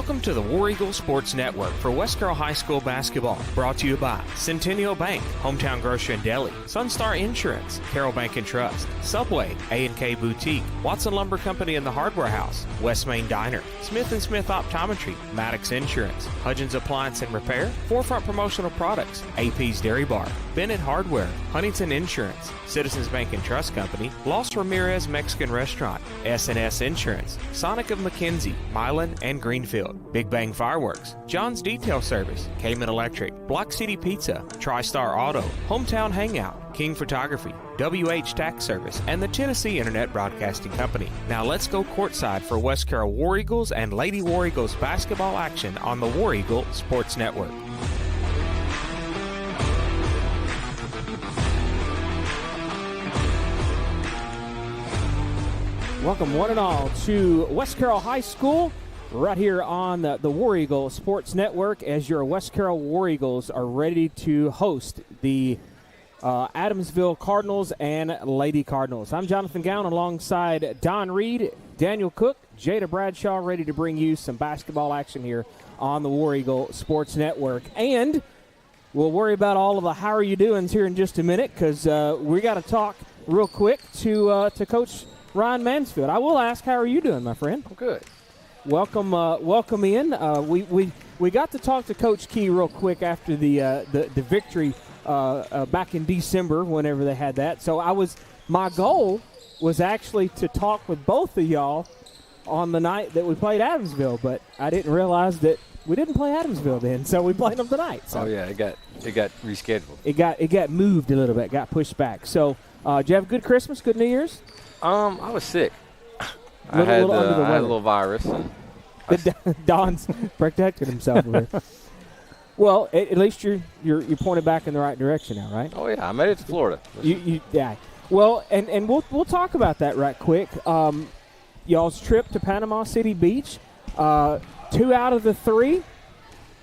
Welcome to the War Eagle Sports Network for West Carroll High School basketball. Brought to you by Centennial Bank, Hometown Grocery and Deli, Sunstar Insurance, Carroll Bank and Trust, Subway, A&K Boutique, Watson Lumber Company and the Hardware House, West Main Diner, Smith & Smith Optometry, Maddox Insurance, Hudgens Appliance and Repair, Forefront Promotional Products, AP's Dairy Bar, Bennett Hardware, Huntington Insurance, Citizens Bank and Trust Company, Los Ramirez Mexican Restaurant, S&S Insurance, Sonic of McKenzie, Milan and Greenfield, Big Bang Fireworks, John's Detail Service, Cayman Electric, Block City Pizza, TriStar Auto, Hometown Hangout, King Photography, WH Tax Service, and the Tennessee Internet Broadcasting Company. Now let's go courtside for West Carroll War Eagles and Lady War Eagles basketball action on the War Eagle Sports Network. Welcome one and all to West Carroll High School right here on the War Eagle Sports Network as your West Carroll War Eagles are ready to host the Adamsville Cardinals and Lady Cardinals. I'm Jonathan Gown alongside Don Reed, Daniel Cook, Jada Bradshaw, ready to bring you some basketball action here on the War Eagle Sports Network. And we'll worry about all of the how are you doings here in just a minute because we got to talk real quick to Coach Ryan Mansfield. I will ask, how are you doing, my friend? I'm good. Welcome in. We got to talk to Coach Key real quick after the victory back in December, whenever they had that. So my goal was actually to talk with both of y'all on the night that we played Adamsville, but I didn't realize that we didn't play Adamsville then, so we played them tonight. So oh yeah, it got rescheduled. It got moved a little bit, got pushed back. So did you have a good Christmas, good New Year's? I was sick. I had a little virus. And Don's protected himself over here. Well, at least you're pointed back in the right direction now, right? Oh yeah, I made it to Florida. Yeah. Well, and we'll talk about that right quick. Y'all's trip to Panama City Beach, 2 out of the 3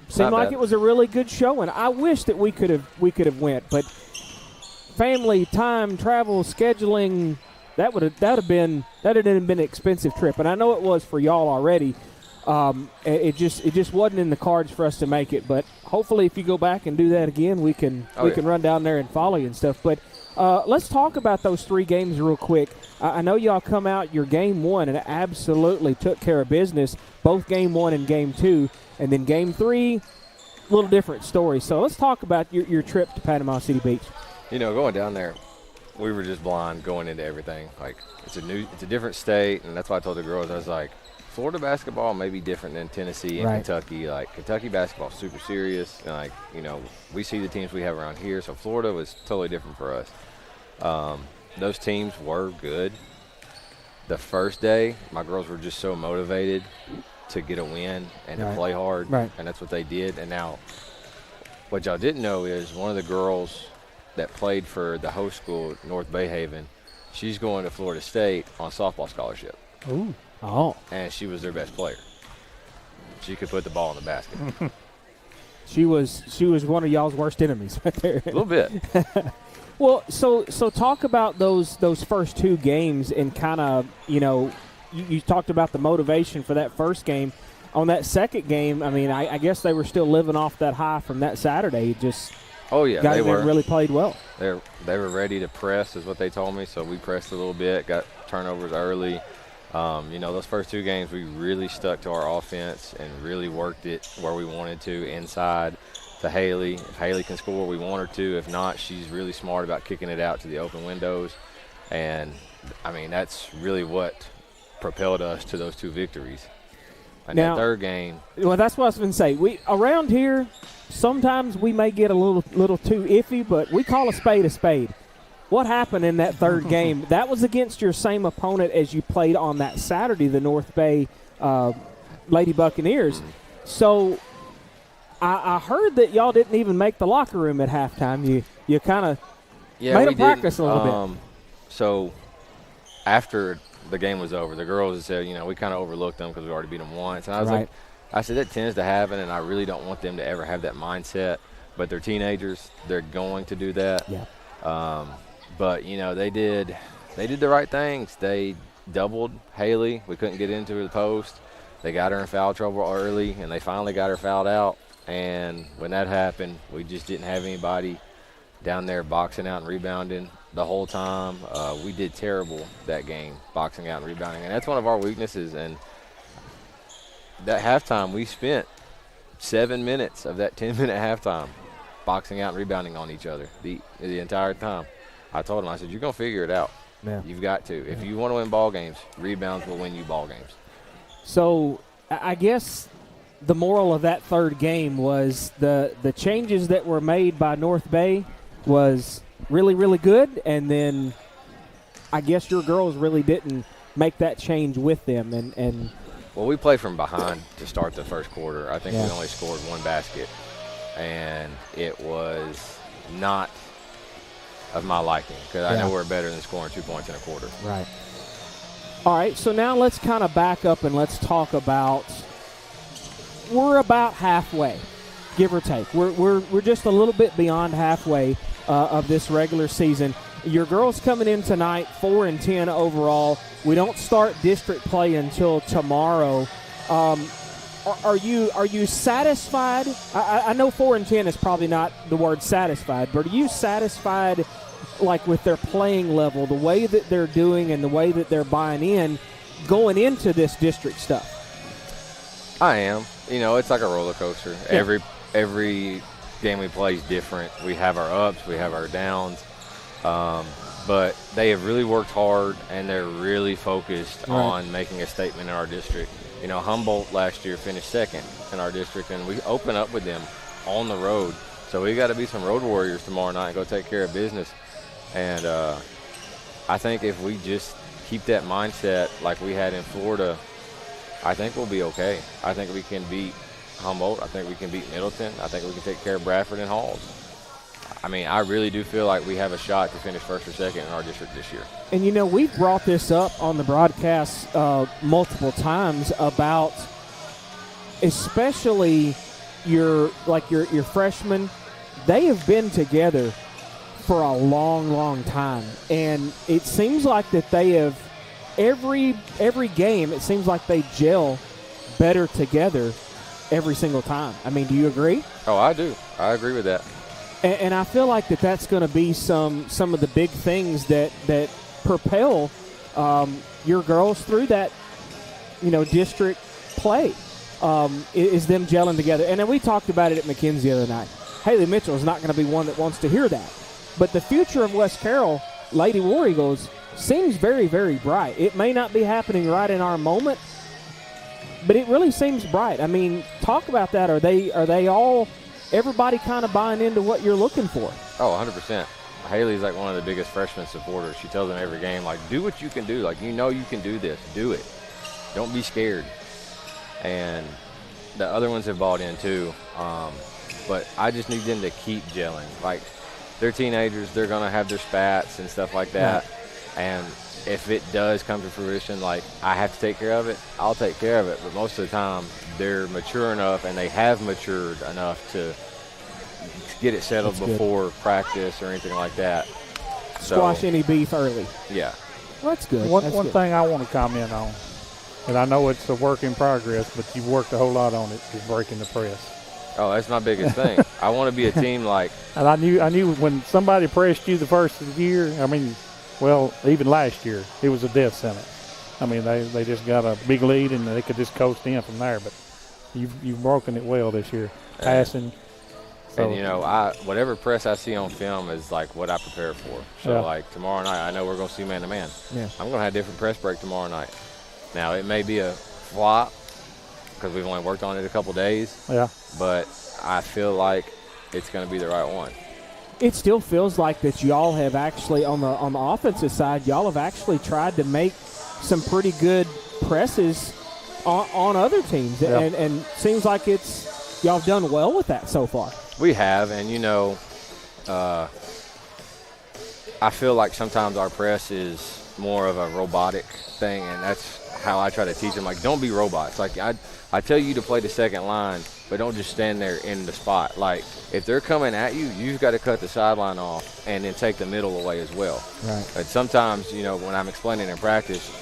seemed like it was a really good showing. I wish that we could have went, but family time, travel, scheduling. That would have been an expensive trip, and I know it was for y'all already. It just wasn't in the cards for us to make it. But hopefully, if you go back and do that again, we can run down there and follow you and stuff. But let's talk about those 3 games real quick. I know y'all come out your game 1 and absolutely took care of business, both game 1 and game 2, and then game 3, a little different story. So let's talk about your trip to Panama City Beach. You know, going down there, we were just blind going into everything. Like it's a different state, and that's why I told the girls, I was like, Florida basketball may be different than Tennessee and Kentucky. Like Kentucky basketball is super serious, and like we see the teams we have around here. So Florida was totally different for us. Those teams were good. The first day, my girls were just so motivated to get a win and to play hard, and that's what they did. And now, what y'all didn't know is one of the girls that played for the host school, North Bayhaven, she's going to Florida State on softball scholarship. Ooh. Oh. And she was their best player. She could put the ball in the basket. She was one of y'all's worst enemies right there. A little bit. Well, so talk about those first 2 games and kind of, you talked about the motivation for that first game. On that second game, I mean, I guess they were still living off that high from that Saturday. Oh, yeah, they really played well. They were ready to press is what they told me, so we pressed a little bit, got turnovers early. Those first 2 games we really stuck to our offense and really worked it where we wanted to inside to Haley. If Haley can score, we want her to. If not, she's really smart about kicking it out to the open windows. And, I mean, that's really what propelled us to those 2 victories. And that third game. Well, that's what I was going to say. We around here, sometimes we may get a little too iffy, but we call a spade a spade. What happened in that third game? That was against your same opponent as you played on that Saturday, the North Bay Lady Buccaneers. So I heard that y'all didn't even make the locker room at halftime. You kind of made them practice a little bit. So after the game was over, the girls said, we kind of overlooked them because we already beat them once. And I was like, I said, that tends to happen, and I really don't want them to ever have that mindset. But they're teenagers. They're going to do that. Yeah. But, they did the right things. They doubled Haley. We couldn't get into the post. They got her in foul trouble early, and they finally got her fouled out. And when that happened, we just didn't have anybody down there boxing out and rebounding the whole time. We did terrible that game, boxing out and rebounding. And that's one of our weaknesses. And that halftime, we spent 7 minutes of that 10-minute halftime boxing out and rebounding on each other the entire time. I told him, I said, you're going to figure it out. Yeah. You've got to. If you want to win ball games, rebounds will win you ball games. So I guess the moral of that third game was the changes that were made by North Bay was really, really good, and then I guess your girls really didn't make that change with them. And well, we played from behind to start the first quarter. I think we only scored one basket, and it was not of my liking because I know we're better than scoring 2 points in a quarter. Right. All right, so now let's kind of back up and let's talk about we're about halfway, give or take. We're just a little bit beyond halfway of this regular season. Your girls coming in tonight, 4-10 overall. We don't start district play until tomorrow. Are you satisfied? I know 4-10 is probably not the word satisfied, but are you satisfied, like with their playing level, the way that they're doing and the way that they're buying in, going into this district stuff? I am. You know, it's like a roller coaster. Yeah. Every game we play is different. We have our ups, we have our downs. But they have really worked hard, and they're really focused on making a statement in our district. You know, Humboldt last year finished second in our district, and we open up with them on the road. So we got to be some road warriors tomorrow night and go take care of business. And I think if we just keep that mindset like we had in Florida, I think we'll be okay. I think we can beat Humboldt. I think we can beat Middleton. I think we can take care of Bradford and Halls. I mean, I really do feel like we have a shot to finish first or second in our district this year. And, you know, we've brought this up on the broadcast multiple times about especially your freshmen. They have been together for a long, long time. And it seems like that they have every game, it seems like they gel better together every single time. I mean, do you agree? Oh, I do. I agree with that. And I feel like that's going to be some of the big things that propel your girls through that, you know, district play is them gelling together. And then we talked about it at McKenzie the other night. Haley Mitchell is not going to be one that wants to hear that. But the future of West Carroll, Lady War Eagles, seems very, very bright. It may not be happening right in our moment, but it really seems bright. I mean, talk about that. Are they all – everybody kind of buying into what you're looking for? Oh, 100%. Haley's like one of the biggest freshman supporters. She tells them every game, like, do what you can do. Like, you know you can do this. Do it. Don't be scared. And the other ones have bought in too. But I just need them to keep gelling. Like, they're teenagers. They're going to have their spats and stuff like that. Yeah. And if it does come to fruition, like, I have to take care of it, I'll take care of it. But most of the time, they're mature enough, and they have matured enough to get it settled before practice or anything like that. Squash any beef early. Yeah. Well, that's good. One thing I want to comment on, and I know it's a work in progress, but you've worked a whole lot on it, is breaking the press. Oh, that's my biggest thing. I want to be a team like – And I knew when somebody pressed you the first of the year, I mean, well, even last year, it was a death sentence. I mean, they just got a big lead, and they could just coast in from there. But you've broken it well this year, passing. So. And, you know, whatever press I see on film is, like, what I prepare for. So, like, tomorrow night, I know we're going to see man-to-man. Yeah. I'm going to have a different press break tomorrow night. Now, it may be a flop because we've only worked on it a couple days. Yeah. But I feel like it's going to be the right one. It still feels like that y'all have actually, on the offensive side, y'all have actually tried to make some pretty good presses on other teams. Yeah. And seems like y'all have done well with that so far. We have, and, you know, I feel like sometimes our press is more of a robotic thing, and that's how I try to teach them. Like, don't be robots. Like, I tell you to play the second line, but don't just stand there in the spot. Like, if they're coming at you, you've got to cut the sideline off and then take the middle away as well. Right. But sometimes, you know, when I'm explaining in practice,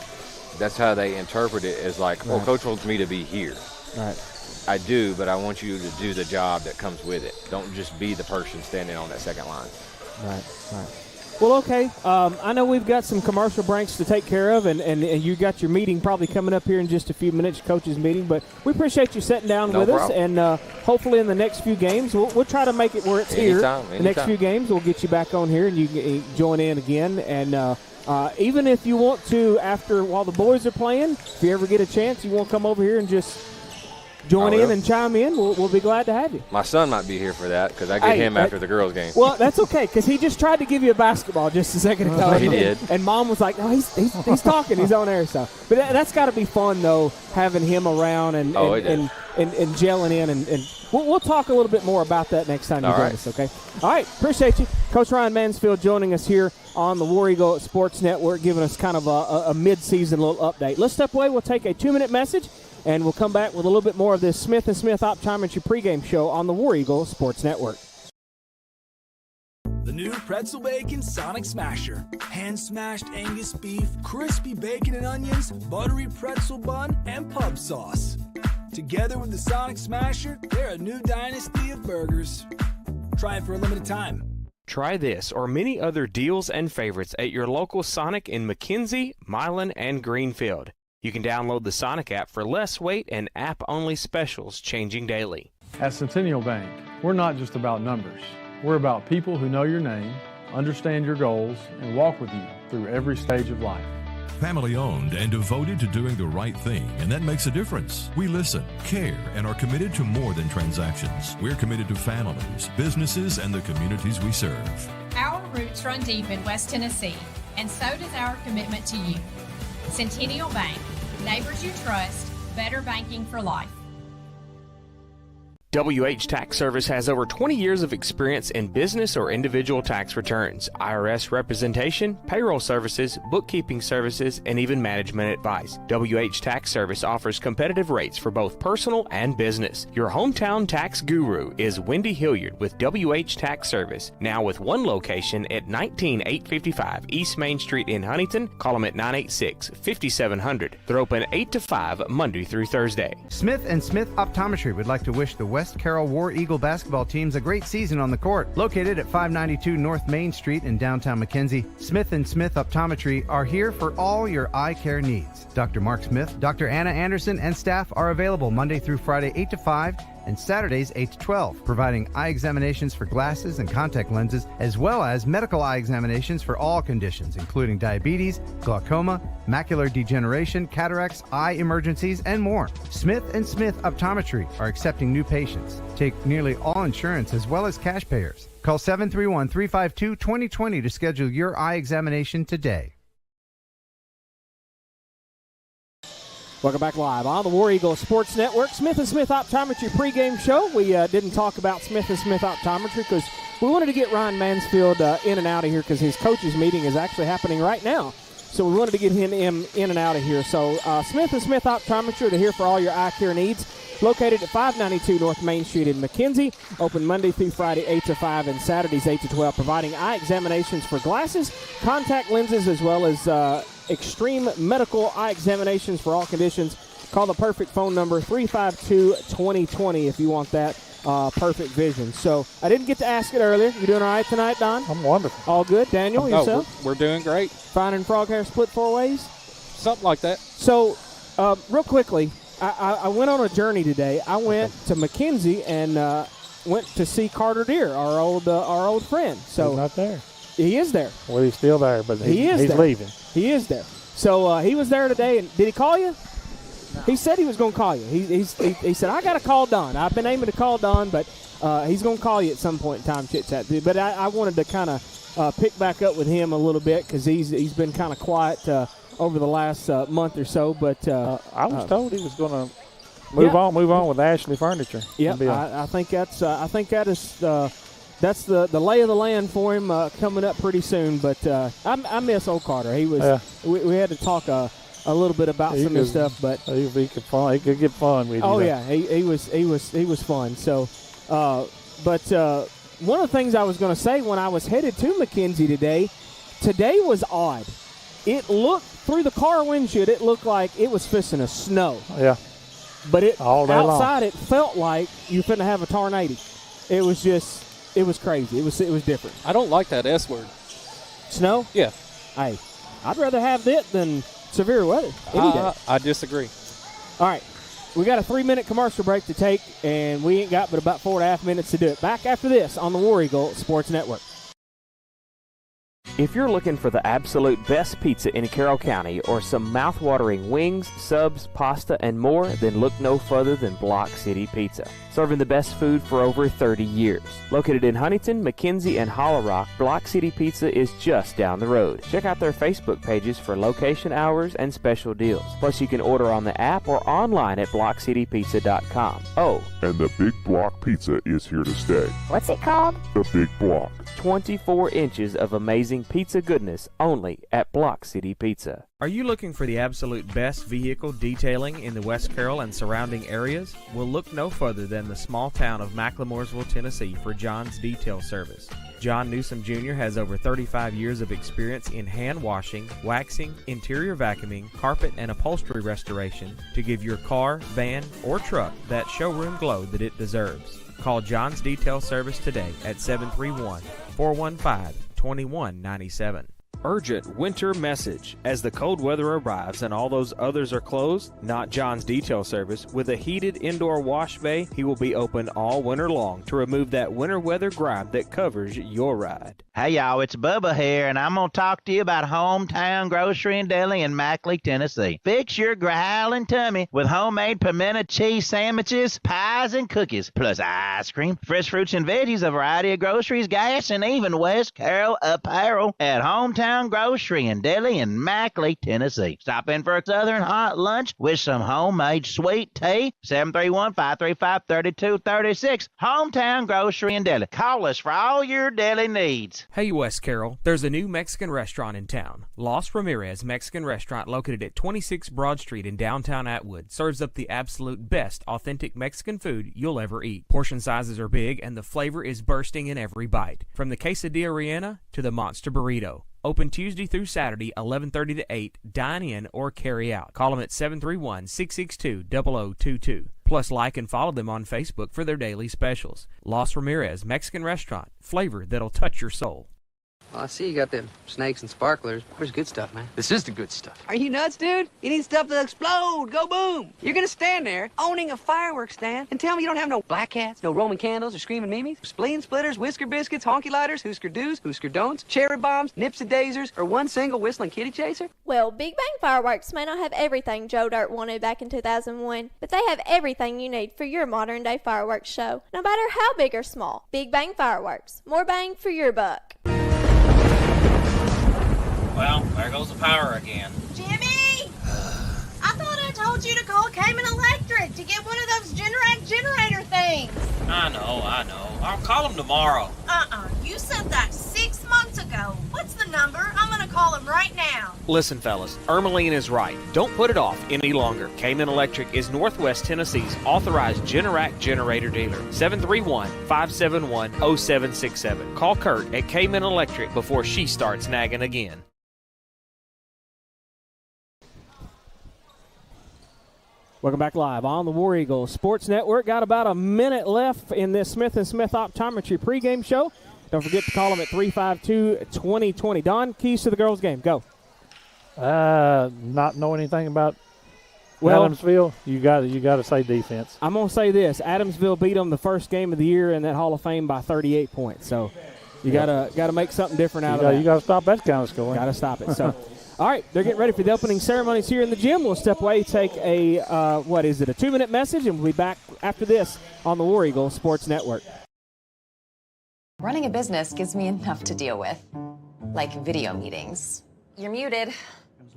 that's how they interpret it, as like, well, Coach wants me to be here. Right. I do, but I want you to do the job that comes with it. Don't just be the person standing on that second line. Right. Well, okay. I know we've got some commercial breaks to take care of, and you got your meeting probably coming up here in just a few minutes, coach's meeting. But we appreciate you sitting down with us, and hopefully in the next few games, we'll try to make it where it's anytime. The next few games, we'll get you back on here, and you can join in again. And even if you want to, while the boys are playing, if you ever get a chance, you want to come over here and just join in and chime in, we'll be glad to have you. My son might be here for that because I get him after the girls' game. Well, that's okay because he just tried to give you a basketball just a second ago. He did. And Mom was like, "Oh, he's talking. He's on air." So, but that's got to be fun though, having him around and gelling in. And we'll talk a little bit more about that next time you join us. Okay. All right. Appreciate you, Coach Ryan Mansfield, joining us here on the War Eagle Sports Network, giving us kind of a mid-season little update. Let's step away. We'll take a 2-minute message. And we'll come back with a little bit more of this Smith & Smith Optometry pregame show on the War Eagle Sports Network. The new pretzel bacon Sonic Smasher. Hand-smashed Angus beef, crispy bacon and onions, buttery pretzel bun, and pub sauce. Together with the Sonic Smasher, they're a new dynasty of burgers. Try it for a limited time. Try this or many other deals and favorites at your local Sonic in McKenzie, Milan, and Greenfield. You can download the Sonic app for less wait and app-only specials changing daily. At Centennial Bank, we're not just about numbers. We're about people who know your name, understand your goals, and walk with you through every stage of life. Family owned and devoted to doing the right thing, and that makes a difference. We listen, care, and are committed to more than transactions. We're committed to families, businesses, and the communities we serve. Our roots run deep in West Tennessee, and so does our commitment to you. Centennial Bank, neighbors you trust, better banking for life. WH Tax Service has over 20 years of experience in business or individual tax returns, IRS representation, payroll services, bookkeeping services, and even management advice. WH Tax Service offers competitive rates for both personal and business. Your hometown tax guru is Wendy Hilliard with WH Tax Service, now with one location at 19855 East Main Street in Huntington. Call them at 986-5700. They're open 8 to 5 Monday through Thursday. Smith & Smith Optometry would like to wish the West Carroll War Eagle basketball teams a great season on the court. Located at 592 North Main Street in downtown McKenzie, Smith & Smith Optometry are here for all your eye care needs. Dr. Mark Smith, Dr. Anna Anderson, and staff are available Monday through Friday 8 to 5 and Saturdays 8 to 12, providing eye examinations for glasses and contact lenses, as well as medical eye examinations for all conditions, including diabetes, glaucoma, macular degeneration, cataracts, eye emergencies, and more. Smith & Smith Optometry are accepting new patients. Take nearly all insurance as well as cash payers. Call 731-352-2020 to schedule your eye examination today. Welcome back live on the War Eagle Sports Network. Smith & Smith Optometry pregame show. We didn't talk about Smith & Smith Optometry because we wanted to get Ryan Mansfield in and out of here because his coaches meeting is actually happening right now. So we wanted to get him in and out of here. So Smith & Smith Optometry are here for all your eye care needs. Located at 592 North Main Street in McKenzie. Open Monday through Friday 8 to 5 and Saturdays 8 to 12. Providing eye examinations for glasses, contact lenses, as well as extreme medical eye examinations for all conditions. Call the perfect phone number 352-2020 if you want that perfect vision. So I didn't get to ask it earlier. You doing all right tonight, Don? I'm wonderful. All good. Daniel, yourself? We're doing great. Finding frog hair split 4 ways? Something like that. So real quickly, I went on a journey today. I went to McKenzie and went to see Carter Deere, our old friend. So he's not there. He is there. Well, he's still there, but he's leaving. He is there. So he was there today. And did he call you? No. He said he was going to call you. He said, I got to call Don. I've been aiming to call Don, but he's going to call you at some point in time, chit-chat. But I wanted to kind of pick back up with him a little bit because he's been kind of quiet over the last month or so. But I was told he was going to move on with Ashley Furniture. Yeah, I think that is that's the lay of the land for him coming up pretty soon. But I miss old Carter. He was we had to talk a little bit about some of the stuff, but he could get fun with you. Oh yeah, he was fun. So, but one of the things I was going to say when I was headed to McKenzie today was odd. it looked through the car windshield. It looked like it was fisting a snow. Yeah. But it all day outside, long. it felt like you finna have a tornado. It was crazy. It was different. I don't like that S word. Snow? Yeah. Hey, I'd rather have it than severe weather any day. I disagree. All right. We got a 3-minute commercial break to take, and we ain't got but about 4.5 minutes to do it. Back after this on the War Eagle Sports Network. If you're looking for the absolute best pizza in Carroll County or some mouth-watering wings, subs, pasta, and more, then look no further than Block City Pizza. Serving the best food for over 30 years. Located in Huntington, McKenzie, and Hollow Rock, Block City Pizza is just down the road. Check out their Facebook pages for location hours and special deals. Plus, you can order on the app or online at blockcitypizza.com. Oh, and the Big Block Pizza is here to stay. What's it called? The Big Block. 24 inches of amazing pizza goodness only at Block City Pizza. Are you looking for the absolute best vehicle detailing in the West Carroll and surrounding areas? Well, look no further than the small town of McLemoresville, Tennessee for John's Detail Service. John Newsom Jr. has over 35 years of experience in hand washing, waxing, interior vacuuming, carpet and upholstery restoration to give your car, van, or truck that showroom glow that it deserves. Call John's Detail Service today at 731-415-2197. Urgent winter message. As the cold weather arrives and all those others are closed, not John's Detail Service. With a heated indoor wash bay, he will be open all winter long to remove that winter weather grime that covers your ride. Hey y'all, it's Bubba here, and I'm going to talk to you about Hometown Grocery and Deli in Mackley, Tennessee. Fix your growling tummy with homemade pimento cheese sandwiches, pies, and cookies, plus ice cream, fresh fruits and veggies, a variety of groceries, gas, and even West Carroll apparel at Hometown Grocery and Deli in Mackley, Tennessee. Stop in for a southern hot lunch with some homemade sweet tea. 731-535-3236. Hometown Grocery and Deli. Call us for all your deli needs. Hey West Carroll, there's a new Mexican restaurant in town. Los Ramirez Mexican Restaurant, located at 26 Broad Street in downtown Atwood, serves up the absolute best authentic Mexican food you'll ever eat. Portion sizes are big and the flavor is bursting in every bite. From the quesadilla rellena to the monster burrito. Open Tuesday through Saturday, 11:30 to 8. Dine in or carry out. Call them at 731-662-0022. Plus, like and follow them on Facebook for their daily specials. Los Ramirez Mexican Restaurant. Flavor that'll touch your soul. Well, I see you got them snakes and sparklers. Where's good stuff, man? This is the good stuff. Are you nuts, dude? You need stuff to explode. Go boom. You're gonna stand there owning a fireworks stand and tell me you don't have no black cats, no Roman candles or screaming mimes, spleen splitters, whisker biscuits, honky lighters, Husker do's, Husker don'ts, cherry bombs, nips and daisers, or one single whistling kitty chaser? Well, Big Bang Fireworks may not have everything Joe Dirt wanted back in 2001, but they have everything you need for your modern day fireworks show, no matter how big or small. Big Bang Fireworks. More bang for your buck. Well, there goes the power again. Jimmy! I thought I told you to call Cayman Electric to get one of those Generac generator things. I know. I'll call them tomorrow. You said that 6 months ago. What's the number? I'm gonna call him right now. Listen, fellas, Ermeline is right. Don't put it off any longer. Cayman Electric is Northwest Tennessee's authorized Generac generator dealer. 731-571-0767. Call Kurt at Cayman Electric before she starts nagging again. Welcome back live on the War Eagle Sports Network. Got about a minute left in this Smith & Smith Optometry pregame show. Don't forget to call them at 352-2020. Don, keys to the girls' game. Go. Not know anything about Adamsville. You got to say defense. I'm going to say this. Adamsville beat them the first game of the year in that Hall of Fame by 38 points. So you gotta make something different out of that. You got to stop that kind of scoring. Got to stop it. So. All right, they're getting ready for the opening ceremonies here in the gym. We'll step away, take a, a 2-minute message, and we'll be back after this on the War Eagle Sports Network. Running a business gives me enough to deal with, like video meetings. You're muted.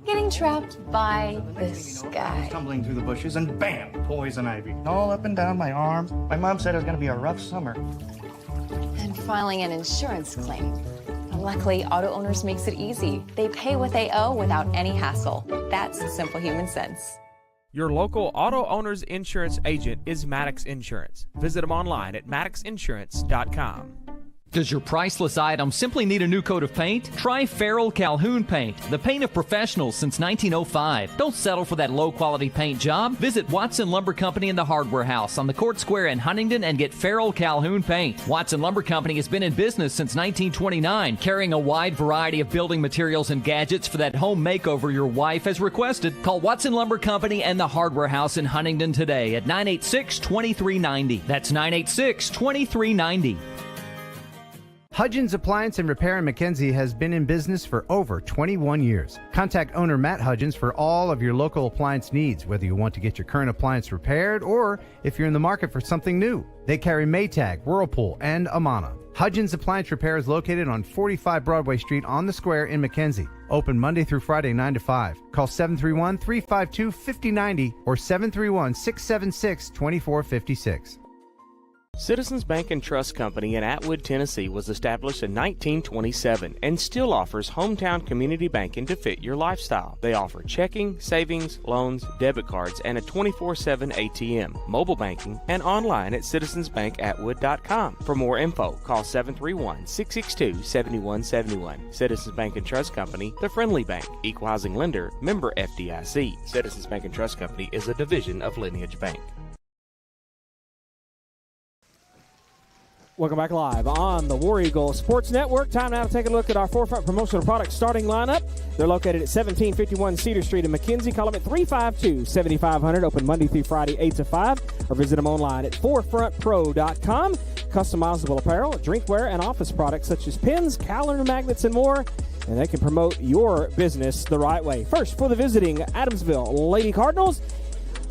Getting trapped by this guy. Tumbling through the bushes, and bam, poison ivy. All up and down my arm. My mom said it was going to be a rough summer. And filing an insurance claim. Luckily, Auto Owners makes it easy. They pay what they owe without any hassle. That's simple human sense. Your local Auto Owners insurance agent is Maddox Insurance. Visit them online at maddoxinsurance.com. Does your priceless item simply need a new coat of paint? Try Farrell Calhoun Paint, the paint of professionals since 1905. Don't settle for that low-quality paint job. Visit Watson Lumber Company in the Hardware House on the Court Square in Huntington and get Farrell Calhoun Paint. Watson Lumber Company has been in business since 1929, carrying a wide variety of building materials and gadgets for that home makeover your wife has requested. Call Watson Lumber Company and the Hardware House in Huntington today at 986-2390. That's 986-2390. Hudgens Appliance and Repair in McKenzie has been in business for over 21 years. Contact owner Matt Hudgens for all of your local appliance needs, whether you want to get your current appliance repaired or if you're in the market for something new. They carry Maytag, Whirlpool, and Amana. Hudgens Appliance Repair is located on 45 Broadway Street on the Square in McKenzie. Open Monday through Friday 9 to 5. Call 731-352-5090 or 731-676-2456. Citizens Bank and Trust Company in Atwood, Tennessee was established in 1927 and still offers hometown community banking to fit your lifestyle. They offer checking, savings, loans, debit cards, and a 24/7 ATM, mobile banking, and online at citizensbankatwood.com. For more info, call 731-662-7171. Citizens Bank and Trust Company, the friendly bank, equal housing lender, member FDIC. Citizens Bank and Trust Company is a division of Lineage Bank. Welcome back live on the War Eagle Sports Network. Time now to take a look at our forefront promotional product starting lineup. They're located at 1751 Cedar Street in McKenzie. Call them at 352-7500. Open Monday through Friday, 8 to 5. Or visit them online at forefrontpro.com. Customizable apparel, drinkware, and office products such as pins, calendar magnets, and more. And they can promote your business the right way. First, for the visiting Adamsville Lady Cardinals,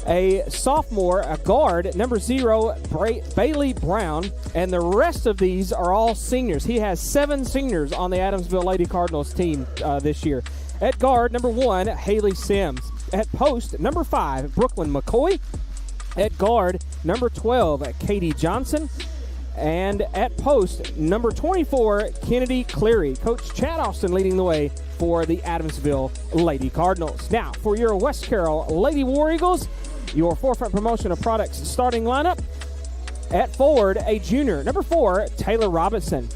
a sophomore, a guard, number 0, Bailey Brown, and the rest of these are all seniors. He has 7 seniors on the Adamsville Lady Cardinals team this year. At guard, number 1, Haley Sims. At post, number 5, Brooklyn McCoy. At guard, number 12, Katie Johnson. And at post, number 24, Kennedy Cleary. Coach Chad Austin leading the way for the Adamsville Lady Cardinals. Now, for your West Carroll Lady War Eagles, your forefront promotion of products starting lineup. At forward, a junior, number 4, Taylor Robinson.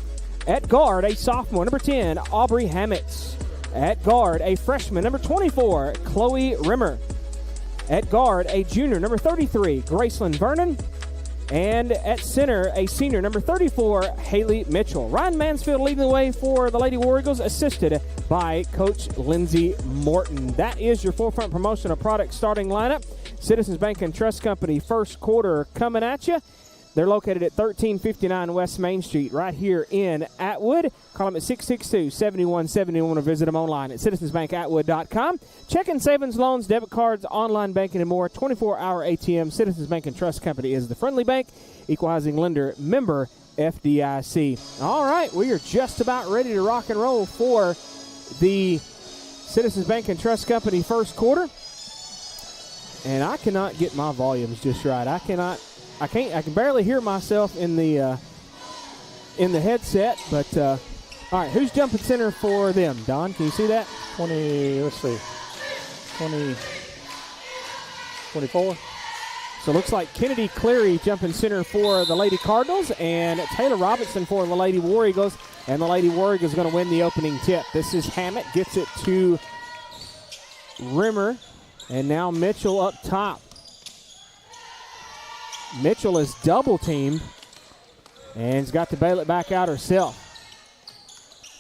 At guard, a sophomore, number 10, Aubrey Hammetz. At guard, a freshman, number 24, Chloe Rimmer. At guard, a junior, number 33, Graceland Vernon. And at center, a senior, number 34, Haley Mitchell. Ryan Mansfield leading the way for the Lady War Eagles, assisted by Coach Lindsey Morton. That is your forefront promotion of product starting lineup. Citizens Bank and Trust Company first quarter coming at you. They're located at 1359 West Main Street right here in Atwood. Call them at 662-7171 or visit them online at citizensbankatwood.com. Checking, savings, loans, debit cards, online banking, and more. 24-hour ATM. Citizens Bank and Trust Company is the friendly bank. Equal housing lender, member FDIC. All right, we are just about ready to rock and roll for the Citizens Bank and Trust Company first quarter. And I cannot get my volumes just right. I can barely hear myself in the headset, but all right, who's jumping center for them? Don, can you see that? 24. So it looks like Kennedy Cleary jumping center for the Lady Cardinals and Taylor Robinson for the Lady War Eagles. And the Lady War Eagles is going to win the opening tip. This is Hammett, gets it to Rimmer, and now Mitchell up top. Mitchell is double teamed and has got to bail it back out herself.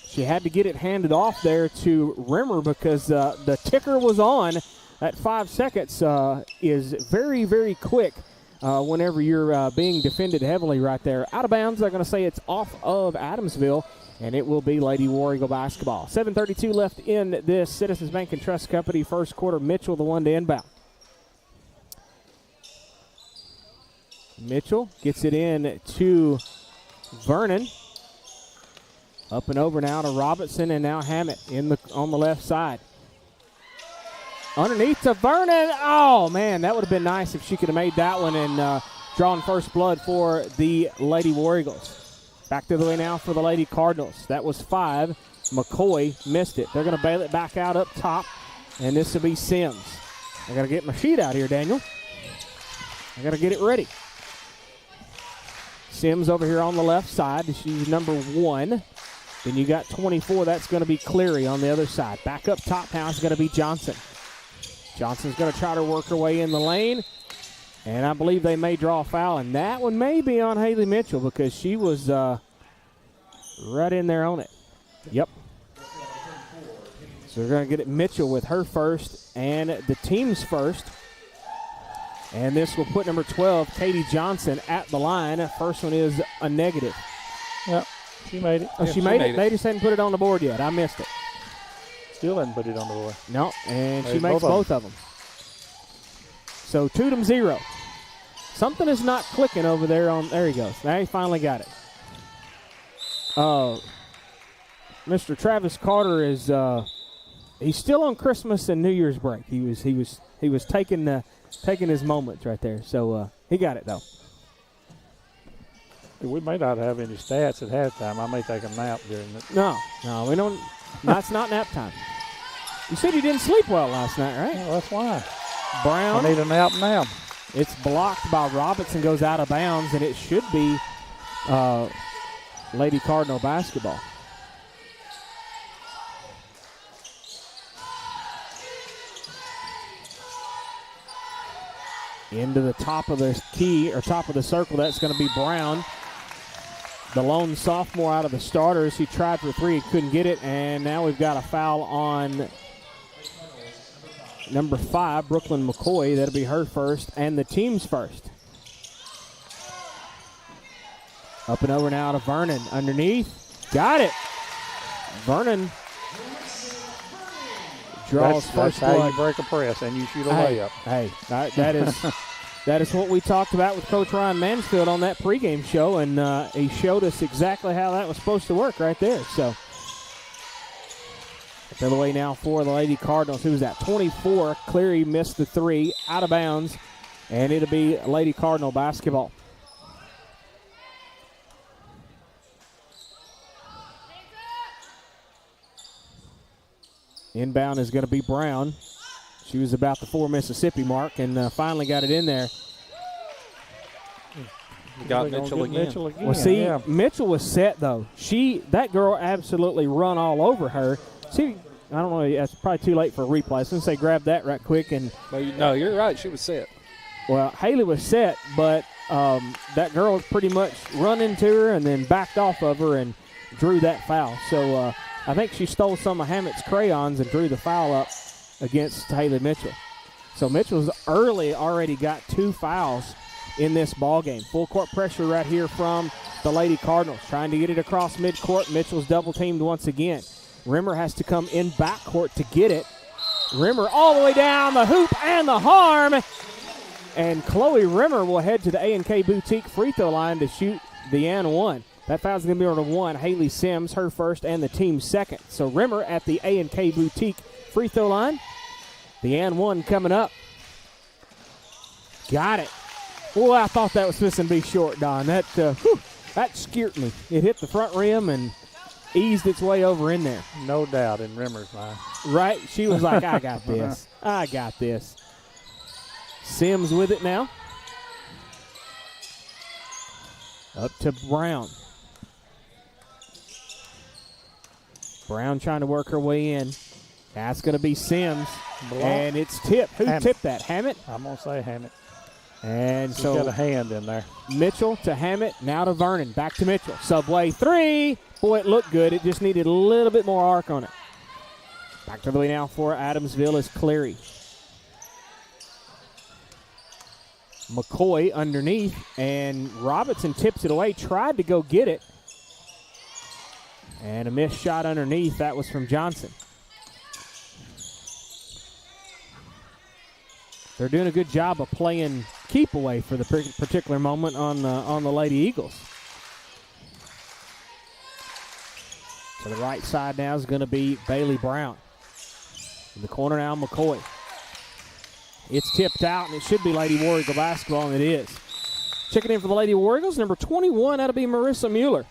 She had to get it handed off there to Rimmer because the ticker was on. That 5 seconds is very, very quick whenever you're being defended heavily right there. Out of bounds, they're going to say it's off of Adamsville, and it will be Lady War Eagle basketball. 7:32 left in this Citizens Bank and Trust Company first quarter. Mitchell the one to inbound. Mitchell gets it in to Vernon. Up and over now to Robinson, and now Hammett on the left side. Underneath to Vernon. Oh, man, that would have been nice if she could have made that one and drawn first blood for the Lady War Eagles. Back the other way now for the Lady Cardinals. That was 5. McCoy missed it. They're going to bail it back out up top, and this will be Sims. I got to get my sheet out here, Daniel. I got to get it ready. Sims over here on the left side. She's number 1. Then you got 24. That's going to be Cleary on the other side. Back up top now is going to be Johnson. Johnson's going to try to work her way in the lane. And I believe they may draw a foul. And that one may be on Haley Mitchell because she was right in there on it. Yep. So we're going to get it Mitchell with her first and the team's first. And this will put number 12, Katie Johnson, at the line. First one is a negative. Yep, she made it. Oh, Yeah, she made it? They just hadn't put it on the board yet. I missed it. Still hadn't put it on the board. No, and There's she makes both of them. So Tudum 0. Something is not clicking over there. There he goes. Now he finally got it. Mr. Travis Carter is he's still on Christmas and New Year's break. He was taking his moments right there. So he got it though. We may not have any stats at halftime. I may take a nap during it. No, we don't. That's not nap time. You said you didn't sleep well last night, right? Well, that's why. Brown. I need a nap now. It's blocked by Robinson, goes out of bounds, and it should be Lady Cardinal basketball. Into the top of the key, or top of the circle, that's going to be Brown. The lone sophomore out of the starters. He tried for 3, he couldn't get it, and now we've got a foul on number 5, Brooklyn McCoy. That'll be her first and the team's first. Up and over now to Vernon. Underneath. Got it. Vernon draws that's first how blood. you break a press and you shoot a layup. Hey, that is that is what we talked about with Coach Ryan Mansfield on that pregame show, and he showed us exactly how that was supposed to work right there. So the other way now for the Lady Cardinals. Who was that? 24. Cleary missed the 3, out of bounds, and it'll be Lady Cardinal basketball. Inbound is going to be Brown. She was about the 4 Mississippi mark and finally got it in there. Got Mitchell again. Well, see, Mitchell was set, though. That girl absolutely run all over her. See, I don't know, it's probably too late for a replay. I was going to say grab that right quick. No, you're right. She was set. Well, Haley was set, but that girl pretty much run into her and then backed off of her and drew that foul. So I think she stole some of Hammett's crayons and drew the foul up against Haley Mitchell. So Mitchell's already got 2 fouls in this ball game. Full court pressure right here from the Lady Cardinals. Trying to get it across midcourt. Mitchell's double teamed once again. Rimmer has to come in backcourt to get it. Rimmer all the way down the hoop and the harm. And Chloe Rimmer will head to the A&K Boutique free throw line to shoot the N1. That foul's going to be on the 1. Haley Sims, her first and the team's second. So Rimmer at the A&K Boutique free throw line. The N1 coming up. Got it. Well, I thought that was supposed to be short, Don. That scared me. It hit the front rim and eased its way over in there. No doubt in Rimmer's mind. Right? She was like, I got this. I got this. Sims with it now. Up to Brown. Brown trying to work her way in. That's going to be Sims. Block. And it's tipped. Who Hammett. tipped that? Hammett? I'm going to say Hammett. And He's so got a hand in there. Mitchell to Hammett, now to Vernon. Back to Mitchell. Subway 3. Boy, it looked good. It just needed a little bit more arc on it. Back to the way now for Adamsville is Cleary. McCoy underneath, and Robinson tips it away. Tried to go get it. And a missed shot underneath. That was from Johnson. They're doing a good job of playing keep away for the particular moment on the Lady Eagles. To the right side now is going to be Bailey Brown. In the corner now, McCoy. It's tipped out, and it should be Lady War Eagle basketball, and it is. Checking in for the Lady War Eagles, number 21, that'll be Marissa Mueller.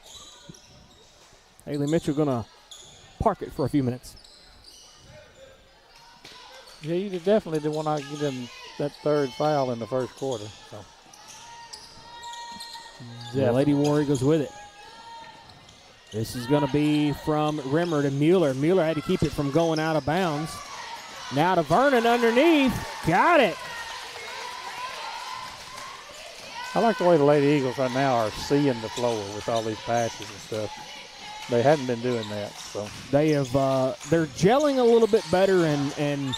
Haley Mitchell going to park it for a few minutes. Yeah, you definitely didn't want to get in that 3rd foul in the first quarter. So The Lady War Eagles with it. This is going to be from Rimmer to Mueller. Mueller had to keep it from going out of bounds. Now to Vernon underneath. Got it. I like the way the Lady Eagles right now are seeing the floor with all these passes and stuff. They hadn't been doing that. So they have. They're gelling a little bit better and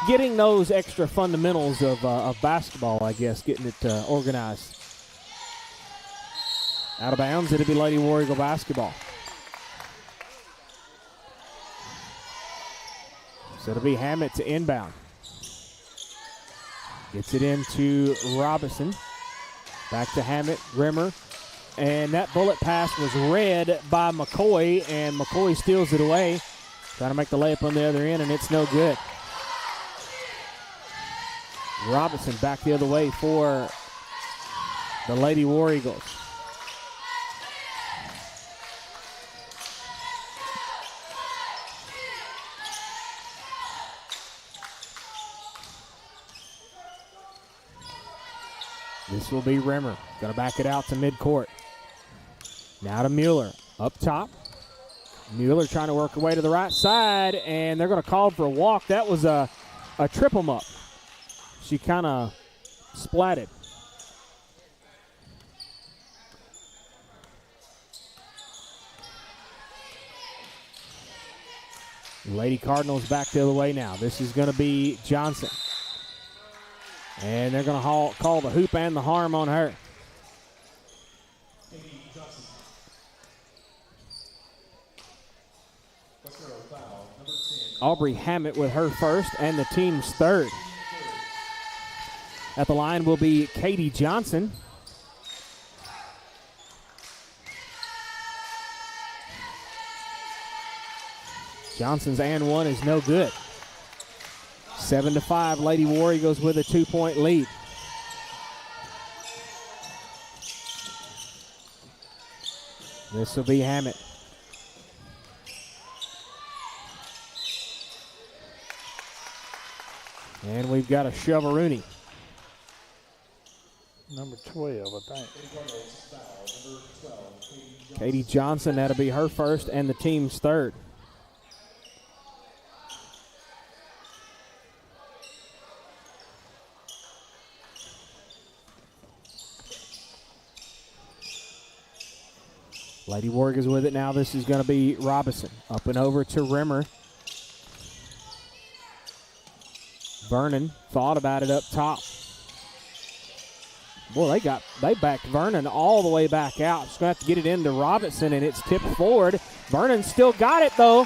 getting those extra fundamentals of basketball, I guess, getting it organized. Out of bounds, it'll be Lady War Eagle basketball. So it'll be Hammett to inbound. Gets it into Robinson. Back to Hammett, Rimmer. And that bullet pass was read by McCoy, and McCoy steals it away. Trying to make the layup on the other end, and it's no good. Robinson back the other way for the Lady War Eagles. This will be Rimmer. Going to back it out to midcourt. Now to Mueller. Up top. Mueller trying to work her way to the right side, and they're going to call for a walk. That was a trip 'em up. She kind of splatted. Lady Cardinals back the other way now. This is going to be Johnson. And they're going to call the hoop and the harm on her. Aubrey Hammett with her first and the team's third. At the line will be Katie Johnson. Johnson's and one is no good. 7-5, Lady War Eagles with a 2-point lead. This will be Hammett. And we've got a Shovaruni. Number 12, I think. Katie Johnson, that'll be her first and the team's third. Lady War Eagles with it now. This is going to be Robinson. Up and over to Rimmer. Vernon thought about it up top. Boy, they backed Vernon all the way back out. Just going to have to get it into Robinson, and it's tipped forward. Vernon still got it, though.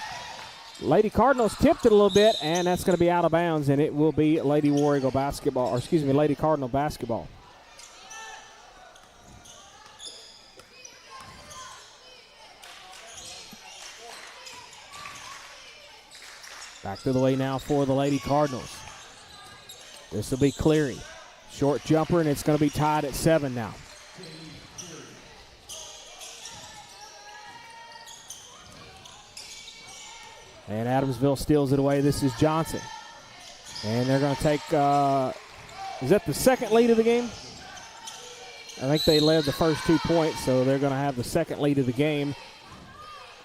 Lady Cardinals tipped it a little bit, and that's going to be out of bounds, and it will be Lady War Eagle basketball, or excuse me, Lady Cardinal basketball. Back to the way now for the Lady Cardinals. This will be Cleary. Short jumper, and it's going to be tied at 7 now. And Adamsville steals it away. This is Johnson. And they're going to take, is that the second lead of the game? I think they led the first 2 points, so they're going to have the second lead of the game.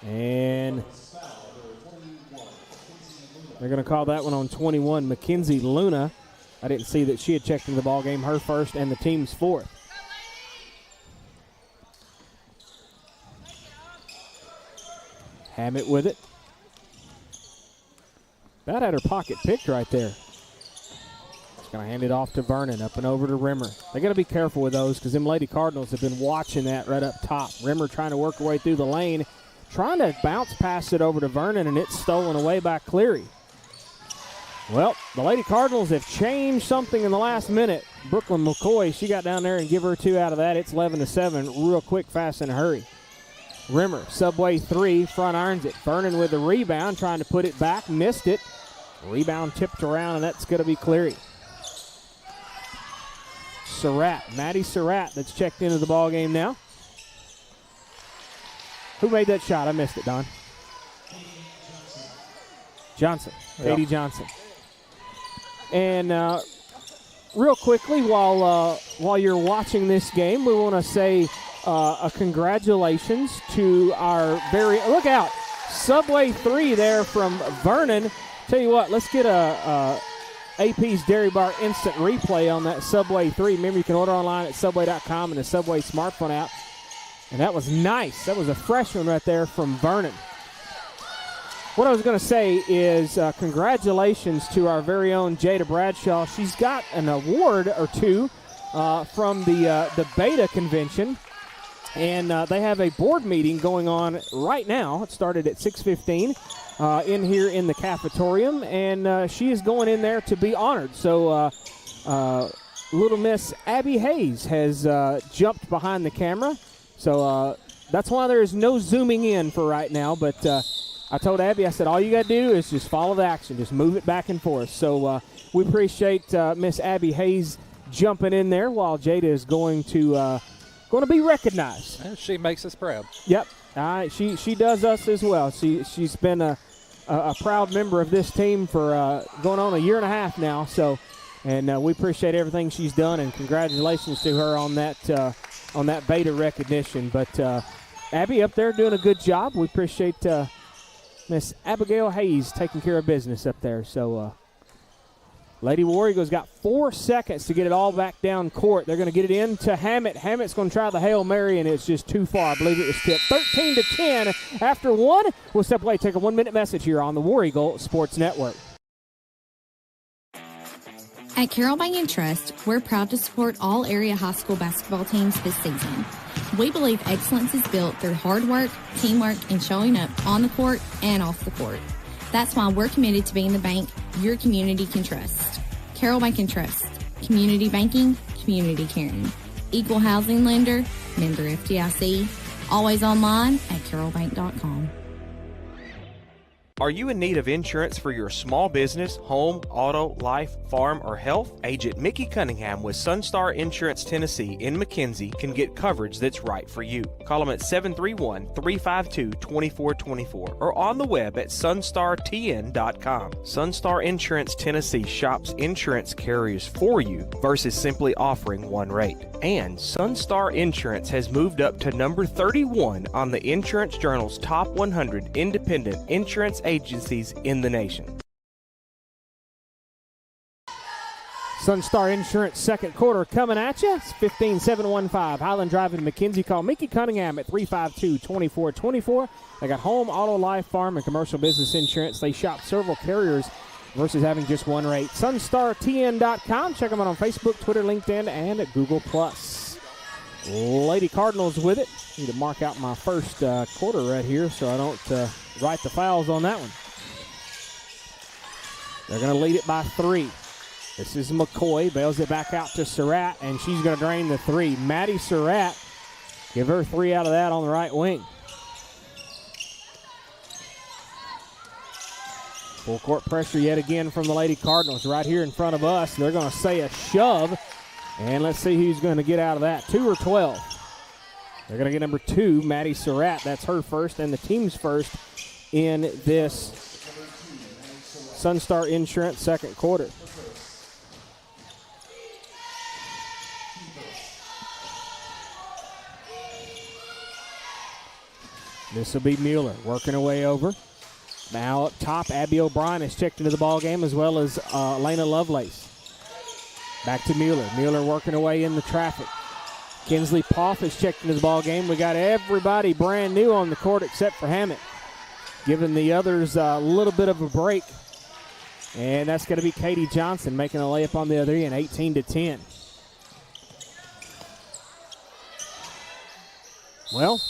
And they're going to call that one on 21, Mackenzie Luna. I didn't see that she had checked into the ball game, her first and the team's fourth. Hammett with it. That had her pocket picked right there. Just going to hand it off to Vernon, up and over to Rimmer. They got to be careful with those because them Lady Cardinals have been watching that right up top. Rimmer trying to work her way through the lane, trying to bounce past it over to Vernon, and it's stolen away by Cleary. Well, the Lady Cardinals have changed something in the last minute. Brooklyn McCoy, she got down there and give her 2 out of that. It's 11-7, real quick, fast, in a hurry. Rimmer, subway 3, front irons it. Vernon with the rebound, trying to put it back, missed it. Rebound tipped around, and that's going to be Cleary. Surratt, Maddie Surratt, that's checked into the ball game now. Who made that shot? I missed it, Don. Johnson, Katie Johnson. And real quickly, while you're watching this game, we want to say a congratulations to our look out, Subway 3 there from Vernon. Tell you what, let's get a AP's Dairy Bar instant replay on that Subway 3. Remember, you can order online at Subway.com and the Subway smartphone app. And that was nice. That was a fresh one right there from Vernon. What I was going to say is congratulations to our very own Jada Bradshaw. She's got an award or two from the Beta Convention. And they have a board meeting going on right now. It started at 6:15 in here in the cafetorium. And she is going in there to be honored. So little Miss Abby Hayes has jumped behind the camera. So that's why there is no zooming in for right now. But I told Abby, I said, all you got to do is just follow the action. Just move it back and forth. So we appreciate Miss Abby Hayes jumping in there while Jada is going to be recognized. And she makes us proud. Yep. She does us as well. She's been a proud member of this team for going on a year and a half now. So, and we appreciate everything she's done, and congratulations to her on that Beta recognition. But Abby up there doing a good job. We appreciate Miss Abigail Hayes taking care of business up there. So Lady War Eagles got 4 seconds to get it all back down court. They're going to get it into Hammett. Hammett's going to try the Hail Mary, and it's just too far. I believe it was tipped 13-10 after one. We'll step away, take a 1-minute message here on the War Eagle Sports Network. At Carroll Bank & Trust, we're proud to support all area high school basketball teams this season. We believe excellence is built through hard work, teamwork, and showing up on the court and off the court. That's why we're committed to being the bank your community can trust. Carroll Bank & Trust. Community banking, community caring. Equal housing lender, member FDIC. Always online at carrollbank.com. Are you in need of insurance for your small business, home, auto, life, farm, or health? Agent Mickey Cunningham with Sunstar Insurance Tennessee in McKenzie can get coverage that's right for you. Call them at 731-352-2424 or on the web at sunstartn.com. Sunstar Insurance Tennessee shops insurance carriers for you versus simply offering one rate. And Sunstar Insurance has moved up to number 31 on the Insurance Journal's top 100 independent insurance agencies in the nation. Sunstar Insurance second quarter coming at you. It's 15-7-1-5. Highland Drive in McKenzie. Call Mickey Cunningham at 352-2424. They got home, auto, life, farm, and commercial business insurance. They shop several carriers versus having just one rate. SunstarTN.com. Check them out on Facebook, Twitter, LinkedIn, and at Google+. Lady Cardinals with it. Need to mark out my first quarter right here so I don't write the fouls on that one. They're going to lead it by 3. This is McCoy. Bails it back out to Surratt, and she's going to drain the 3. Maddie Surratt, give her 3 out of that on the right wing. Full court pressure yet again from the Lady Cardinals right here in front of us. They're going to say a shove, and let's see who's going to get out of that. 2 or 12. They're going to get number 2, Maddie Surratt. That's her first and the team's first in this Sunstar Insurance second quarter. This will be Mueller working her way over. Now up top, Abby O'Brien is checked into the ball game, as well as Lena Lovelace. Back to Mueller. Mueller working her way in the traffic. Kinsley Poff is checked into the ball game. We got everybody brand new on the court except for Hammett, giving the others a little bit of a break. And that's going to be Katie Johnson making a layup on the other end, 18-10. Well,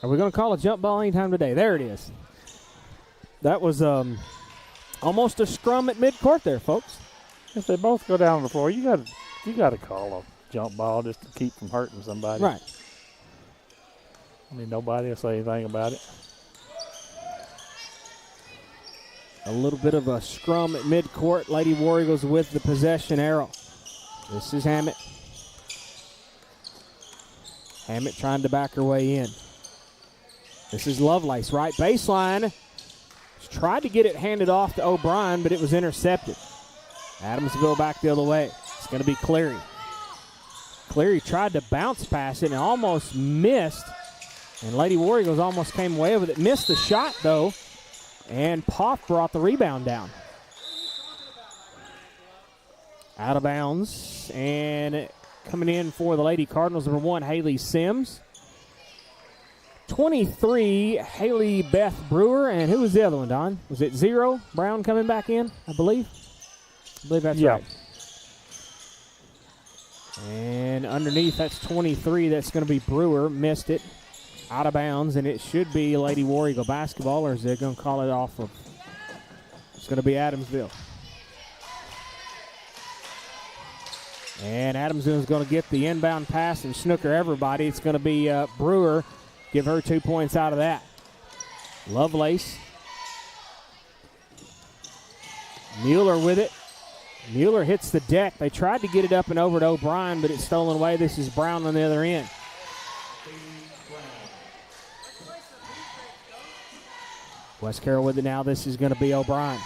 are we going to call a jump ball anytime today? There it is. That was almost a scrum at midcourt there, folks. If they both go down on the floor, you got to call a jump ball just to keep from hurting somebody. Right. I mean, nobody will say anything about it. A little bit of a scrum at midcourt. Lady War Eagles with the possession arrow. This is Hammett. Hammett trying to back her way in. This is Lovelace, right baseline. She tried to get it handed off to O'Brien, but it was intercepted. Adamsville back the other way. It's going to be Cleary. Cleary tried to bounce pass it and almost missed. And Lady War Eagles almost came away with it. Missed the shot, though. And Poff brought the rebound down. Out of bounds. And coming in for the Lady Cardinals, number 1, Haley Sims. 23, Haley Beth Brewer. And who was the other one, Don? Was it 0? Brown coming back in, I believe? I believe that's right. And underneath, that's 23. That's going to be Brewer. Missed it. Out of bounds, and it should be Lady War Eagle basketball, or is they going to call it off of? It's going to be Adamsville. And Adamsville is going to get the inbound pass and snooker everybody. It's going to be Brewer. Give her 2 points out of that. Lovelace. Mueller with it. Mueller hits the deck. They tried to get it up and over to O'Brien, but it's stolen away. This is Brown on the other end. West Carroll with it now. This is going to be O'Brien.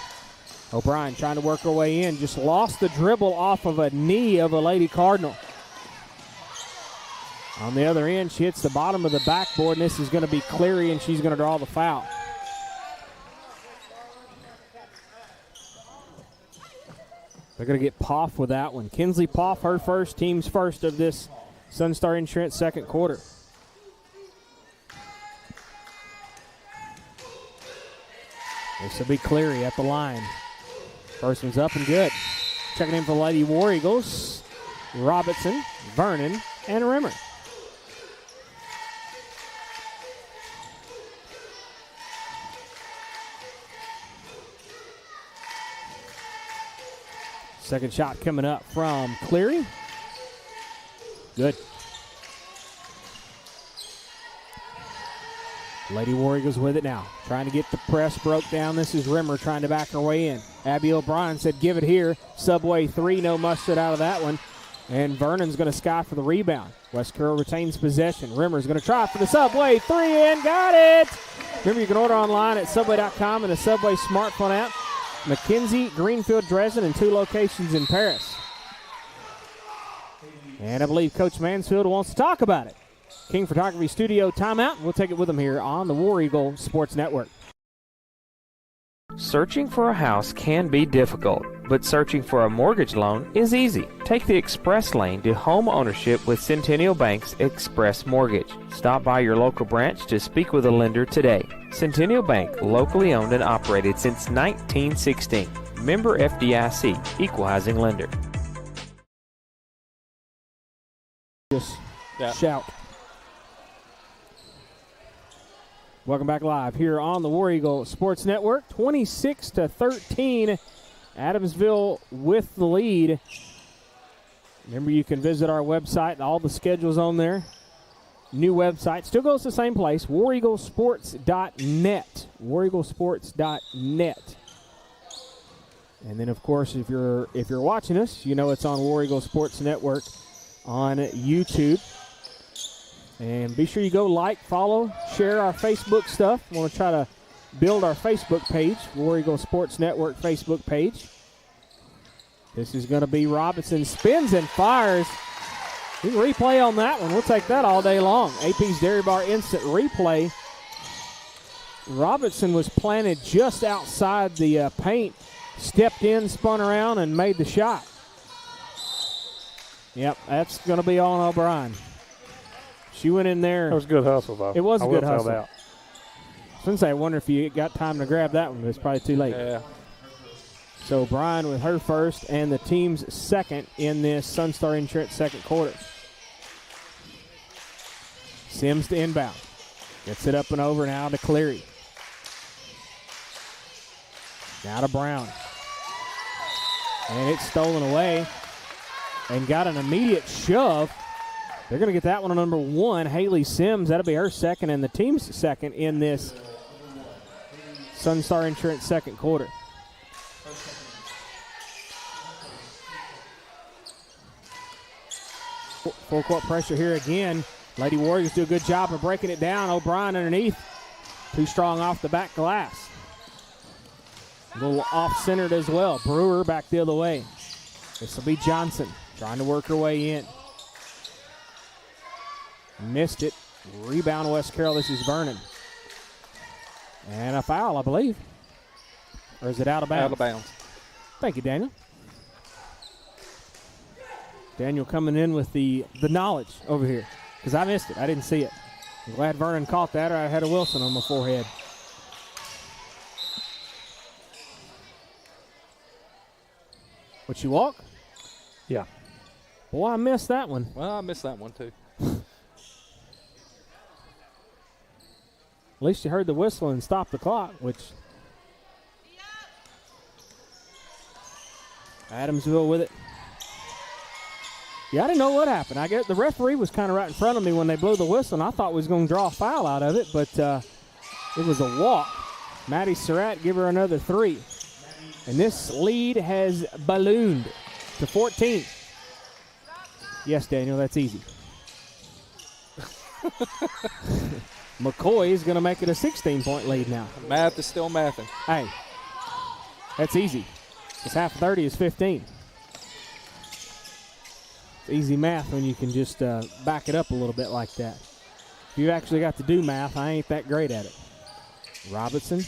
O'Brien trying to work her way in. Just lost the dribble off of a knee of a Lady Cardinal. On the other end, she hits the bottom of the backboard, and this is going to be Cleary, and she's going to draw the foul. They're going to get Poff with that one. Kinsley Poff, her first, team's first of this Sunstar Insurance second quarter. This will be Cleary at the line. First one's up and good. Checking in for Lady War Eagles, Robertson, Vernon, and Rimmer. Second shot coming up from Cleary. Good. Lady War Eagles with it now. Trying to get the press broke down. This is Rimmer trying to back her way in. Abby O'Brien said, give it here. Subway 3, no mustard out of that one. And Vernon's going to sky for the rebound. West Carroll retains possession. Rimmer's going to try for the Subway 3 and got it. Remember, you can order online at Subway.com and the Subway smartphone app. McKenzie, Greenfield, Dresden, and 2 locations in Paris. And I believe Coach Mansfield wants to talk about it. King Photography Studio timeout. We'll take it with him here on the War Eagle Sports Network. Searching for a house can be difficult, but searching for a mortgage loan is easy. Take the express lane to home ownership with Centennial Bank's Express Mortgage. Stop by your local branch to speak with a lender today. Centennial Bank, locally owned and operated since 1916. Member FDIC, equal housing lender. Just shout. Welcome back live here on the War Eagle Sports Network. 26-13, Adamsville with the lead. Remember, you can visit our website. All the schedules on there. New website. Still goes to the same place, wareaglesports.net. Wareaglesports.net. And then, of course, if you're watching us, you know it's on War Eagle Sports Network on YouTube. And be sure you go like, follow, share our Facebook stuff. We want to try to build our Facebook page, War Eagle Sports Network Facebook page. This is going to be Robinson. Spins and fires. We can replay on that one. We'll take that all day long. AP's Dairy Bar Instant Replay. Robinson was planted just outside the paint. Stepped in, spun around, and made the shot. Yep, that's going to be on O'Brien. She went in there. That was a good hustle, though. It was a good hustle. I was I wonder if you got time to grab that one, but it's probably too late. Yeah. So O'Brien with her first and the team's second in this Sunstar Insurance second quarter. Sims to inbound. Gets it up and over now to Cleary. Now to Brown. And it's stolen away and got an immediate shove. They're going to get that one on number 1, Haley Sims. That'll be her second and the team's second in this Sunstar Insurance second quarter. Full court pressure here again. Lady Warriors do a good job of breaking it down. O'Brien underneath. Too strong off the back glass. A little off-centered as well. Brewer back the other way. This will be Johnson. Trying to work her way in. Missed it. Rebound West Carroll. This is Vernon. And a foul, I believe. Or is it out of bounds? Out of bounds. Thank you, Daniel. Daniel coming in with the knowledge over here. Because I missed it. I didn't see it. I'm glad Vernon caught that, or I had a Wilson on my forehead. Would you walk? Yeah. Boy, I missed that one. Well, I missed that one, too. At least you heard the whistle and stopped the clock, which Adamsville with it. Yeah, I didn't know what happened. I guess the referee was kind of right in front of me when they blew the whistle, and I thought we was going to draw a foul out of it, but it was a walk. Maddie Surratt give her another 3. And this lead has ballooned to 14. Yes, Daniel, that's easy. McCoy is going to make it a 16-point lead now. Math is still mathing. Hey, that's easy. Because half 30 is 15. It's easy math when you can just back it up a little bit like that. If you actually got to do math, I ain't that great at it. Robinson.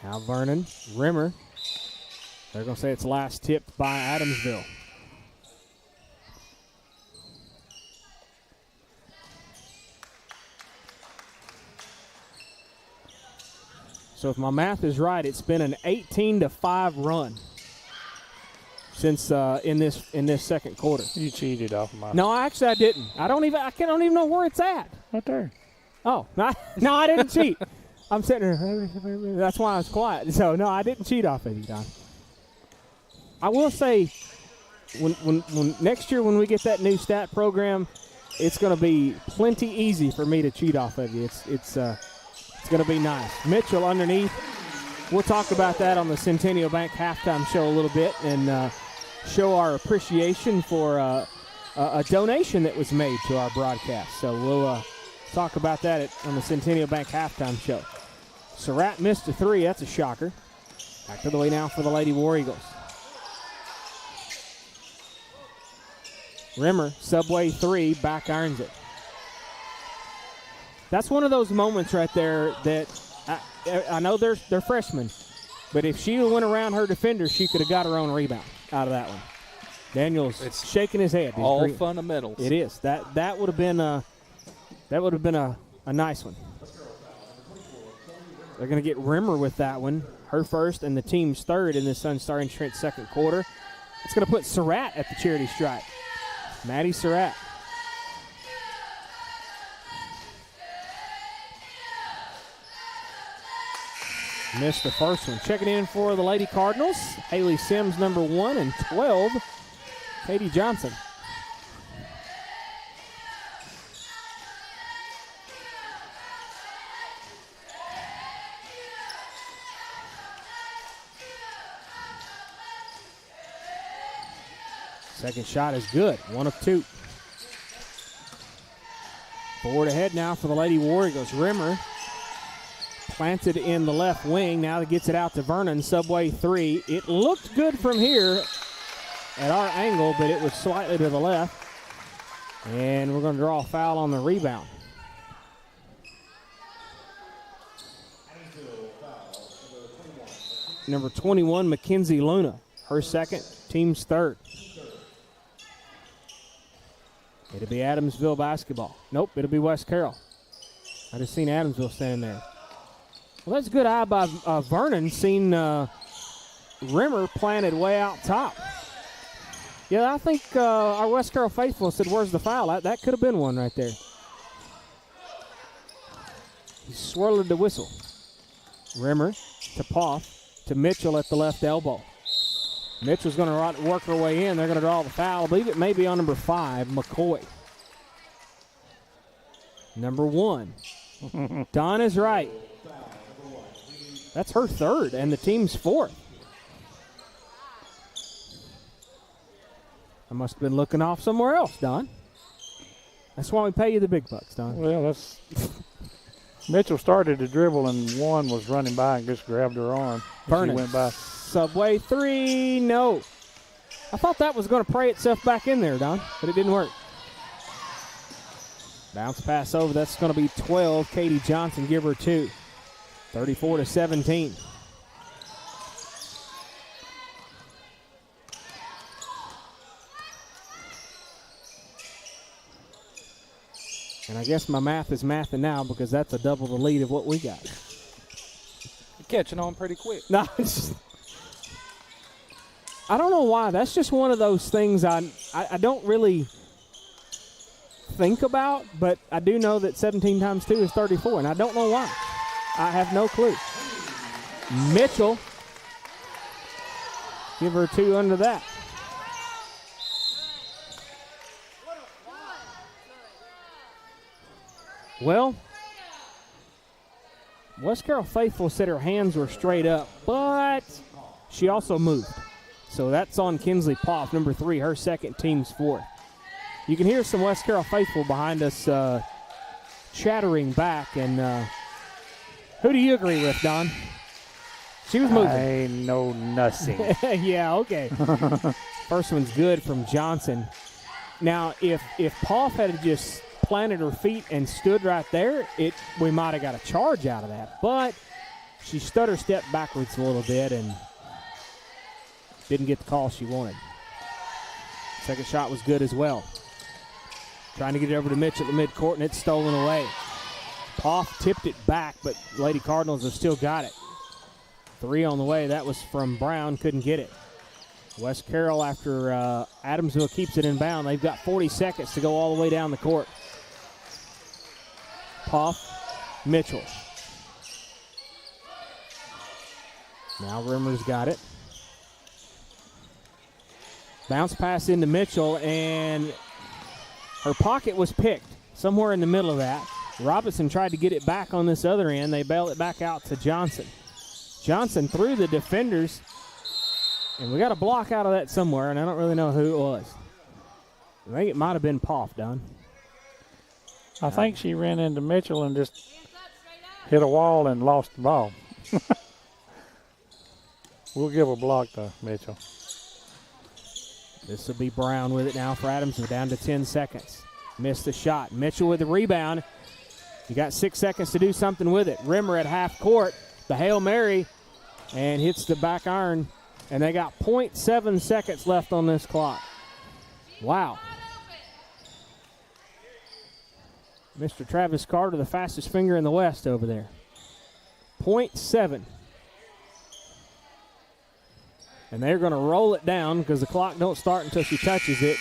Now Vernon. Rimmer. They're going to say it's last tipped by Adamsville. So if my math is right, it's been an 18-5 run since in this second quarter. You cheated off of my. No, actually I didn't. I don't even know where it's at. Right there. Oh, no, I didn't cheat. I'm sitting there. That's why I was quiet. So no, I didn't cheat off of you, Don. I will say, when next year when we get that new stat program, it's going to be plenty easy for me to cheat off of you. It's going to be nice. Mitchell underneath. We'll talk about that on the Centennial Bank halftime show a little bit and show our appreciation for a donation that was made to our broadcast. So we'll talk about that on the Centennial Bank halftime show. Surratt missed a 3. That's a shocker. Back to the way now for the Lady War Eagles. Rimmer, Subway 3, back irons it. That's one of those moments right there that I know they're freshmen, but if she went around her defender, she could have got her own rebound out of that one. Daniel's shaking his head. All fundamentals. It is. That would have been a nice one. They're going to get Rimmer with that one, her first and the team's third in this Sun Star Insurance second quarter. It's going to put Surratt at the charity stripe. Maddie Surratt. Missed the first one. Checking in for the Lady Cardinals, Haley Sims, number 1, and 12, Katie Johnson. Second shot is good, 1 of 2. Forward ahead now for the Lady War Eagles. Rimmer planted in the left wing. Now that gets it out to Vernon. Subway 3. It looked good from here at our angle, but it was slightly to the left. And we're going to draw a foul on the rebound. Number 21, Mackenzie Luna. Her second, team's third. It'll be Adamsville basketball. Nope, it'll be West Carroll. I just seen Adamsville standing there. Well, that's a good eye by Vernon. Seen Rimmer planted way out top. Yeah, I think our West Carroll faithful said, where's the foul? That could have been one right there. He swirled the whistle. Rimmer to Poff to Mitchell at the left elbow. Mitchell's going to work her way in. They're going to draw the foul. I believe it may be on number 5, McCoy. Number 1. Don is right. That's her third, and the team's fourth. I must have been looking off somewhere else, Don. That's why we pay you the big bucks, Don. Well, that's Mitchell started to dribble, and one was running by and just grabbed her arm. Vernon, she went by. Subway three, no. I thought that was going to pray itself back in there, Don, but it didn't work. Bounce pass over. That's going to be 12. Katie Johnson give her 2. 34-17. And I guess my math is mathing now because that's a double the lead of what we got. You're catching on pretty quick. No, I don't know why. That's just one of those things I don't really think about, but I do know that 17 times 2 is 34, and I don't know why. I have no clue. Mitchell, give her 2 under that. Well, West Carroll faithful said her hands were straight up, but she also moved. So that's on Kinsley Poff, number 3, her second, team's 4th. You can hear some West Carroll faithful behind us chattering back. And who do you agree with, Don? She was moving. I know nothing. Yeah, okay. First one's good from Johnson. Now, if Poff had just planted her feet and stood right there, we might have got a charge out of that. But she stutter stepped backwards a little bit and didn't get the call she wanted. Second shot was good as well. Trying to get it over to Mitch at the midcourt, and it's stolen away. Poff tipped it back, but Lady Cardinals have still got it. 3 on the way. That was from Brown. Couldn't get it. West Carroll, after Adamsville keeps it inbound, they've got 40 seconds to go all the way down the court. Poff, Mitchell. Now Rimmer's got it. Bounce pass into Mitchell, and her pocket was picked somewhere in the middle of that. Robinson tried to get it back on this other end. They bail it back out to Johnson. Johnson through the defenders, and we got a block out of that somewhere, and I don't really know who it was. I think it might have been Poff, Don. I think she ran into Mitchell and just hit a wall and lost the ball. We'll give a block to Mitchell. This will be Brown with it now for Adams. We're down to 10 seconds. Missed the shot. Mitchell with the rebound. You got 6 seconds to do something with it. Rimmer at half court. The Hail Mary, and hits the back iron. And they got 0.7 seconds left on this clock. Wow. Mr. Travis Carter, the fastest finger in the West over there. 0.7. And they're going to roll it down because the clock don't start until she touches it.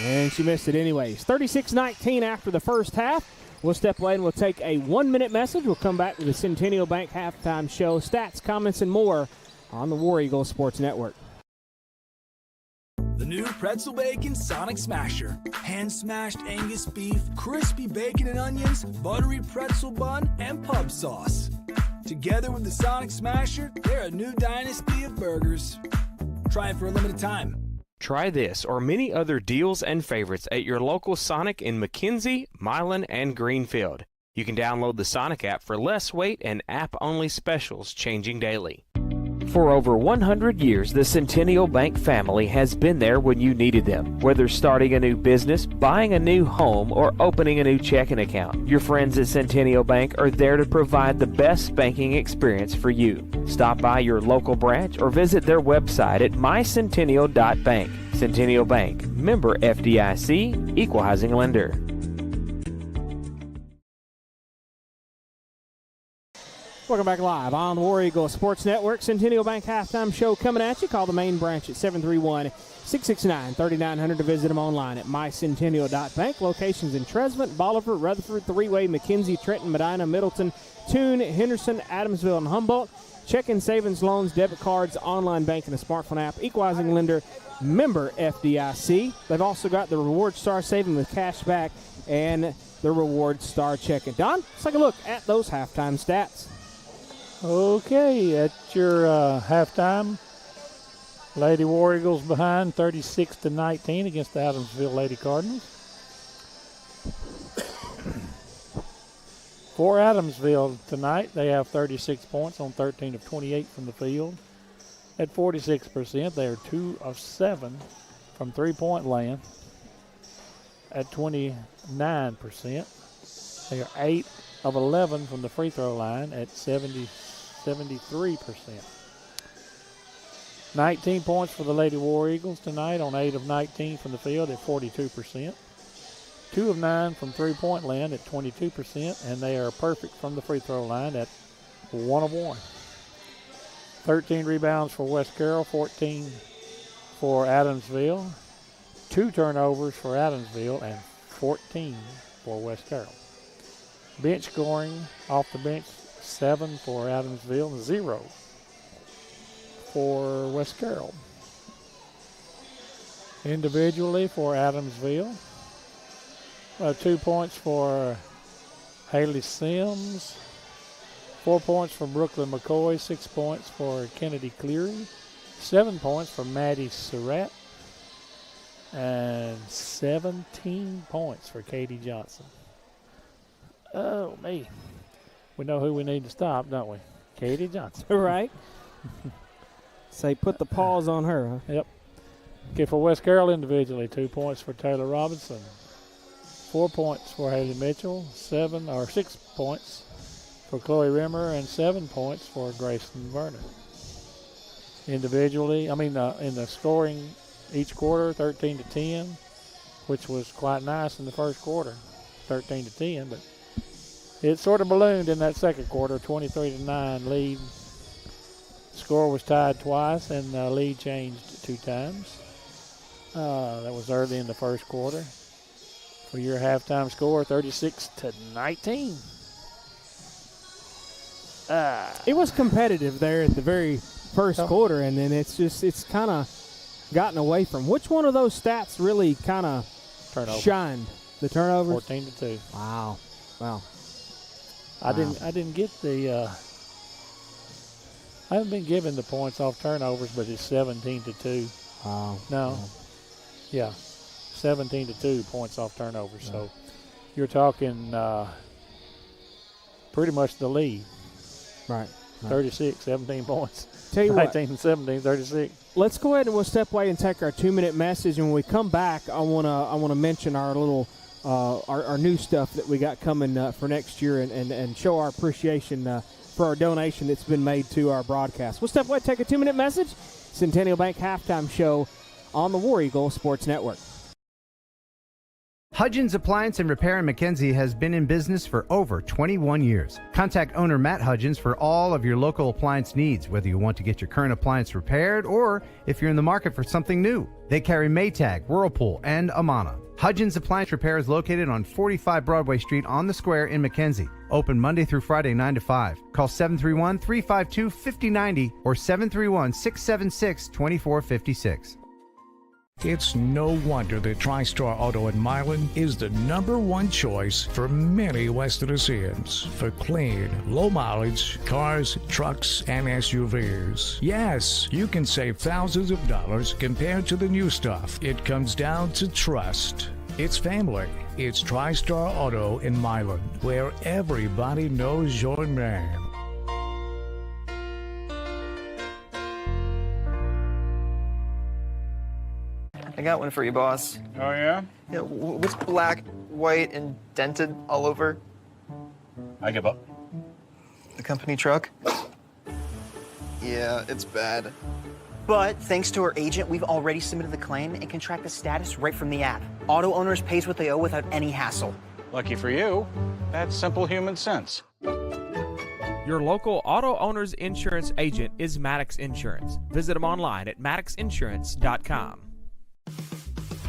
And she missed it anyways. 36-19 after the first half. We'll step away and we'll take a 1-minute message. We'll come back with the Centennial Bank halftime show. Stats, comments, and more on the War Eagle Sports Network. The new pretzel bacon Sonic Smasher. Hand-smashed Angus beef, crispy bacon and onions, buttery pretzel bun, and pub sauce. Together with the Sonic Smasher, they're a new dynasty of burgers. Try it for a limited time. Try this or many other deals and favorites at your local Sonic in McKenzie, Milan, and Greenfield. You can download the Sonic app for less weight and app-only specials changing daily. For over 100 years, the Centennial Bank family has been there when you needed them. Whether starting a new business, buying a new home, or opening a new checking account, your friends at Centennial Bank are there to provide the best banking experience for you. Stop by your local branch or visit their website at mycentennial.bank. Centennial Bank, member FDIC, equal housing lender. Welcome back live on the War Eagle Sports Network. Centennial Bank halftime show coming at you. Call the main branch at 731-669-3900 to visit them online at mycentennial.bank. Locations in Trezevant, Bolivar, Rutherford, Three-Way, McKenzie, Trenton, Medina, Middleton, Toone, Henderson, Adamsville, and Humboldt. Checking, savings, loans, debit cards, online banking, and smartphone app. Equalizing lender, member FDIC. They've also got the Reward Star Saving with cash back and the Reward Star Checking. Don, let's take a look at those halftime stats. Okay, at your halftime, Lady War Eagles behind 36-19 against the Adamsville Lady Cardinals. For Adamsville tonight, they have 36 points on 13 of 28 from the field. At 46%, they are 2 of 7 from three-point land. At 29%, they are 8 of 11 from the free throw line at 73%. 19 points for the Lady War Eagles tonight on 8 of 19 from the field at 42%. 2 of 9 from three-point land at 22%, and they are perfect from the free throw line at 1 of 1. 13 rebounds for West Carroll, 14 for Adamsville. 2 turnovers for Adamsville and 14 for West Carroll. Bench scoring off the bench, 7 for Adamsville and 0 for West Carroll. Individually for Adamsville, 2 points for Haley Sims, 4 points for Brooklyn McCoy, 6 points for Kennedy Cleary, 7 points for Maddie Surratt, and 17 points for Katie Johnson. Oh, me. We know who we need to stop, don't we? Katie Johnson. Right. Say put the pause on her, huh? Yep. Okay, for West Carroll individually, 2 points for Taylor Robinson, 4 points for Haley Mitchell, 6 points for Chloe Rimmer, and 7 points for Grayson Vernon. Individually, in the scoring each quarter, 13 to 10, which was quite nice in the first quarter, 13 to 10, but it sort of ballooned in that second quarter, 23-9 lead. Score was tied twice, and the lead changed 2 times. That was early in the first quarter. For your halftime score, 36-19. It was competitive there at the very first quarter, and then it's kind of gotten away from. Which one of those stats really kind of shined? The turnovers? 14-2. Wow. I didn't get the. I haven't been given the points off turnovers, but it's 17-2. Wow. No. Yeah. 17-2 points off turnovers. Yeah. So you're talking pretty much the lead. Right. 36, 17 points. Tell you 19 and 17, 36. Let's go ahead and we'll step away and take our 2-minute message. And when we come back, I wanna mention our little our new stuff that we got coming for next year and show our appreciation for our donation that's been made to our broadcast. We'll step away, take a 2-minute message. Centennial Bank halftime show on the War Eagle Sports Network. Hudgens Appliance and Repair in McKenzie has been in business for over 21 years. Contact owner Matt Hudgens for all of your local appliance needs, whether you want to get your current appliance repaired or if you're in the market for something new. They carry Maytag, Whirlpool, and Amana. Hudgens Appliance Repair is located on 45 Broadway Street on the Square in McKenzie. Open Monday through Friday 9 to 5. Call 731-352-5090 or 731-676-2456. It's no wonder that TriStar Auto in Milan is the #1 choice for many West Tennesseans for clean, low mileage cars, trucks, and SUVs. Yes, you can save thousands of dollars compared to the new stuff. It comes down to trust. It's family. It's TriStar Auto in Milan, where everybody knows your name. I got one for you, boss. Oh, yeah? Yeah, what's black, white, and dented all over? I give up. The company truck? Yeah, it's bad. But thanks to our agent, we've already submitted the claim and can track the status right from the app. Auto owners pays what they owe without any hassle. Lucky for you, that's simple human sense. Your local auto owner's insurance agent is Maddox Insurance. Visit them online at maddoxinsurance.com.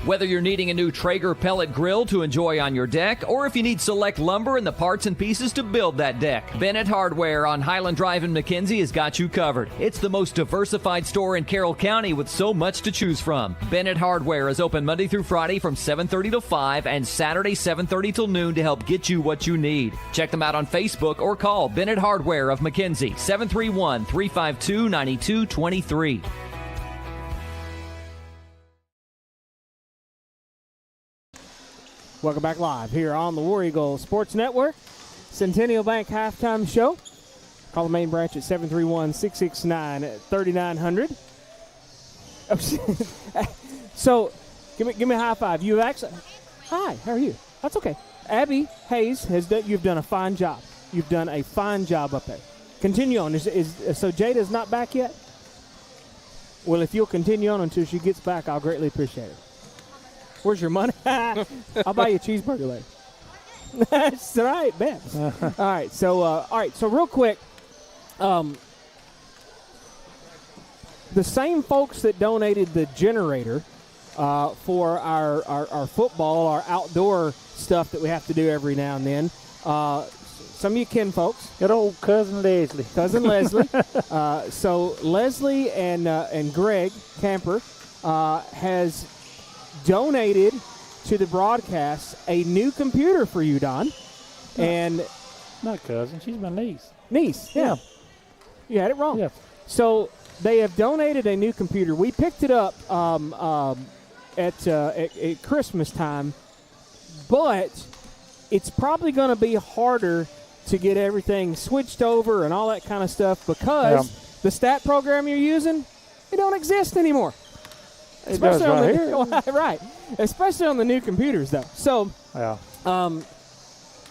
Whether you're needing a new Traeger pellet grill to enjoy on your deck, or if you need select lumber and the parts and pieces to build that deck, Bennett Hardware on Highland Drive in McKenzie has got you covered. It's the most diversified store in Carroll County with so much to choose from. Bennett Hardware is open Monday through Friday from 7:30 to 5 and Saturday 7:30 till noon to help get you what you need. Check them out on Facebook or call Bennett Hardware of McKenzie, 731-352-9223. Welcome back live here on the War Eagle Sports Network. Centennial Bank halftime show. Call the main branch at 731-669-3900. So, give me a high five. You actually, hi, how are you? That's okay. Abby Hayes you've done a fine job. You've done a fine job up there. Continue on. So Jada's not back yet? Well, if you'll continue on until she gets back, I'll greatly appreciate it. Where's your money? I'll buy you a cheeseburger later. That's right, bet. All right, so real quick, the same folks that donated the generator for our football, our outdoor stuff that we have to do every now and then, some of you kin folks. Good old Cousin Leslie. So Leslie and Greg Camper has donated to the broadcast a new computer for you, Don. And not cousin, she's my niece. Niece, yeah. You had it wrong. Yeah. So they have donated a new computer. We picked it up at Christmas time, but it's probably going to be harder to get everything switched over and all that kind of stuff because the stat program you're using, it don't exist anymore. It does right here. Right. Especially on the new computers, though. So,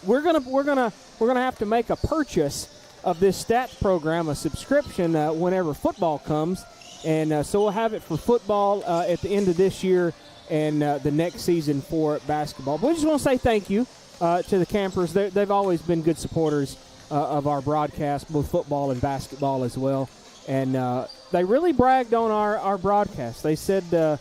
we're gonna have to make a purchase of this stats program, a subscription, whenever football comes, and so we'll have it for football at the end of this year and the next season for basketball. But we just want to say thank you to the Campers. They've always been good supporters of our broadcast, both football and basketball as well. And they really bragged on our broadcast. They said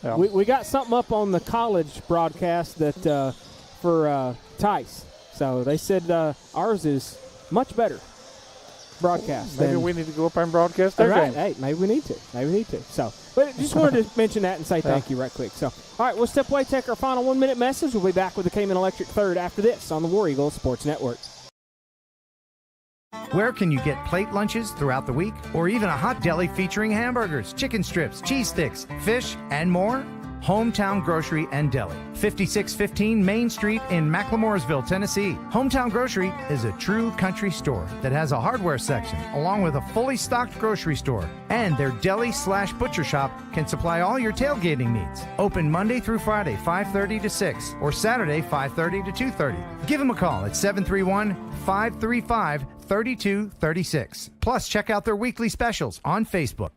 we got something up on the college broadcast that for Tice. So they said ours is much better broadcast. Maybe we need to go up and broadcast their game. Hey, maybe we need to. So, but just wanted to mention that and say thank you right quick. So, all right, we'll step away, take our final 1-minute message. We'll be back with the Cayman Electric third after this on the War Eagle Sports Network. Where can you get plate lunches throughout the week? Or even a hot deli featuring hamburgers, chicken strips, cheese sticks, fish, and more? Hometown Grocery and Deli, 5615 Main Street in McLemoresville, Tennessee. Hometown Grocery is a true country store that has a hardware section along with a fully stocked grocery store. And their deli/butcher shop can supply all your tailgating needs. Open Monday through Friday, 5:30 to 6, or Saturday, 5:30 to 2:30. Give them a call at 731-535-3236. Plus, check out their weekly specials on Facebook.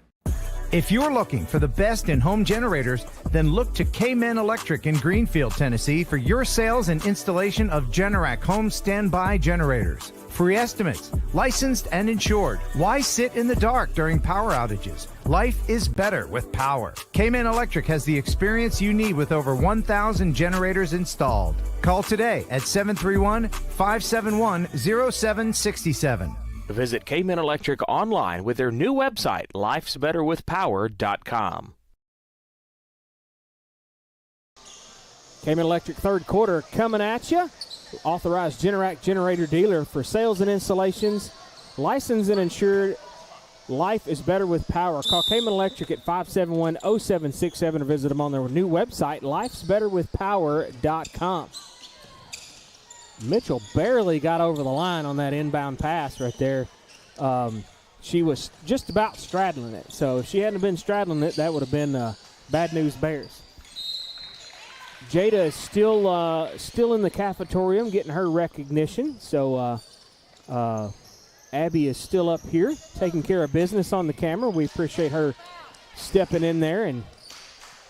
If you're looking for the best in home generators, then look to Cayman Electric in Greenfield, Tennessee for your sales and installation of Generac home standby generators. Free estimates, licensed and insured. Why sit in the dark during power outages? Life is better with power. Cayman Electric has the experience you need with over 1,000 generators installed. Call today at 731-571-0767. Visit Cayman Electric online with their new website, lifesbetterwithpower.com. Cayman Electric third quarter coming at you. Authorized Generac generator dealer for sales and installations. Licensed and insured. Life is better with power. Call Cayman Electric at 571-0767 or visit them on their new website, lifesbetterwithpower.com. Mitchell barely got over the line on that inbound pass right there. She was just about straddling it. So if she hadn't been straddling it, that would have been bad news Bears. Jada is still in the cafetorium getting her recognition. So Abby is still up here taking care of business on the camera. We appreciate her stepping in there and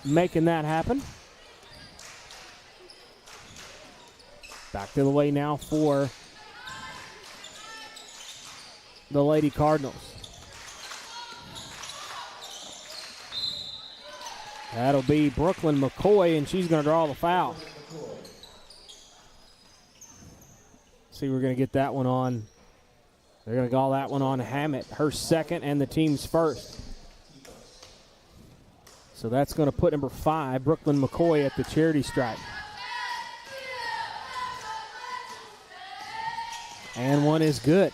making that happen. Back to the way now for the Lady Cardinals. That'll be Brooklyn McCoy, and she's going to draw the foul. See, we're going to get that one on. They're going to call that one on Hammett, her second and the team's first. So that's going to put number 5, Brooklyn McCoy, at the charity stripe. And one is good.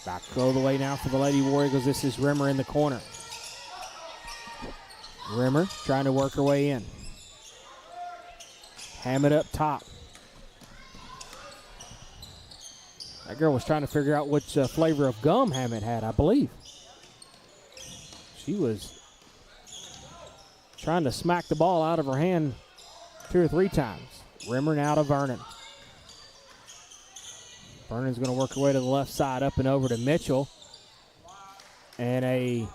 Back all the way now for the Lady War Eagles. This is Rimmer in the corner. Rimmer trying to work her way in. Hammett up top. That girl was trying to figure out which flavor of gum Hammett had, I believe. She was trying to smack the ball out of her hand 2 or 3 times. Rimmer now to Vernon. Vernon's going to work her way to the left side, up and over to Mitchell. And a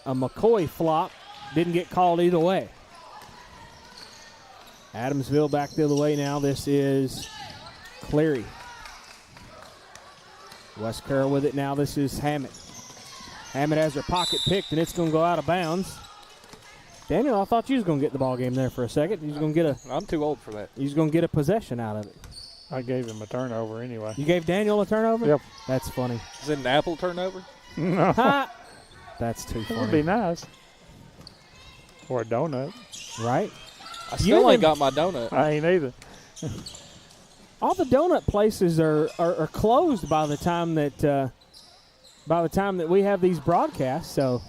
McCoy flop didn't get called either way. Adamsville back the other way now. This is Cleary. West Carroll with it now. This is Hammett. Hammett has her pocket picked, and it's going to go out of bounds. Daniel, I thought you was going to get the ball game there for a second. You was going to get a. I'm too old for that. You was going to get a possession out of it. I gave him a turnover anyway. You gave Daniel a turnover? Yep. That's funny. Is it an apple turnover? No. That's too funny. It would be nice. Or a donut. Right? I still ain't got my donut. I ain't either. All the donut places are closed by the time that we have these broadcasts. So,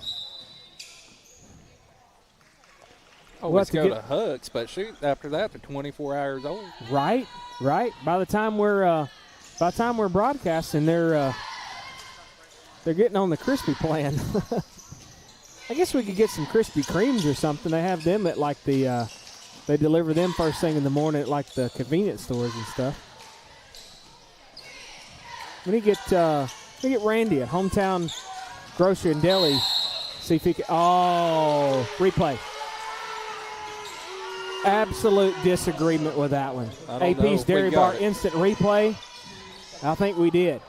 let's go to Huck's, but shoot, after that they're 24 hours old. Right. By the time we're broadcasting, they're getting on the crispy plan. I guess we could get some Krispy Kremes or something. They have them at like the. They deliver them first thing in the morning at like the convenience stores and stuff. We need to get Randy at Hometown Grocery and Deli. See if he can. Oh, replay. Absolute disagreement with that one. AP's Dairy Bar instant replay. I think we did.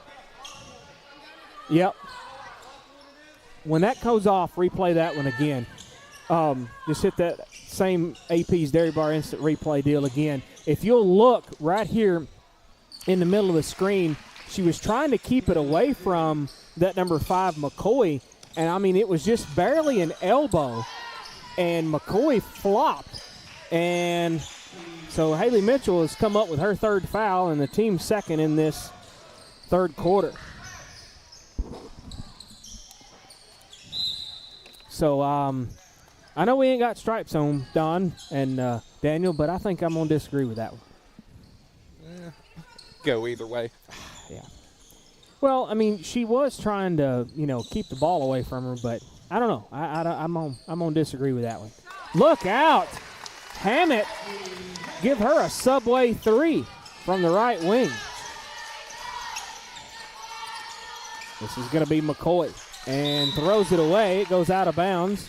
Yep. When that goes off, replay that one again. Just hit that same AP's Dairy Bar instant replay deal again. If you'll look right here in the middle of the screen, she was trying to keep it away from that number 5 McCoy, and I mean it was just barely an elbow, and McCoy flopped. And so Haley Mitchell has come up with her 3rd foul and the team's 2nd in this 3rd quarter. So I know we ain't got stripes on, Don and Daniel, but I think I'm going to disagree with that one. Go either way. Yeah. Well, I mean, she was trying to, keep the ball away from her, but I don't know. I'm going to disagree with that one. Look out. Hammett, give her a subway 3 from the right wing. This is going to be McCoy. And throws it away. It goes out of bounds.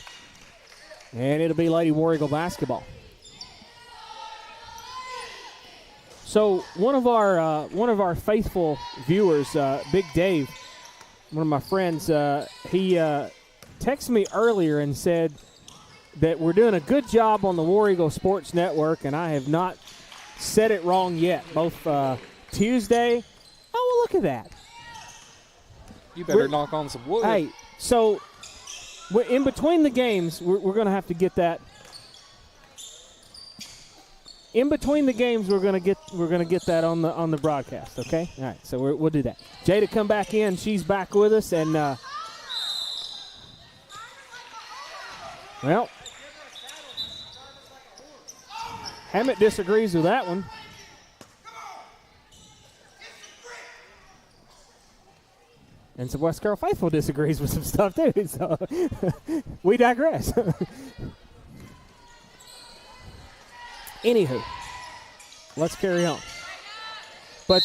And it'll be Lady War Eagle basketball. So one of our faithful viewers, Big Dave, one of my friends, he texted me earlier and said that we're doing a good job on the War Eagle Sports Network, and I have not said it wrong yet. Both Tuesday. Oh, well, look at that. You better knock on some wood. Hey, so in between the games, we're going to have to get that. In between the games, we're going to get that on the broadcast. Okay, all right. So we'll do that. Jada come back in. She's back with us, and well, Hammett disagrees with that one. And some West Carroll faithful disagrees with some stuff, too. So we digress. Anywho, let's carry on. But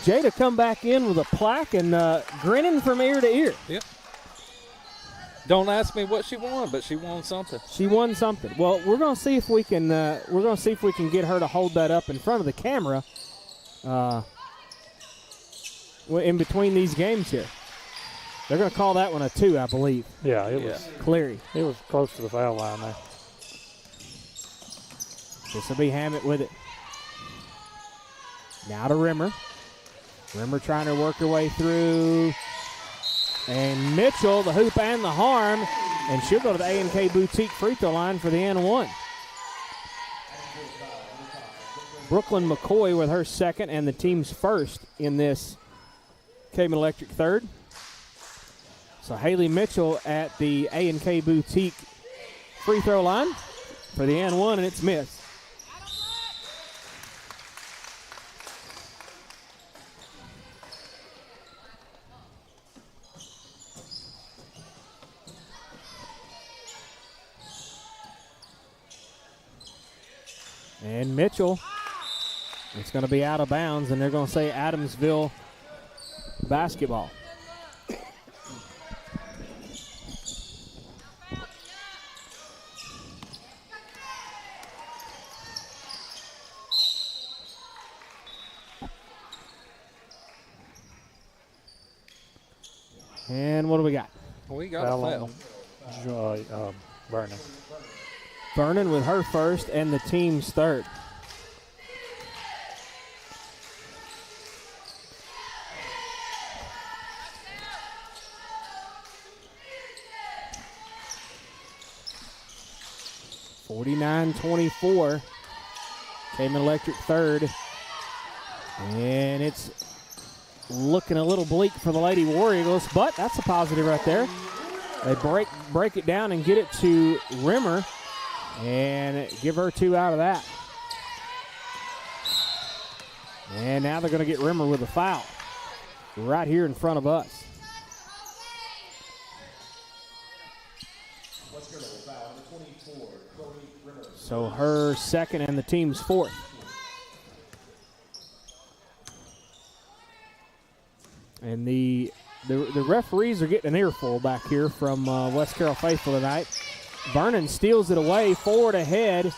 Jada come back in with a plaque and grinning from ear to ear. Yep. Don't ask me what she won, but she won something. She won something. Well, we're going to see if we can. We're going to see if we can get her to hold that up in front of the camera. In between these games here. They're going to call that one a 2, I believe. Yeah, it was Cleary. It was close to the foul line there. This will be Hammett with it. Now to Rimmer. Rimmer trying to work her way through. And Mitchell, the hoop and the harm. And she'll go to the A&K Boutique free throw line for the and one. Brooklyn McCoy with her 2nd and the team's 1st in this Cayman Electric 3rd. So Haley Mitchell at the A&K Boutique free throw line for the and one, and it's missed. And Mitchell, it's going to be out of bounds, and they're going to say Adamsville basketball. And what do we got? We got a foul. Vernon. Vernon with her first and the team's third. (49-24). Cayman Electric third. And it's looking a little bleak for the Lady War Eagles, but that's a positive right there. They break it down and get it to Rimmer and give her 2 out of that. And now they're going to get Rimmer with a foul right here in front of us. So her second and the team's fourth. And the referees are getting an earful back here from West Carroll Faithful tonight. Vernon steals it away, forward ahead,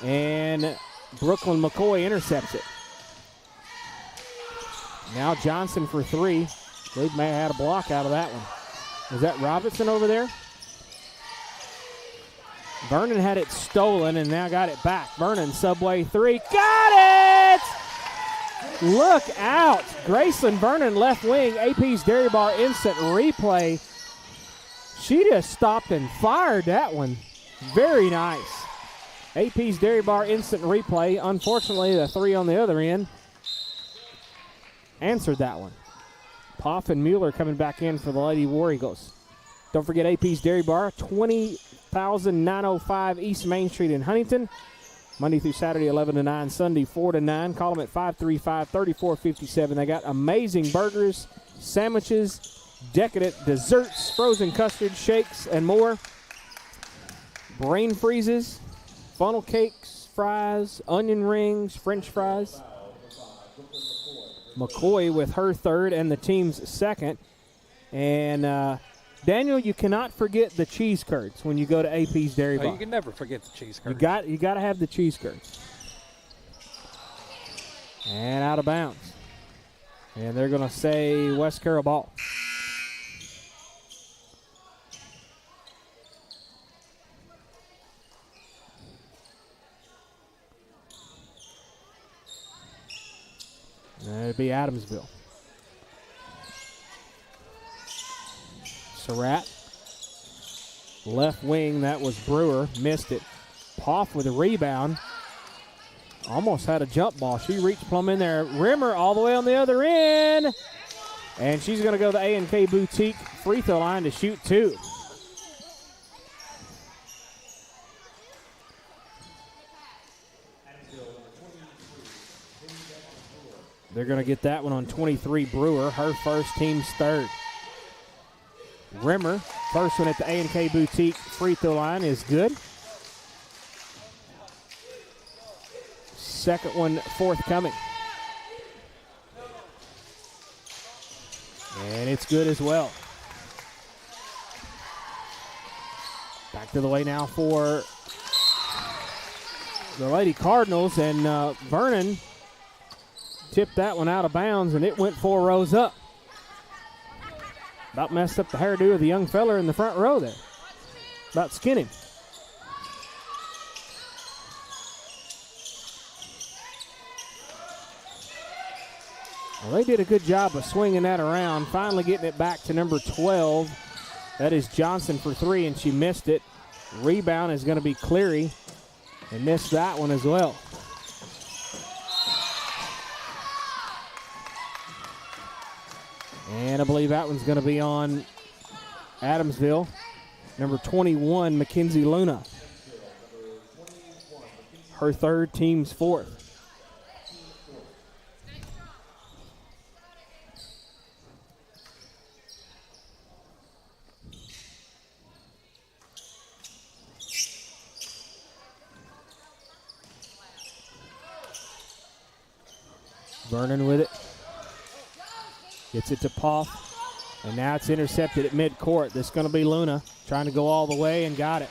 and Brooklyn McCoy intercepts it. Now Johnson for 3. They may have had a block out of that one. Is that Robinson over there? Vernon had it stolen and now got it back. Vernon, subway 3. Got it! Look out. Graceland Vernon, left wing. AP's Dairy Bar instant replay. She just stopped and fired that one. Very nice. AP's Dairy Bar instant replay. Unfortunately, the 3 on the other end answered that one. Poff and Mueller coming back in for the Lady War Eagles. Don't forget AP's Dairy Bar, 20,905 East Main Street in Huntington. Monday through Saturday, 11 to 9, Sunday, 4 to 9. Call them at 535-3457. They got amazing burgers, sandwiches, decadent desserts, frozen custard, shakes, and more. Brain freezes, funnel cakes, fries, onion rings, French fries. McCoy with her third and the team's second. And Daniel, you cannot forget the cheese curds when you go to AP's Dairy Bar. You can never forget the cheese curds. You got to have the cheese curds. And out of bounds. And they're going to say West Carroll ball. And it'd be Adamsville. Surratt, left wing, that was Brewer, missed it. Poff with a rebound. Almost had a jump ball. She reached plumb in there. Rimmer all the way on the other end. And she's going to go to the A&K Boutique free throw line to shoot 2. They're going to get that one on 23, Brewer, her first, team's third. Rimmer, first one at the A&K Boutique free throw line is good. Second one forthcoming. And it's good as well. Back to the way now for the Lady Cardinals, and Vernon tipped that one out of bounds, and it went 4 rows up. About messed up the hairdo of the young fella in the front row there. About skinned him. Well, they did a good job of swinging that around, finally getting it back to number 12. That is Johnson for 3, and she missed it. Rebound is going to be Cleary, and missed that one as well. And I believe that one's going to be on Adamsville. Number 21, Mackenzie Luna. Her third, team's fourth. Vernon with it. Gets it to Poff. And now it's intercepted at midcourt. This is going to be Luna trying to go all the way and got it.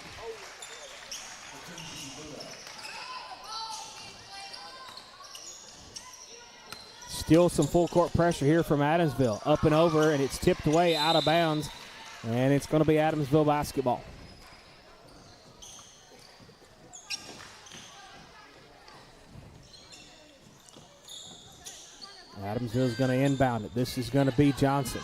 Still some full court pressure here from Adamsville. Up and over, and it's tipped away out of bounds. And it's going to be Adamsville basketball. Adamsville's going to inbound it. This is going to be Johnson.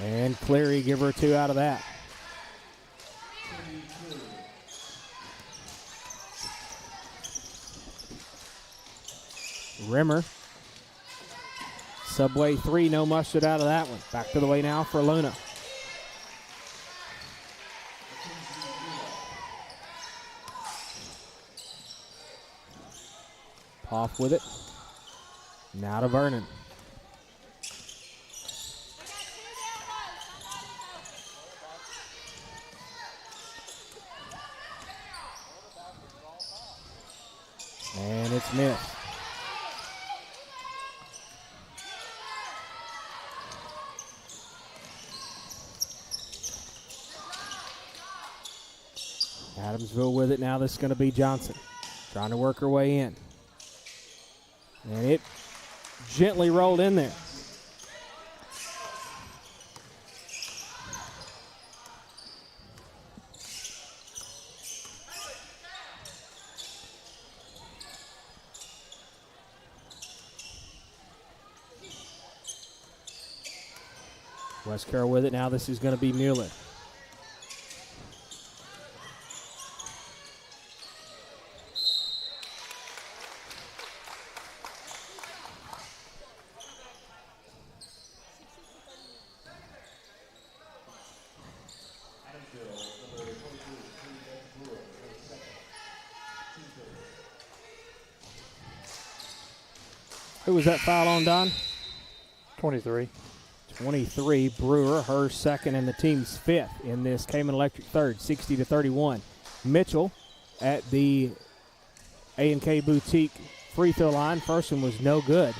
And Cleary give her 2 out of that. Rimmer. Subway 3, no mustard out of that one. Back to the way now for Luna. Off with it. Now to Vernon. And it's missed. Adamsville with it now. This is going to be Johnson. Trying to work her way in. And it gently rolled in there. West Carroll with it now. This is going to be Mueller. Who was that foul on, Don? 23. 23, Brewer, her second and the team's 5th in this Cayman Electric third, 60-31. Mitchell at the A&K Boutique free throw line. First one was no good.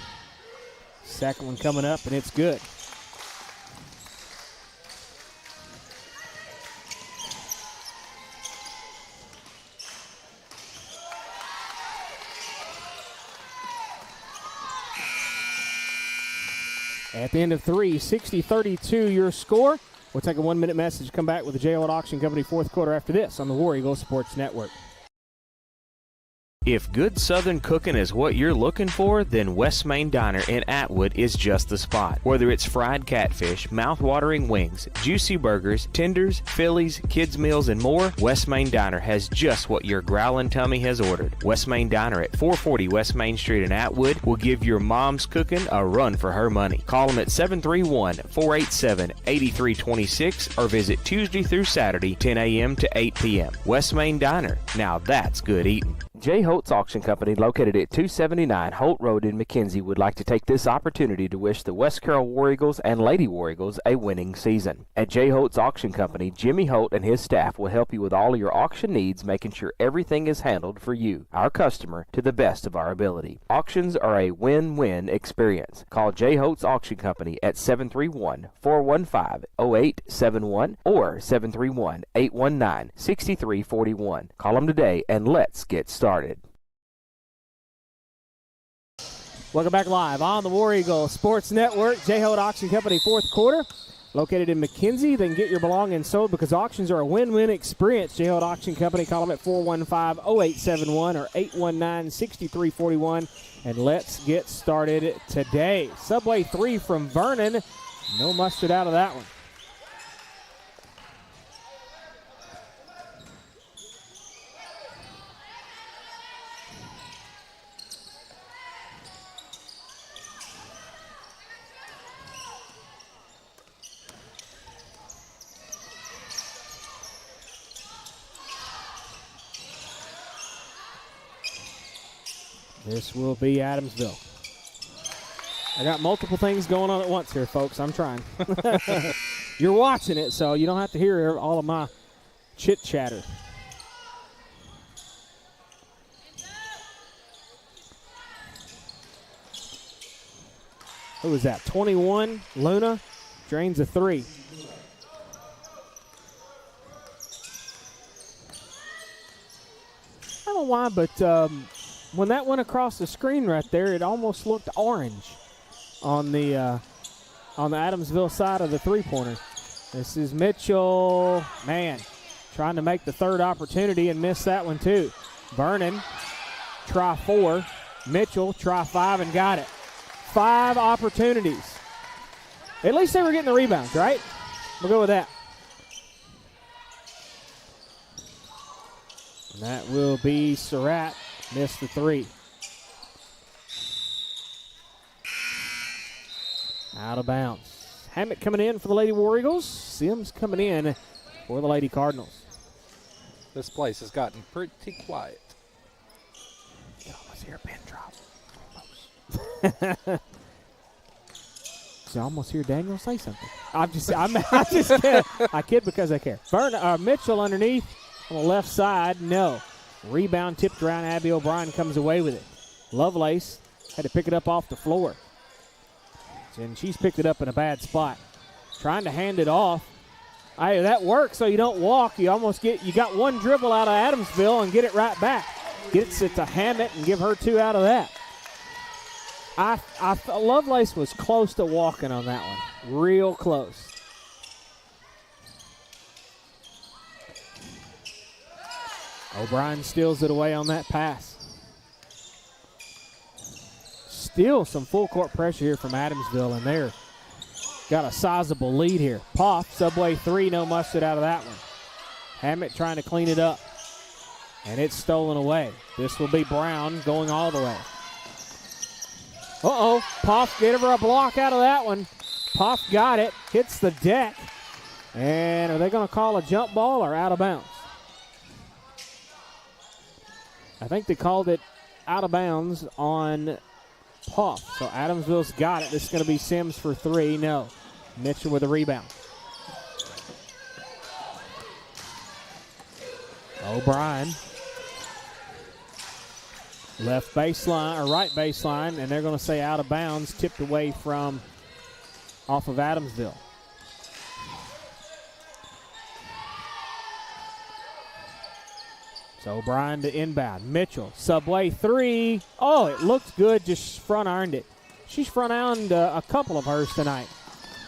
Second one coming up, and it's good. At the end of 3, 60-32 your score. We'll take a 1-minute message, come back with the J. Old Auction Company fourth quarter after this on the War Eagle Sports Network. If good Southern cooking is what you're looking for, then West Main Diner in Atwood is just the spot. Whether it's fried catfish, mouth-watering wings, juicy burgers, tenders, Phillies, kids' meals, and more, West Main Diner has just what your growling tummy has ordered. West Main Diner at 440 West Main Street in Atwood will give your mom's cooking a run for her money. Call them at 731-487-8326 or visit Tuesday through Saturday, 10 a.m. to 8 p.m. West Main Diner. Now that's good eating. J. Holt's Auction Company, located at 279 Holt Road in McKenzie, would like to take this opportunity to wish the West Carroll War Eagles and Lady War Eagles a winning season. At J. Holt's Auction Company, Jimmy Holt and his staff will help you with all your auction needs, making sure everything is handled for you, our customer, to the best of our ability. Auctions are a win-win experience. Call J. Holt's Auction Company at 731-415-0871 or 731-819-6341. Call them today and let's get started. Welcome back live on the War Eagle Sports Network. J-Holt Auction Company fourth quarter. Located in McKenzie. They can get your belongings sold because auctions are a win-win experience. J-Holt Auction Company. Call them at 415-0871 or 819-6341. And let's get started today. Subway 3 from Vernon. No mustard out of that one. This will be Adamsville. I got multiple things going on at once here, folks. I'm trying. You're watching it, so you don't have to hear all of my chit-chatter. Who was that? 21, Luna, drains a 3. I don't know why, but when that went across the screen right there, it almost looked orange on the Adamsville side of the three-pointer. This is Mitchell, man, trying to make the third opportunity and miss that one too. Vernon, try 4. Mitchell, try 5 and got it. 5 opportunities. At least they were getting the rebounds, right? We'll go with that. And that will be Surratt. Missed the 3. Out of bounds. Hammett coming in for the Lady War Eagles. Sims coming in for the Lady Cardinals. This place has gotten pretty quiet. You almost hear a pin drop. Almost. You almost hear Daniel say something. I just kid. I kid because I care. Mitchell underneath on the left side. No. Rebound tipped around. Abby O'Brien comes away with it. Lovelace had to pick it up off the floor. And she's picked it up in a bad spot. Trying to hand it off. That works so you don't walk. You got one dribble out of Adamsville and get it right back. Gets it to Hammett and give her 2 out of that. Lovelace was close to walking on that one. Real close. O'Brien steals it away on that pass. Still some full court pressure here from Adamsville, and they're got a sizable lead here. Poff, Subway 3, no mustard out of that one. Hammett trying to clean it up, and it's stolen away. This will be Brown going all the way. Poff gave her a block out of that one. Poff got it, hits the deck, and are they going to call a jump ball or out of bounds? I think they called it out of bounds on Poff. So Adamsville's got it. This is going to be Sims for 3. No. Mitchell with a rebound. O'Brien. Left baseline, or right baseline, and they're going to say out of bounds, tipped away from off of Adamsville. So O'Brien to inbound. Mitchell, Subway 3. Oh, it looked good, just front-ironed it. She's front-ironed a couple of hers tonight.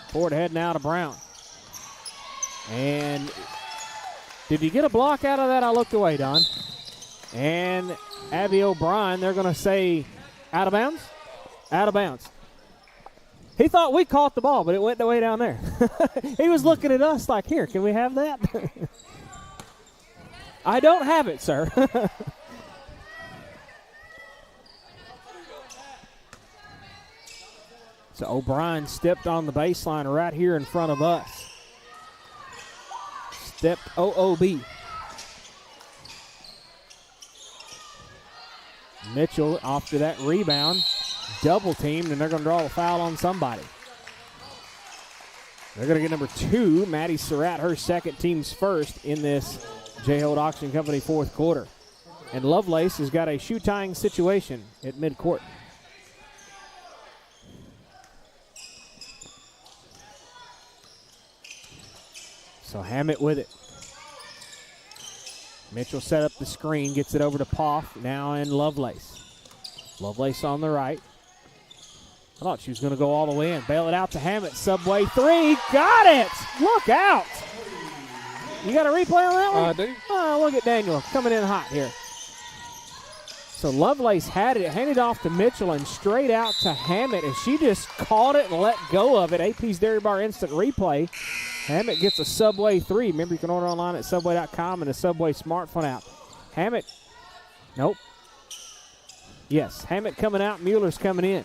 Forward heading out of Brown. And did you get a block out of that? I looked away, Don. And Abby O'Brien, they're going to say out of bounds? Out of bounds. He thought we caught the ball, but it went the way down there. He was looking at us like, here, can we have that? I don't have it, sir. So O'Brien stepped on the baseline right here in front of us. Stepped OOB. Mitchell off to that rebound. Double teamed, and they're going to draw a foul on somebody. They're going to get number 2, Maddie Surratt, her second, team's first in this J-Hold Auction Company fourth quarter. And Lovelace has got a shoe-tying situation at midcourt. So Hammett with it. Mitchell set up the screen, gets it over to Poff, now in Lovelace. Lovelace on the right. I thought she was going to go all the way in. Bail it out to Hammett. Subway 3. Got it! Look out! You got a replay on that one? I do. Oh, look at Daniel coming in hot here. So Lovelace had it, handed off to Mitchell and straight out to Hammett, and she just caught it and let go of it. AP's Dairy Bar Instant Replay. Hammett gets a Subway 3. Remember, you can order online at Subway.com and a Subway smartphone app. Hammett, nope. Yes, Hammett coming out, Mueller's coming in.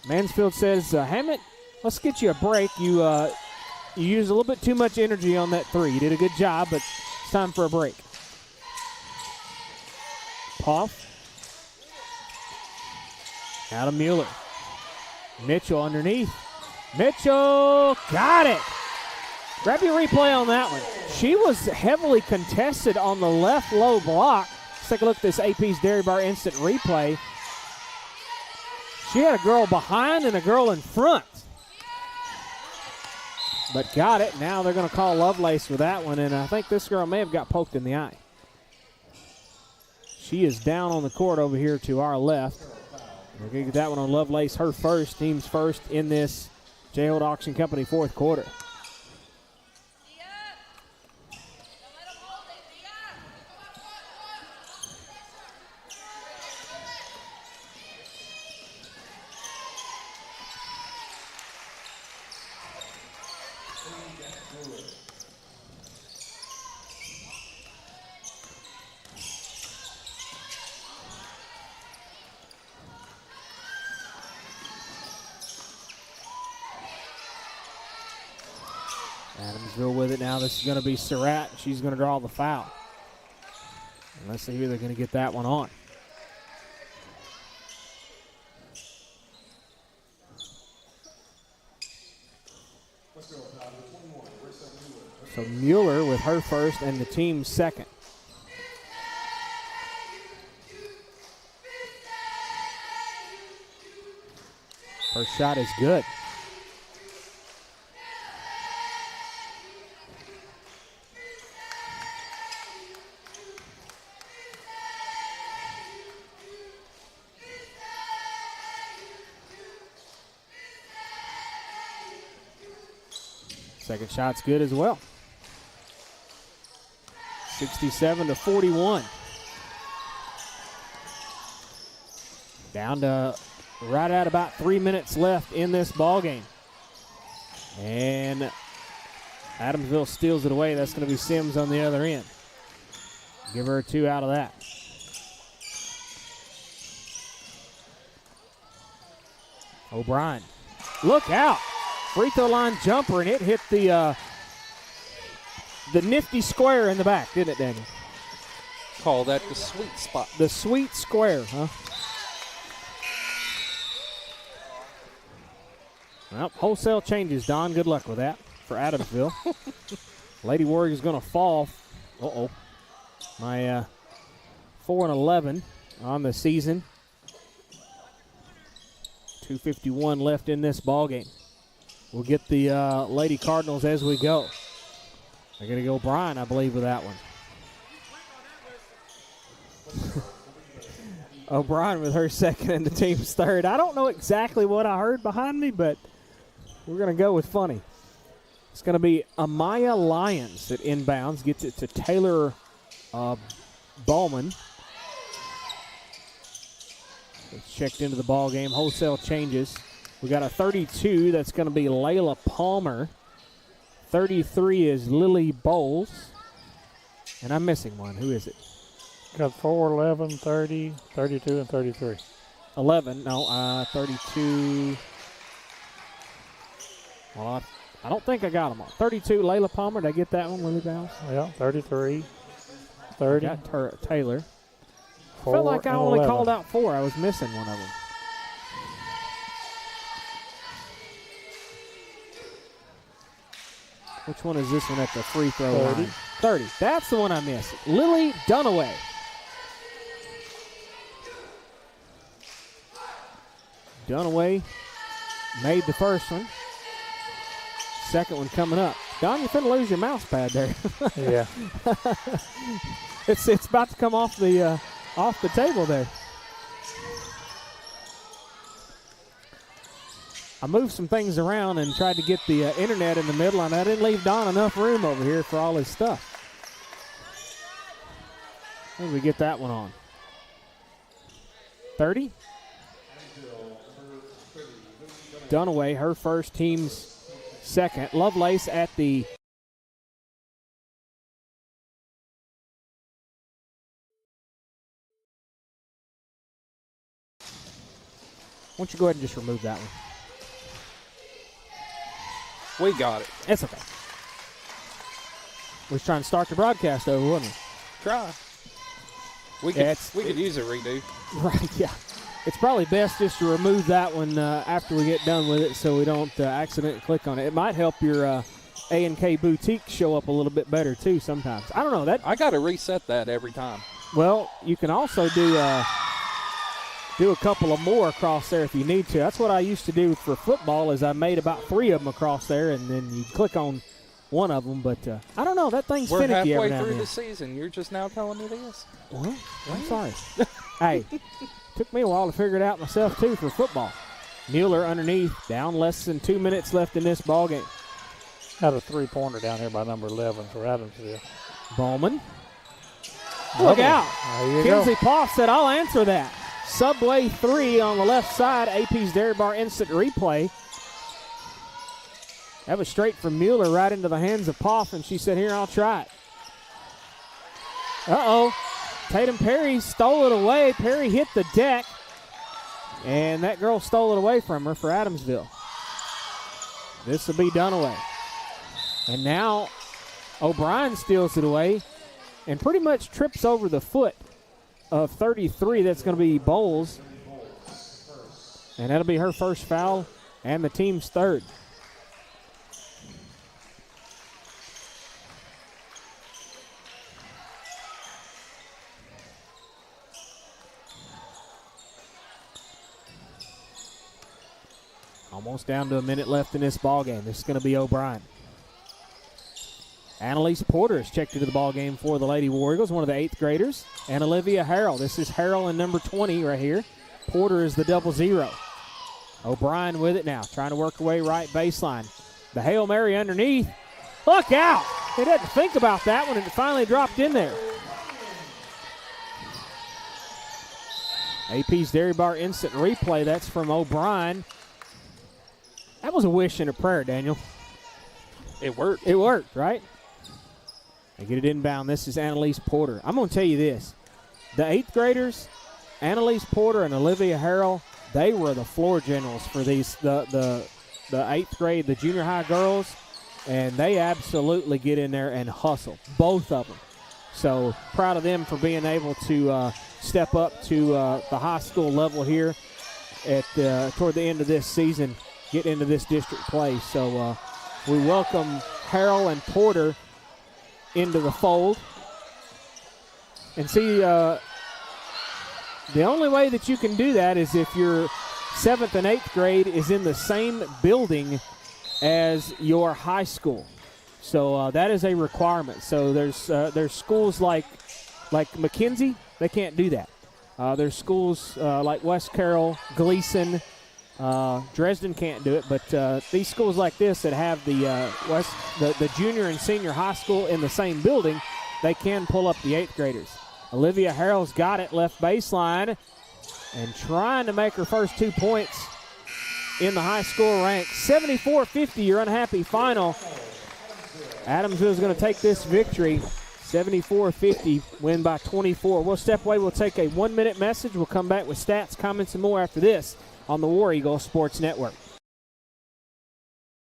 Mansfield says, Hammett, let's get you a break. You used a little bit too much energy on that 3. You did a good job, but it's time for a break. Poff. Out of Mueller. Mitchell underneath. Mitchell got it. Grab your replay on that one. She was heavily contested on the left low block. Let's take a look at this AP's Dairy Bar Instant Replay. She had a girl behind and a girl in front. But got it. Now they're going to call Lovelace for that one, and I think this girl may have got poked in the eye. She is down on the court over here to our left. We're going to get that one on Lovelace, her first, team's first in this J-Holt Auction Company fourth quarter. Adamsville with it now. This is going to be Surratt. She's going to draw the foul. And let's see who they're going to get that one on. So Mueller with her first and the team's second. First shot is good. Second shot's good as well. 67-41. Down to right at about 3 minutes left in this ball game. And Adamsville steals it away. That's going to be Sims on the other end. Give her a 2 out of that. O'Brien. Look out. Free throw line jumper, and it hit the nifty square in the back, didn't it, Daniel? Call that the sweet spot. The sweet square, huh? Well, wholesale changes, Don. Good luck with that for Adamsville. Lady Warriors going to fall. Uh-oh. My 4-11 on the season. 2:51 left in this ball game. We'll get the Lady Cardinals as we go. They're going to go Brian, I believe, with that one. O'Brien with her second and the team's third. I don't know exactly what I heard behind me, but we're going to go with funny. It's going to be Amaya Lyons that inbounds, gets it to Taylor Ballman. It's checked into the ball game. Wholesale changes. We got a 32. That's going to be Layla Palmer. 33 is Lily Bowles. And I'm missing one. Who is it? Got 4, 11, 30, 32, and 33. 11. No, 32. Well, I don't think I got them all. 32, Layla Palmer. Did I get that one, Lily Bowles? Yeah, 33, 30. I got Taylor. 4, felt like I only 11. called out 4. I was missing one of them. Which one is this one at the free throw 30. line? 30. That's the one I missed. Lily Dunaway. Dunaway made the first one. Second one coming up. Don, you're finna lose your mouse pad there. Yeah. It's about to come off the table there. I moved some things around and tried to get the internet in the middle, and I didn't leave Don enough room over here for all his stuff. Maybe we get that one on. 30? Dunaway, her first, team's second. Lovelace at the why don't you go ahead and just remove that one? We got it. It's okay. We was trying to start the broadcast over, wasn't we? Try. We could use a redo. Right, yeah. It's probably best just to remove that one after we get done with it so we don't accidentally click on it. It might help your A&K Boutique show up a little bit better, too, sometimes. I don't know. I got to reset that every time. Well, you can also do do a couple of more across there if you need to. That's what I used to do for football is I made about 3 of them across there, and then you click on one of them. But I don't know. That thing's We're finicky every halfway now and through then. the season. You're just now telling me this? Well, I'm sorry. Hey, took me a while to figure it out myself, too, for football. Mueller underneath, down less than 2 minutes left in this ball game. Had a 3-pointer down here by number 11 for Adamsville. Bowman. Look out. There you Kenzie go. Poff said, I'll answer that. Subway 3 on the left side. AP's Dairy Bar instant replay. That was straight from Mueller right into the hands of Poff, and she said, here, I'll try it. Uh-oh. Tatum Perry stole it away. Perry hit the deck, and that girl stole it away from her for Adamsville. This will be Dunaway. And now O'Brien steals it away and pretty much trips over the foot of 33. That's going to be Bowles. And that'll be her first foul and the team's third. Almost down to a minute left in this ball game. This is going to be O'Brien. Annalise Porter has checked into the ball game for the Lady War Eagles, one of the 8th graders. And Olivia Harrell. This is Harrell and number 20 right here. Porter is the 00. O'Brien with it now, trying to work her way right baseline. The Hail Mary underneath. Look out! They didn't think about that when it finally dropped in there. AP's Dairy Bar instant replay. That's from O'Brien. That was a wish and a prayer, Daniel. It worked. It worked, right? They get it inbound. This is Annalise Porter. I'm going to tell you this. The 8th graders, Annalise Porter and Olivia Harrell, they were the floor generals for these the 8th grade, the junior high girls, and they absolutely get in there and hustle, both of them. So proud of them for being able to step up to the high school level here at toward the end of this season, get into this district play. So we welcome Harrell and Porter into the fold. And see, the only way that you can do that is if your 7th and 8th grade is in the same building as your high school. So that is a requirement. So there's schools like McKenzie, they can't do that. There's schools like West Carroll, Gleason, Dresden can't do it, but these schools like this that have the junior and senior high school in the same building, they can pull up the 8th graders. Olivia Harrell's got it left baseline and trying to make her first 2 points in the high score rank. 74-50, your unhappy final. Adamsville's going to take this victory. 74-50, win by 24. We'll step away. We'll take a 1-minute message. We'll come back with stats, comments, and more after this on the War Eagle Sports Network.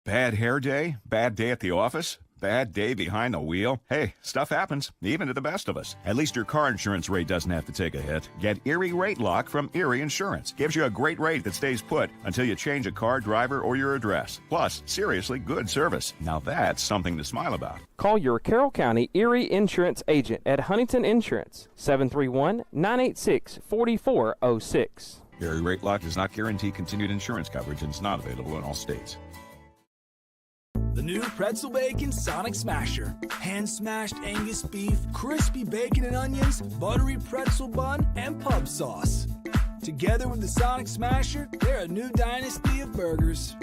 Bad hair day? Bad day at the office? Bad day behind the wheel? Hey, stuff happens, even to the best of us. At least your car insurance rate doesn't have to take a hit. Get Erie Rate Lock from Erie Insurance. Gives you a great rate that stays put until you change a car, driver, or your address. Plus, seriously good service. Now that's something to smile about. Call your Carroll County Erie Insurance agent at Huntington Insurance, 731-986-4406. Erie Rate Lock does not guarantee continued insurance coverage and is not available in all states. The new pretzel bacon Sonic Smasher. Hand-smashed Angus beef, crispy bacon and onions, buttery pretzel bun, and pub sauce. Together with the Sonic Smasher, they're a new dynasty of burgers.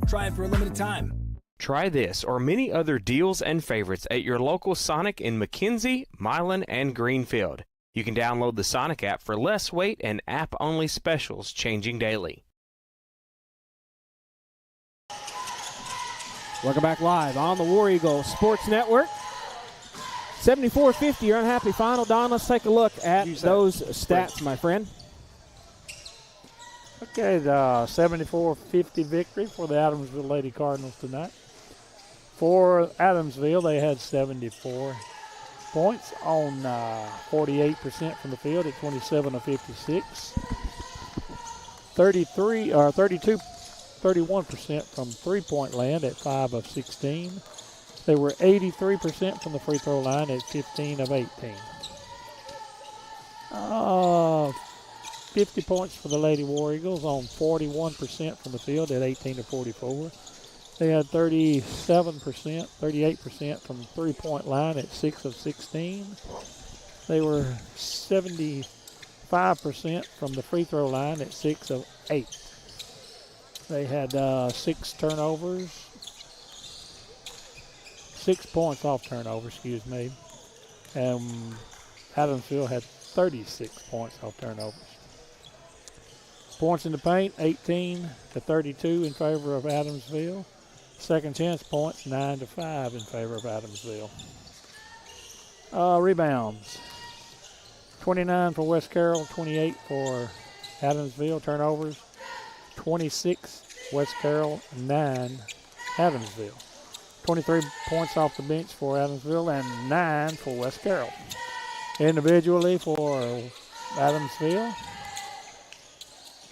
Try it for a limited time. Try this or many other deals and favorites at your local Sonic in McKenzie, Milan, and Greenfield. You can download the Sonic app for less wait and app-only specials changing daily. Welcome back live on the War Eagle Sports Network. 74-50, your unhappy final. Don, let's take a look at those stats, my friend. Okay, the 74-50 victory for the Adamsville Lady Cardinals tonight. For Adamsville, they had 74 points on 48% from the field at 27 of 56. 31% from three-point land at 5 of 16. They were 83% from the free throw line at 15 of 18. 50 points for the Lady War Eagles on 41% from the field at 18-44. They had 38% from three-point line at 6 of 16. They were 75% from the free throw line at 6 of 8. They had 6 turnovers, 6 points off turnover, excuse me. And Adamsville had 36 points off turnovers. Points in the paint, 18-32 in favor of Adamsville. Second chance points, 9-5 in favor of Adamsville. Rebounds, 29 for West Carroll, 28 for Adamsville. Turnovers, 26 West Carroll, 9 Adamsville. 23 points off the bench for Adamsville and 9 for West Carroll. Individually for Adamsville,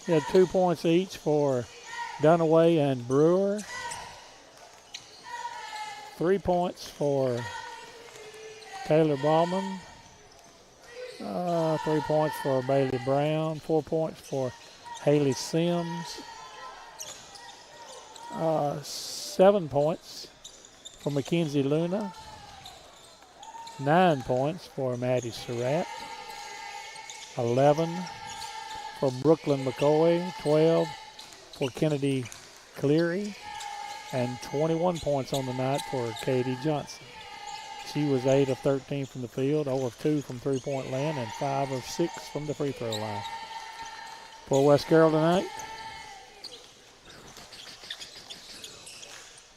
he had 2 points each for Dunaway and Brewer. 3 points for Taylor Ballman. 3 points for Bailey Brown. 4 points for Haley Sims. 7 points for Mackenzie Luna. 9 points for Maddie Surratt. 11 for Brooklyn McCoy. 12 for Kennedy Cleary. And 21 points on the night for Katie Johnson. She was 8 of 13 from the field, 0 of 2 from three-point land, and 5 of 6 from the free throw line. For West Carroll tonight,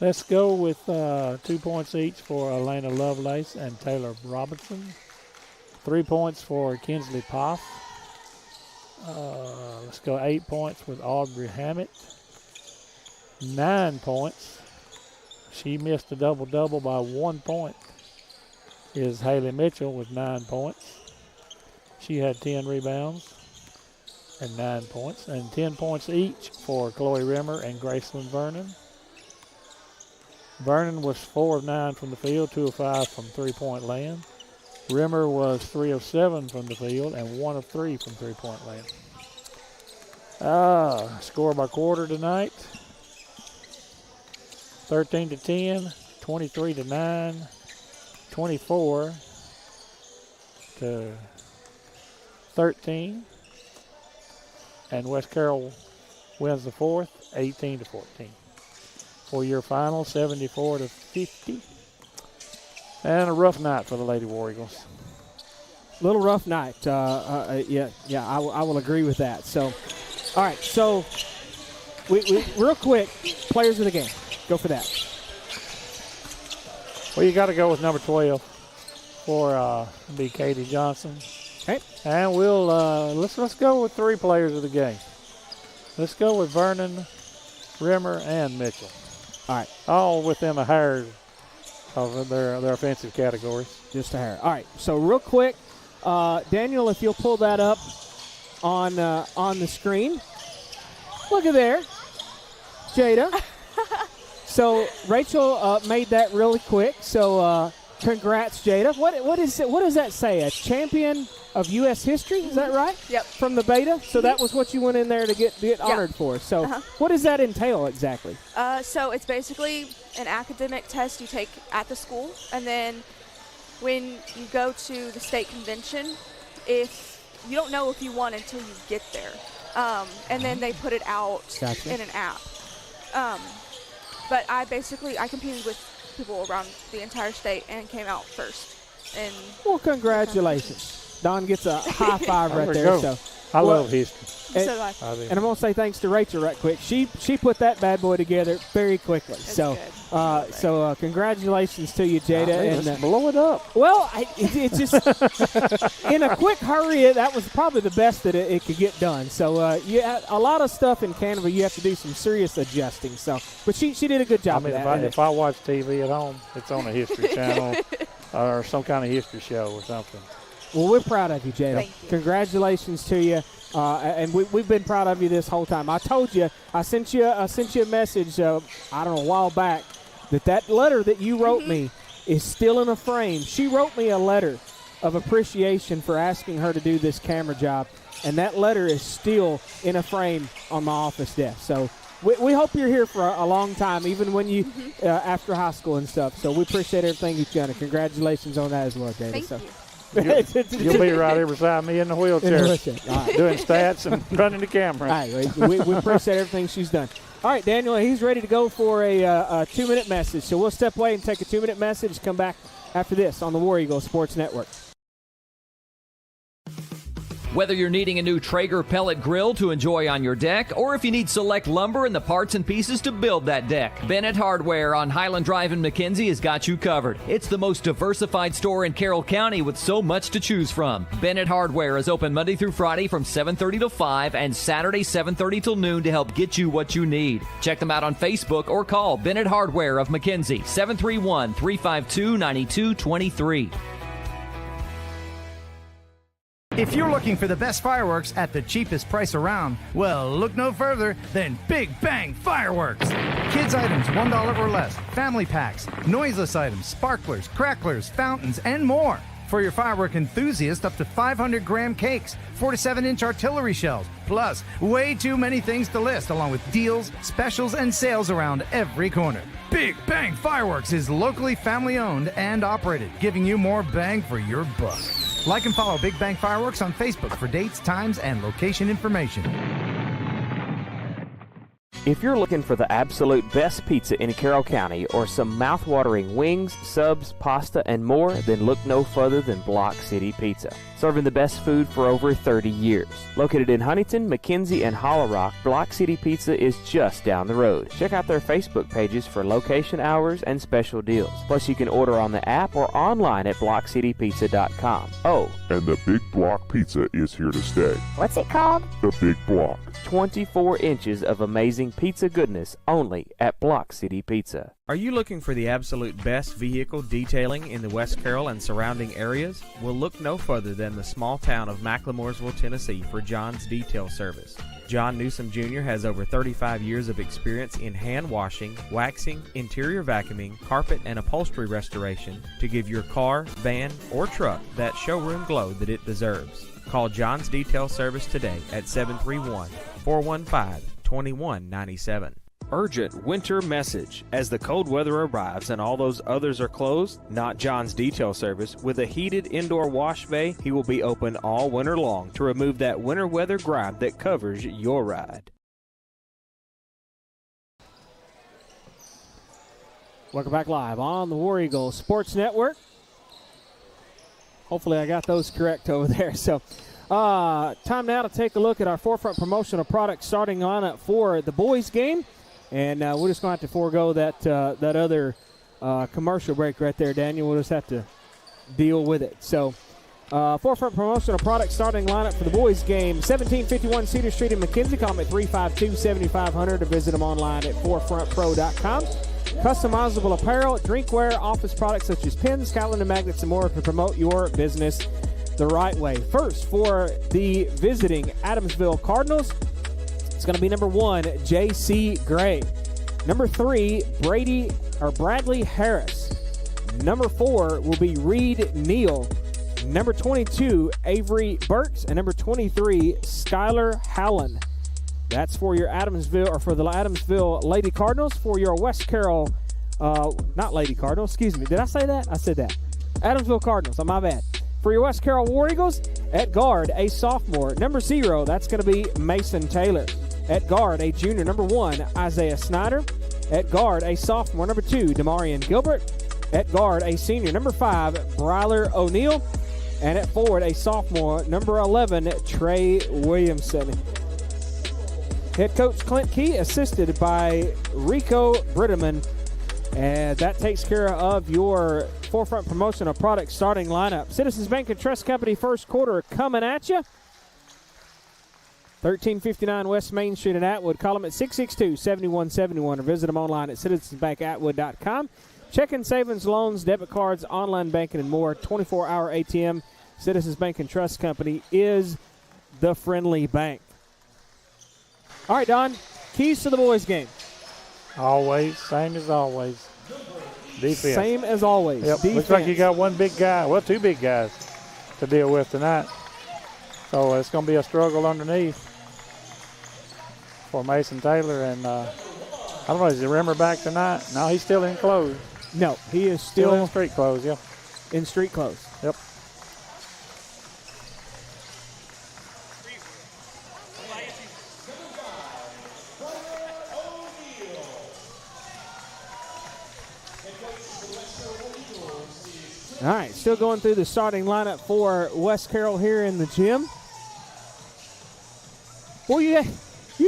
let's go with 2 points each for Elena Lovelace and Taylor Robinson. 3 points for Kinsley Poff. Let's go 8 points with Aubrey Hammett. 9 points. She missed a double-double by 1 point. Is Haley Mitchell with 9 points. She had 10 rebounds and 9 points. And 10 points each for Chloe Rimmer and Graceland Vernon. Vernon was 4 of 9 from the field, 2 of 5 from three-point land. Rimmer was 3 of 7 from the field and 1 of 3 from three-point land. Score by quarter tonight. 13-10, 23-9, 24-13, and West Carroll wins the fourth, 18-14. For your final, 74-50, and a rough night for the Lady War Eagles. Little rough night. I will agree with that. So, all right. So, we real quick, players of the game. Go for that. Well, you got to go with number 12 for be Katie Johnson. Okay. And we'll let's go with 3 players of the game. Let's go with Vernon, Rimmer, and Mitchell. All right. All within a hair of their offensive categories. Just a hair. All right. So real quick, Daniel, if you'll pull that up on the screen. Look at there, Jada. So Rachel made that really quick. So congrats, Jada. What does that say? A champion of U.S. history? Is that right? Yep. From the beta. So that was what you went in there to get honored for. So what does that entail exactly? So it's basically an academic test you take at the school, and then when you go to the state convention, if you don't know if you won until you get there, and then they put it out in an app. But I competed with people around the entire state and came out first. And well, congratulations. Don gets a high five right there. So, I love history. And I'm going to say thanks to Rachel right quick. She put that bad boy together very quickly. So congratulations to you, Jada. And blow it up. Well, it's just in a quick hurry. That was probably the best that it could get done. So a lot of stuff in Canva, you have to do some serious adjusting. So, but she did a good job. If I watch TV at home, it's on a History Channel or some kind of history show or something. Well, we're proud of you, Jada. Thank you. Congratulations to you. And we've been proud of you this whole time. I told you, I sent you a message, I don't know, a while back, that letter that you wrote me is still in a frame. She wrote me a letter of appreciation for asking her to do this camera job. And that letter is still in a frame on my office desk. So we hope you're here for a long time, even when you after high school and stuff. So we appreciate everything you've done, and congratulations on that as well, David. Thank you. You'll be right here beside me in the wheelchair, All right. doing stats and running the camera. All right, we appreciate everything she's done. All right, Daniel, he's ready to go for a 2-minute message. So we'll step away and take a 2-minute message, come back after this on the War Eagle Sports Network. Whether you're needing a new Traeger pellet grill to enjoy on your deck, or if you need select lumber and the parts and pieces to build that deck, Bennett Hardware on Highland Drive in McKenzie has got you covered. It's the most diversified store in Carroll County with so much to choose from. Bennett Hardware is open Monday through Friday from 7:30 to 5 and Saturday 7:30 till noon to help get you what you need. Check them out on Facebook or call Bennett Hardware of McKenzie, 731-352-9223. If you're looking for the best fireworks at the cheapest price around, well, look no further than Big Bang Fireworks. Kids items $1 or less, family packs, noiseless items, sparklers, cracklers, fountains, and more. For your firework enthusiast, up to 500-gram cakes, 4 to 7-inch artillery shells, plus way too many things to list, along with deals, specials, and sales around every corner. Big Bang Fireworks is locally family-owned and operated, giving you more bang for your buck. Like and follow Big Bang Fireworks on Facebook for dates, times, and location information. If you're looking for the absolute best pizza in Carroll County or some mouth-watering wings, subs, pasta, and more, then look no further than Block City Pizza. Serving the best food for over 30 years. Located in Huntington, McKenzie, and Hollow Rock, Block City Pizza is just down the road. Check out their Facebook pages for location hours and special deals. Plus, you can order on the app or online at blockcitypizza.com. Oh, and the Big Block Pizza is here to stay. What's it called? The Big Block. 24 inches of amazing pizza goodness only at Block City Pizza. Are you looking for the absolute best vehicle detailing in the West Carroll and surrounding areas? Well, look no further than the small town of McLemoresville, Tennessee for John's Detail Service. John Newsom Jr. has over 35 years of experience in hand washing, waxing, interior vacuuming, carpet and upholstery restoration to give your car, van, or truck that showroom glow that it deserves. Call John's Detail Service today at 731-415-2197. Urgent winter message. As the cold weather arrives and all those others are closed, not John's Detail Service. With a heated indoor wash bay, he will be open all winter long to remove that winter weather grime that covers your ride. Welcome back live on the War Eagle Sports Network. Hopefully I got those correct over there. So time now to take a look at our Forefront promotional product starting lineup for the boys game. And we're just going to have to forego that other commercial break right there, Daniel. We'll just have to deal with it. So Forefront promotional product starting lineup for the boys game. 1751 Cedar Street in McKenzie. Call them at 352-7500 or visit them online at forefrontpro.com. Customizable apparel, drinkware, office products such as pins, calendar magnets, and more to promote your business the right way. First, for the visiting Adamsville Cardinals, it's going to be number 1, J.C. Gray. Number 3, Bradley Harris. Number 4 will be Reed Neal. Number 22, Avery Burks. And number 23, Skylar Howland. That's for your Adamsville, or for the Adamsville Lady Cardinals. For your West Carroll, not Lady Cardinals, excuse me. Did I say that? I said that. Adamsville Cardinals, my bad. For your West Carroll War Eagles, at guard, a sophomore. Number 0, that's going to be Mason Taylor. At guard, a junior. Number 1, Isaiah Snyder. At guard, a sophomore. Number 2, Demarion Gilbert. At guard, a senior. Number 5, Bryler O'Neill. And at forward, a sophomore. Number 11, Trey Williamson. Head coach Clint Key, assisted by Rico Britterman. And that takes care of your Forefront promotional product starting lineup. Citizens Bank and Trust Company first quarter coming at you. 1359 West Main Street in Atwood. Call them at 662-7171 or visit them online at citizensbankatwood.com. Checking, savings, loans, debit cards, online banking, and more. 24-hour ATM. Citizens Bank and Trust Company is the friendly bank. All right, Don, keys to the boys' game. Always, same as always. Defense. Same as always. Yep. Looks like you got one big guy. Well, 2 big guys. to deal with tonight. So it's going to be a struggle underneath for Mason Taylor. And I don't know, is the Rimmer back tonight? No, he's still in clothes. No, he is still in street clothes, yeah. In street clothes. Yep. All right, still going through the starting lineup for West Carroll here in the gym. Boy, you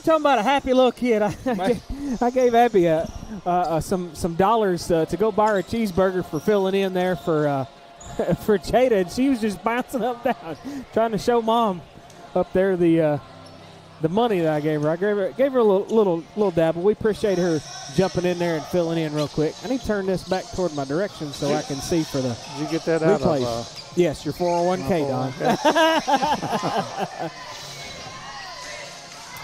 talking about a happy little kid. I gave Abby some dollars to go buy her a cheeseburger for filling in there for Jada, and she was just bouncing up and down, trying to show Mom up there the money that I gave her. I gave her a little dabble. We appreciate her jumping in there and filling in real quick. I need to turn this back toward my direction so I can see for the Did you get that replays. out of? Yes, your 401k, Don.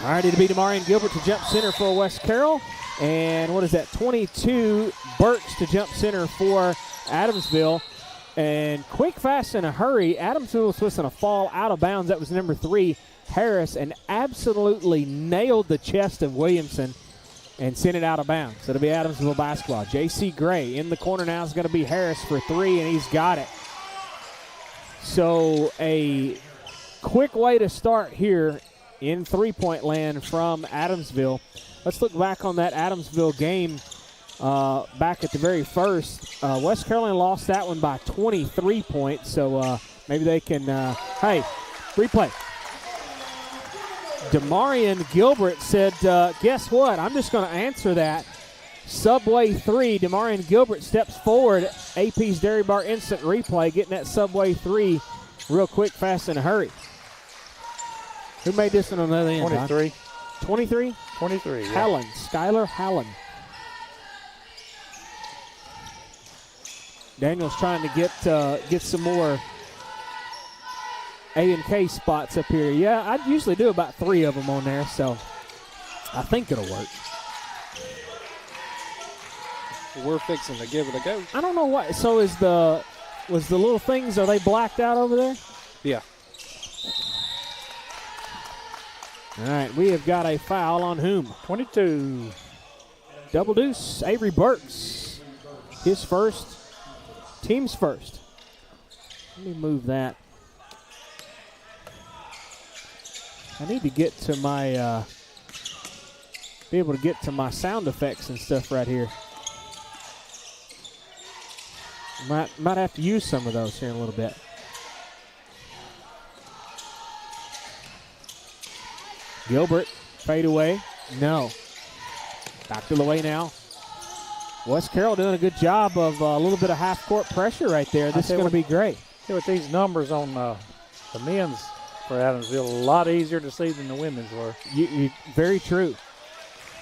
All right, it'll be Damarian Gilbert to jump center for West Carroll. And what is that, 22, Burks to jump center for Adamsville. And quick, fast, in a hurry, Adamsville was supposed to fall out of bounds. That was number 3, Harris, and absolutely nailed the chest of Williamson and sent it out of bounds. So it'll be Adamsville basketball. J.C. Gray in the corner now is going to be Harris for 3, and he's got it. So a quick way to start here in three-point land from Adamsville. Let's look back on that Adamsville game back at the very first. West Carolina lost that one by 23 points, so maybe they can, hey, replay. Damarian Gilbert said, guess what? I'm just going to answer that. Subway 3, Damarian Gilbert steps forward. AP's Dairy Bar instant replay, getting that Subway 3 real quick, fast, in a hurry. Who made this one on the other end? 23. 23? 23, yeah. Hallen, Skylar Hallen. Daniel's trying to get some more A&K spots up here. Yeah, I usually do about 3 of them on there, so I think it'll work. We're fixing to give it a go. I don't know what. So was the little things, are they blacked out over there? Yeah. All right, we have got a foul on whom? 22. Double deuce, Avery Burks. His first, team's first. Let me move that. I need to get to my, be able to get to my sound effects and stuff right here. Might have to use some of those here in a little bit. Gilbert, fade away. No. Back to the way now. West Carroll doing a good job of a little bit of half-court pressure right there. This is going to be great. With these numbers on the men's for Adamsville, a lot easier to see than the women's were. Very true.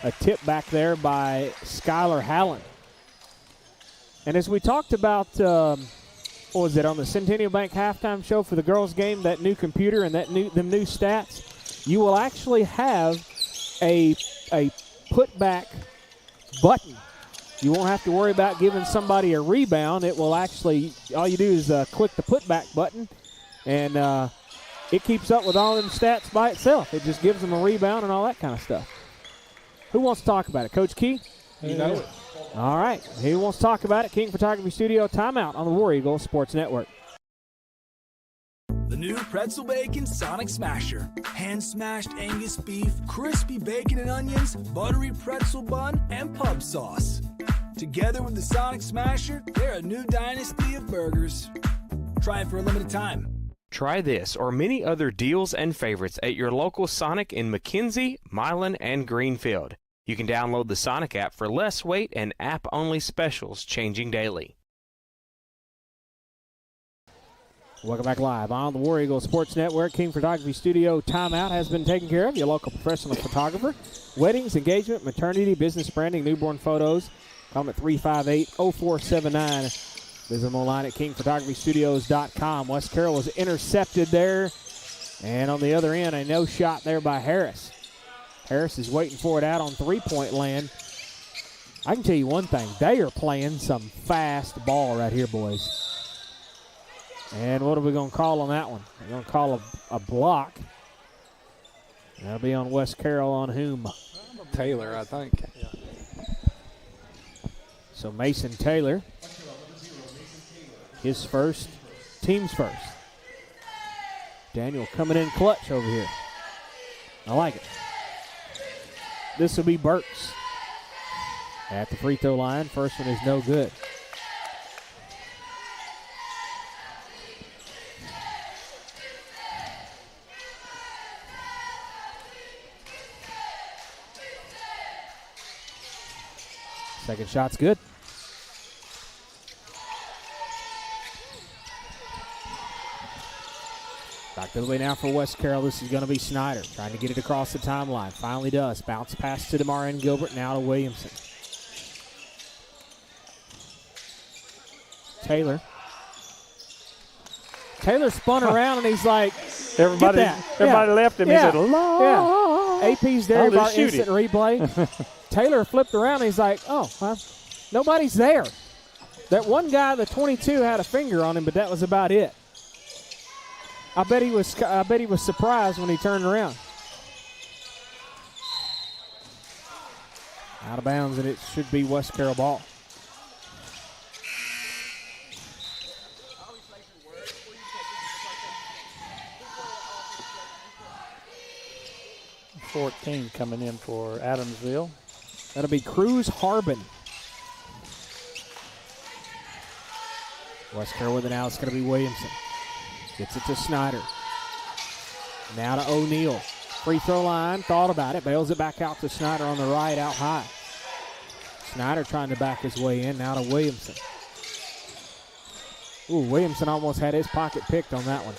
A tip back there by Skylar Hallen. And as we talked about, what was it, on the Centennial Bank halftime show for the girls' game, that new computer and them new stats, you will actually have a putback button. You won't have to worry about giving somebody a rebound. It will actually, all you do is click the putback button, and it keeps up with all them stats by itself. It just gives them a rebound and all that kind of stuff. Who wants to talk about it? Coach Key? You know it. All right. Who wants to talk about it? King Photography Studio timeout on the War Eagle Sports Network. The new pretzel bacon Sonic Smasher. Hand-smashed Angus beef, crispy bacon and onions, buttery pretzel bun, and pub sauce. Together with the Sonic Smasher, they're a new dynasty of burgers. Try it for a limited time. Try this or many other deals and favorites at your local Sonic in McKenzie, Milan, and Greenfield. You can download the Sonic app for less weight and app-only specials changing daily. Welcome back live on the War Eagle Sports Network. King Photography Studio timeout has been taken care of. Your local professional photographer. Weddings, engagement, maternity, business branding, newborn photos. Call them at 358-0479. Visit them online at kingphotographystudios.com. West Carroll was intercepted there. And on the other end, a no shot there by Harris. Harris is waiting for it out on three-point land. I can tell you one thing. They are playing some fast ball right here, boys. And what are we going to call on that one? We're going to call a block. That'll be on West Carroll on whom? Taylor, I think. So Mason Taylor, his first, team's first. Daniel coming in clutch over here. I like it. This will be Burks at the free throw line. First one is no good. Second shot's good. Back the other way now for West Carroll. This is going to be Snyder trying to get it across the timeline. Finally does. Bounce pass to DeMar and Gilbert. Now to Williamson. Taylor spun around and he's like, everybody left him. He said, "La." Yeah. AP's there by instant replay. Taylor flipped around and he's like, oh, well, nobody's there. That one guy, the 22, had a finger on him, but that was about it. I bet he was surprised when he turned around. Out of bounds, and it should be West Carroll ball. $14 coming in for Adamsville. That'll be Cruz Harbin. West Carroll with it now. It's going to be Williamson. Gets it to Snyder. Now to O'Neal. Free throw line. Thought about it. Bails it back out to Snyder on the right, out high. Snyder trying to back his way in. Now to Williamson. Ooh, Williamson almost had his pocket picked on that one.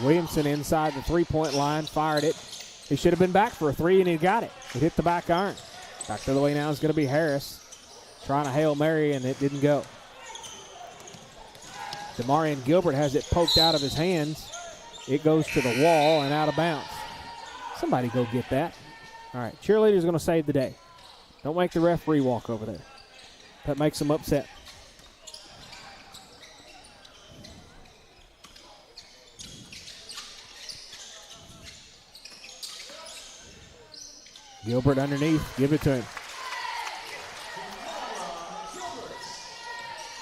Williamson inside the three-point line. Fired it. He should have been back for a three, and he got it. It hit the back iron. Back the other way now is going to be Harris. Trying to Hail Mary, and it didn't go. Demarion Gilbert has it poked out of his hands. It goes to the wall and out of bounds. Somebody go get that. All right, cheerleader's going to save the day. Don't make the referee walk over there. That makes them upset. Gilbert underneath. Give it to him.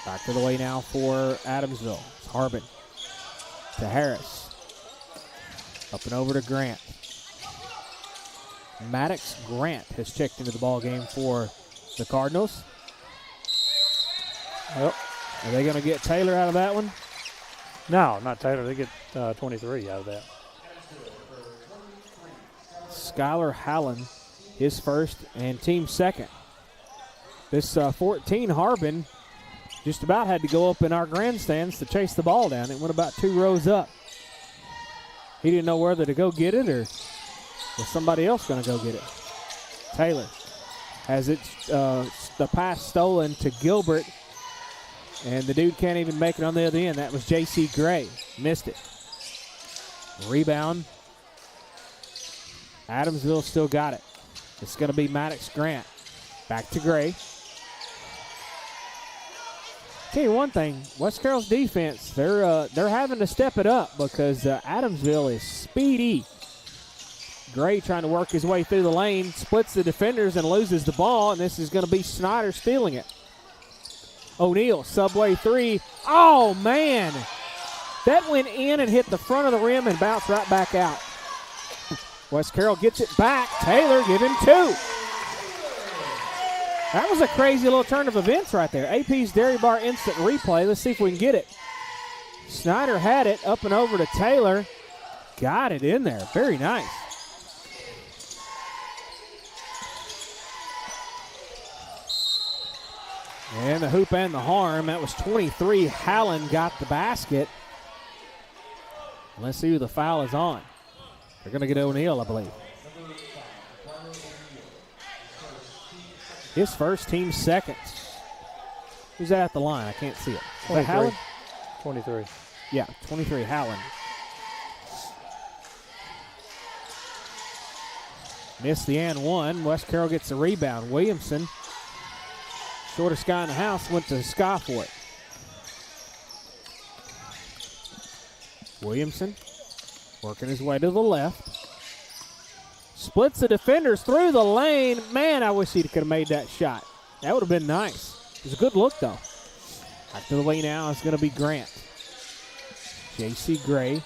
Back to the way now for Adamsville. It's Harbin to Harris. Up and over to Grant. Maddox Grant has checked into the ball game for the Cardinals. Well, are they going to get Taylor out of that one? No, not Taylor. They get 23 out of that. Skylar Hallen, his first and team second. This 14 Harbin just about had to go up in our grandstands to chase the ball down. It went about 2 rows up. He didn't know whether to go get it or was somebody else going to go get it. Taylor has it, the pass stolen to Gilbert, and the dude can't even make it on the other end. That was J.C. Gray. Missed it. Rebound. Adamsville still got it. It's going to be Maddox Grant. Back to Gray. Tell you one thing, West Carroll's defense, they're having to step it up because Adamsville is speedy. Gray trying to work his way through the lane, splits the defenders and loses the ball, and this is going to be Snyder stealing it. O'Neal, subway three. Oh, man. That went in and hit the front of the rim and bounced right back out. West Carroll gets it back. Taylor give him 2. That was a crazy little turn of events right there. AP's Dairy Bar instant replay. Let's see if we can get it. Snyder had it up and over to Taylor. Got it in there. Very nice. And the hoop and the harm. That was 23. Hallen got the basket. Let's see who the foul is on. They're going to get O'Neal, I believe. His first, team second. Who's that at the line? I can't see it. 23. 23. Yeah, 23, Hallen. Missed the and one. West Carroll gets the rebound. Williamson, shortest guy in the house, went to Sky for it. Williamson working his way to the left. Splits the defenders through the lane. Man, I wish he could have made that shot. That would have been nice. It was a good look, though. Back to the way now is going to be Grant. J.C. Gray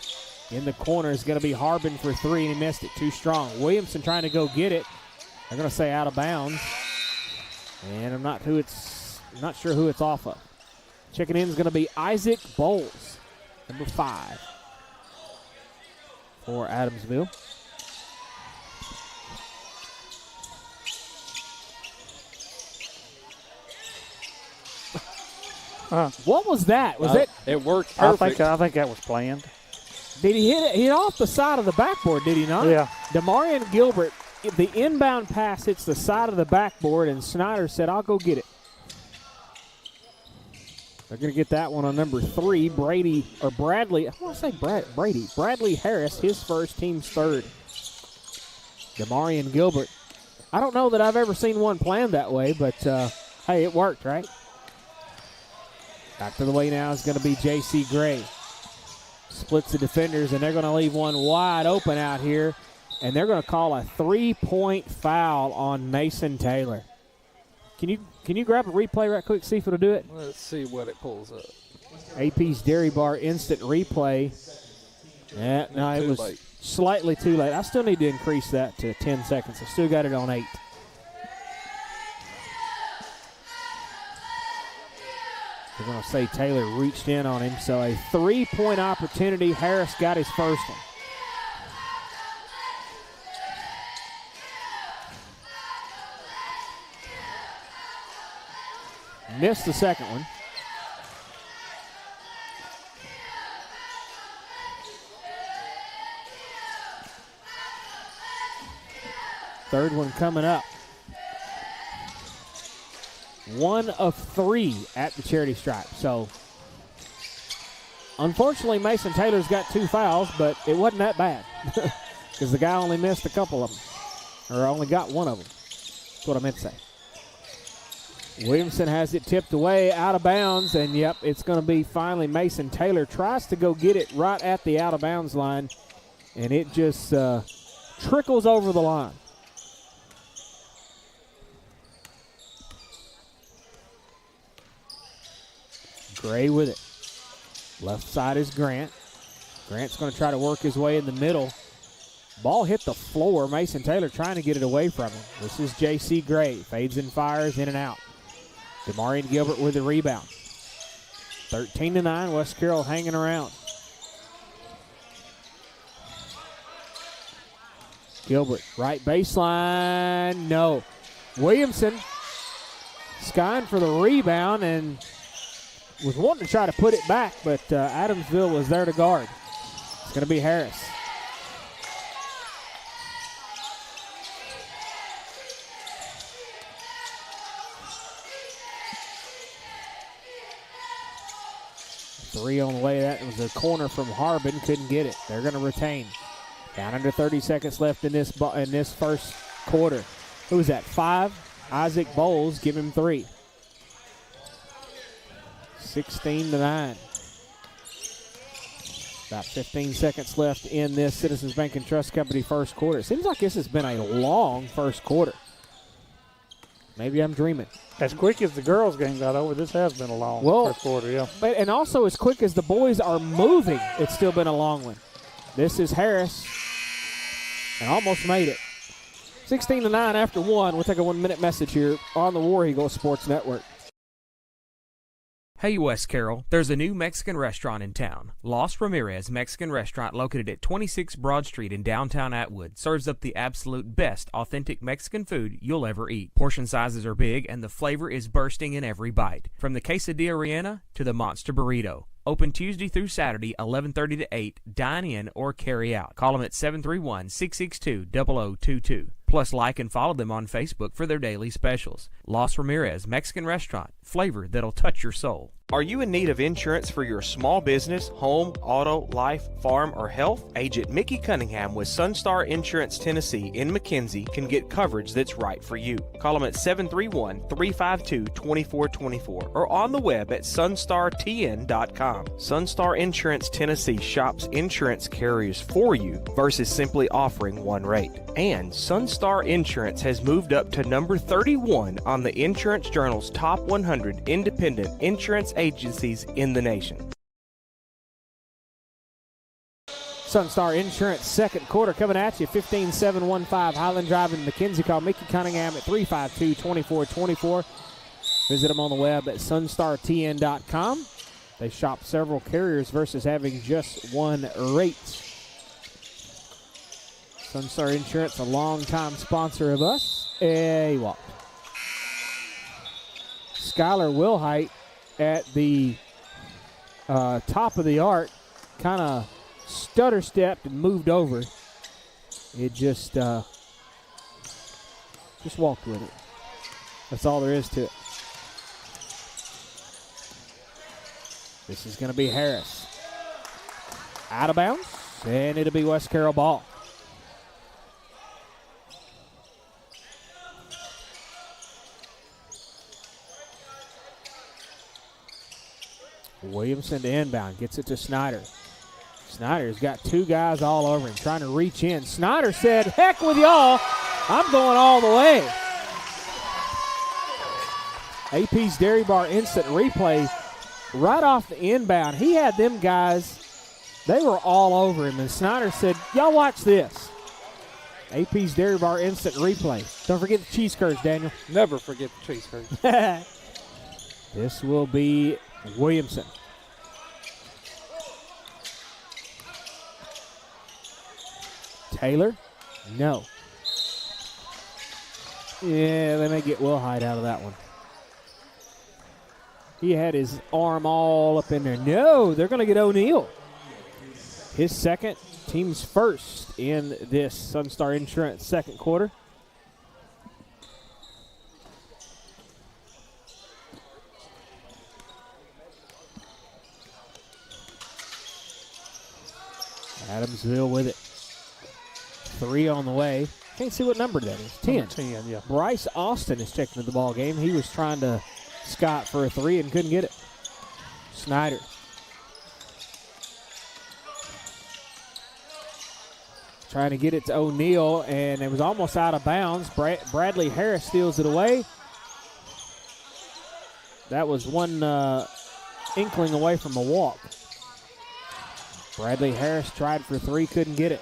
in the corner is going to be Harbin for three, and he missed it. Too strong. Williamson trying to go get it. They're going to say out of bounds. And I'm not sure who it's off of. Checking in is going to be Isaac Bowles, number 5 for Adamsville. What was that? It worked perfect. I think that was planned. Did he hit it? He hit off the side of the backboard, did he not? Yeah. Demarion Gilbert, the inbound pass hits the side of the backboard, and Snyder said, I'll go get it. They're going to get that one on number 3, Bradley. Bradley Harris, his first, team's third. Demarion Gilbert. I don't know that I've ever seen one planned that way, but, hey, it worked, right? Back to the way now is going to be J.C. Gray. Splits the defenders, and they're going to leave one wide open out here, and they're going to call a 3-point foul on Mason Taylor. Can you grab a replay right quick, see if it'll do it? Let's see what it pulls up. AP's Dairy Bar instant replay. Yeah, no, it was slightly too late. I still need to increase that to 10 seconds. I still got it on 8. They're going to say Taylor reached in on him. So a 3-point opportunity. Harris got his first one. Missed the second one. Third one coming up. 1 of 3 at the charity stripe. So, unfortunately, Mason Taylor's got 2 fouls, but it wasn't that bad because the guy only missed a couple of them, or only got 1 of them. That's what I meant to say. Williamson has it tipped away out of bounds, and yep, it's going to be finally Mason Taylor. Tries to go get it right at the out of bounds line, and it just trickles over the line. Gray with it. Left side is Grant. Grant's going to try to work his way in the middle. Ball hit the floor. Mason Taylor trying to get it away from him. This is J.C. Gray. Fades and fires in and out. Demarion Gilbert with the rebound. 13-9. West Carroll hanging around. Gilbert, right baseline. No. Williamson skying for the rebound and was wanting to try to put it back, but Adamsville was there to guard. It's going to be Harris. Three on the way. That was a corner from Harbin. Couldn't get it. They're going to retain. Down under 30 seconds left in this first quarter. Who was that? 5. Isaac Bowles. Give him 3. 16-9. About 15 seconds left in this Citizens Bank and Trust Company first quarter. It seems like this has been a long first quarter. Maybe I'm dreaming. As quick as the girls' game got over, this has been a long first quarter, yeah. And also as quick as the boys are moving, it's still been a long one. This is Harris, and almost made it. 16-9 after 1. We'll take a 1-minute message here on the War Eagle Sports Network. Hey, West Carroll, there's a new Mexican restaurant in town. Los Ramirez Mexican Restaurant, located at 26 Broad Street in downtown Atwood, serves up the absolute best authentic Mexican food you'll ever eat. Portion sizes are big, and the flavor is bursting in every bite. From the quesadilla rellena to the monster burrito. Open Tuesday through Saturday, 11:30 to 8. Dine in or carry out. Call them at 731-662-0022. Plus, like and follow them on Facebook for their daily specials. Los Ramirez Mexican Restaurant, flavor that'll touch your soul. Are you in need of insurance for your small business, home, auto, life, farm, or health? Agent Mickey Cunningham with Sunstar Insurance Tennessee in McKenzie can get coverage that's right for you. Call them at 731-352-2424 or on the web at sunstartn.com. Sunstar Insurance Tennessee shops insurance carriers for you versus simply offering one rate. And Sunstar Insurance has moved up to number 31 on the Insurance Journal's top 100 independent insurance agencies in the nation. Sunstar Insurance second quarter coming at you. 15-7-1-5 Highland Drive in McKenzie. Call Mickey Cunningham at 352-2424. Visit them on the web at sunstartn.com. They shop several carriers versus having just one rate. Sunstar Insurance, a longtime sponsor of us. He walked. Skylar Wilhite at the top of the arc, kind of stutter stepped and moved over. It just walked with it. That's all there is to it. This is going to be Harris. Out of bounds, and it'll be West Carroll ball. Williamson to inbound, gets it to Snyder. Snyder's got two guys all over him, trying to reach in. Snyder said, heck with y'all, I'm going all the way. AP's Dairy Bar instant replay right off the inbound. He had them guys, they were all over him, and Snyder said, y'all watch this. AP's Dairy Bar instant replay. Don't forget the cheese curds, Daniel. Never forget the cheese curds. This will be Williamson. Taylor? No. Yeah, they may get Wilhite out of that one. He had his arm all up in there. No, they're going to get O'Neal. His second, team's first in this Sunstar Insurance second quarter. Adamsville with it. 3 on the way. Can't see what number that is. 10. 10, yeah. Bryce Austin is checking into the ball game. He was trying to Scott for a 3 and couldn't get it. Snyder. Trying to get it to O'Neal, and it was almost out of bounds. Bradley Harris steals it away. That was one inkling away from a walk. Bradley Harris tried for 3, couldn't get it.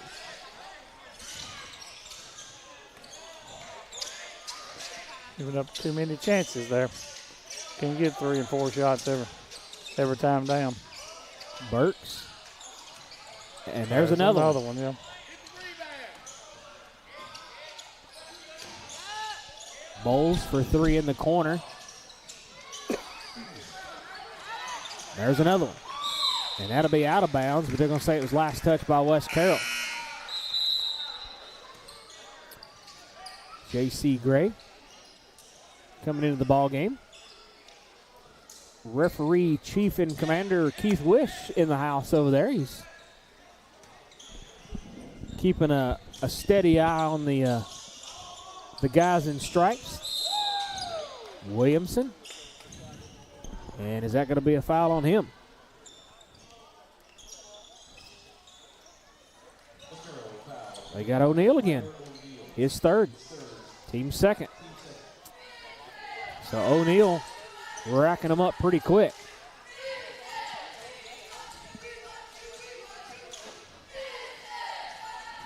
Giving up too many chances there. Can get 3 and 4 shots every time down. Burks. And there's another one, yeah. Bowles for 3 in the corner. There's another one. And that'll be out of bounds, but they're going to say it was last touch by West Carroll. J.C. Gray coming into the ball game. Referee, Chief and Commander Keith Wish in the house over there. He's keeping a steady eye on the guys in stripes. Williamson. And is that going to be a foul on him? They got O'Neal again. His third. Team second. So O'Neal racking them up pretty quick.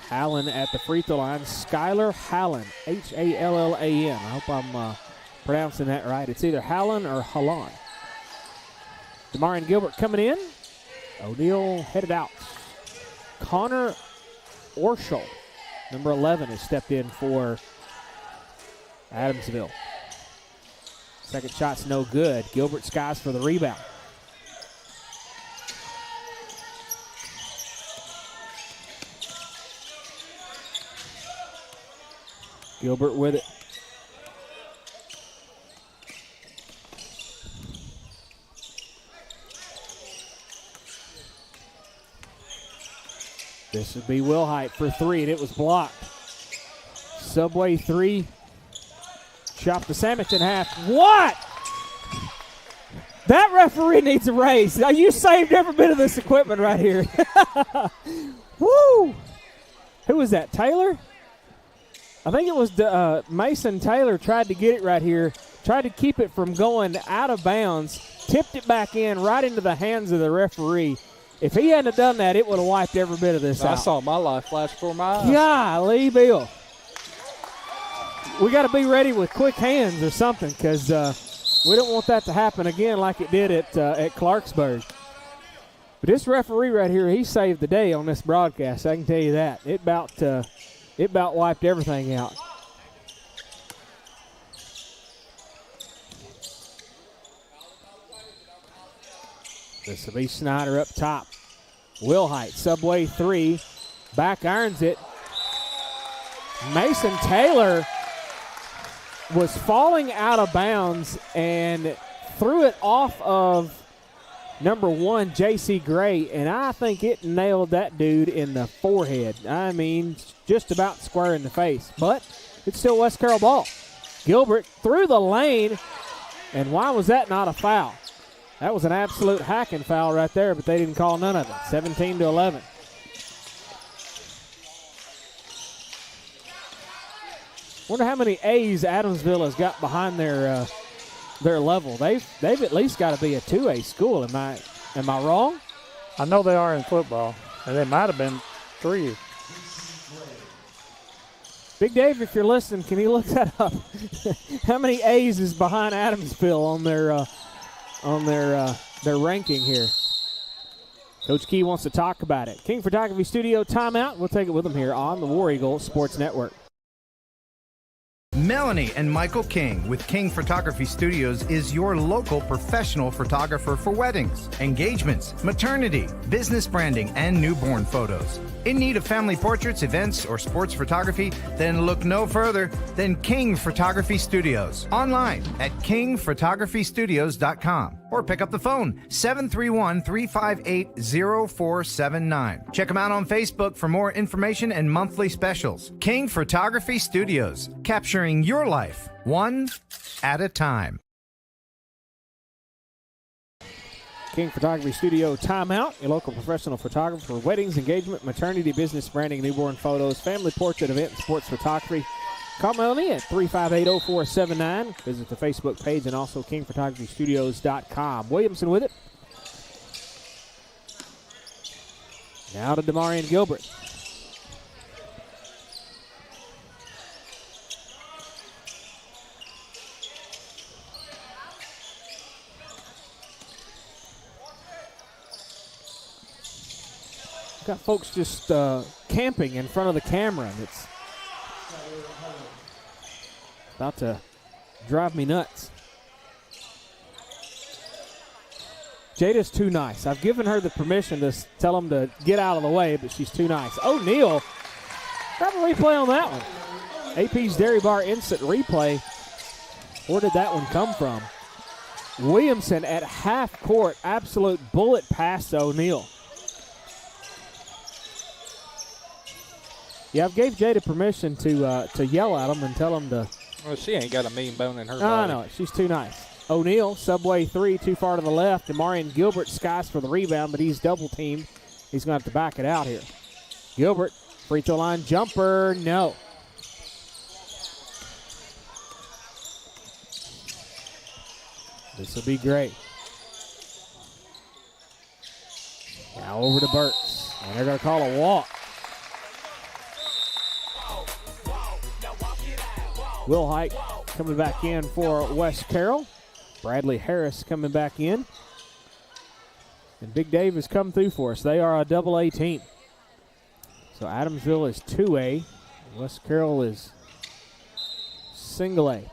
Hallen at the free throw line. Skylar Hallen. Hallan. I hope I'm pronouncing that right. It's either Hallen or Hallan. Demarion Gilbert coming in. O'Neal headed out. Connor Orschel, number 11, has stepped in for Adamsville. Second shot's no good. Gilbert skies for the rebound. Gilbert with it. This would be Wilhite for 3, and it was blocked. Subway 3. Chopped the sandwich in half. What? That referee needs a raise. Now, you saved every bit of this equipment right here. Woo! Who was that, Taylor? I think it was Mason Taylor tried to get it right here, tried to keep it from going out of bounds, tipped it back in right into the hands of the referee. If he hadn't done that, it would have wiped every bit of this out. I saw my life flash before my eyes. Golly, Bill. We got to be ready with quick hands or something because we don't want that to happen again like it did at Clarksburg. But this referee right here, he saved the day on this broadcast. I can tell you that. It about wiped everything out. This will be Snyder up top. Wilhite, Subway 3, back irons it. Mason Taylor was falling out of bounds and threw it off of number 1, J.C. Gray, and I think it nailed that dude in the forehead. I mean, just about square in the face. But it's still West Carroll ball. Gilbert through the lane, and why was that not a foul? That was an absolute hacking foul right there, but they didn't call none of it. 17-11. Wonder how many A's Adamsville has got behind their level. They've at least got to be a 2A school. Am I wrong? I know they are in football, and they might have been 3. Big Dave, if you're listening, can you look that up? How many A's is behind Adamsville on their ranking here? Coach Key wants to talk about it. King Photography Studio timeout. We'll take it with him here on the War Eagle Sports Network. Melanie and Michael King with King Photography Studios is your local professional photographer for weddings, engagements, maternity, business branding, and newborn photos. In need of family portraits, events, or sports photography? Then look no further than King Photography Studios. Online at kingphotographystudios.com or pick up the phone 731-358-0479. Check them out on Facebook for more information and monthly specials. King Photography Studios, capturing your life one at a time. King Photography Studio timeout. Your local professional photographer for weddings, engagement, maternity, business branding, newborn photos, family portrait, event, and sports photography. Call Melanie at 358-0479. Visit the Facebook page and also kingphotographystudios.com. Williamson with it. Now to Demarion Gilbert. Got folks just camping in front of the camera, and it's about to drive me nuts. Jada's too nice. I've given her the permission to tell them to get out of the way, but she's too nice. O'Neal, grab a replay on that one. AP's Dairy Bar Instant Replay. Where did that one come from? Williamson at half court, absolute bullet pass to O'Neal. Yeah, I've gave Jada permission to yell at him and tell him to. Well, she ain't got a mean bone in her body. I know it. She's too nice. O'Neal, Subway 3, too far to the left. Demarion Gilbert skies for the rebound, but he's double-teamed. He's going to have to back it out here. Gilbert, free throw line jumper, no. This will be great. Now over to Burks, and they're going to call a walk. Wilhite coming back in for West Carroll. Bradley Harris coming back in. And Big Dave has come through for us. They are a double-A team. So Adamsville is 2A. West Carroll is single-A.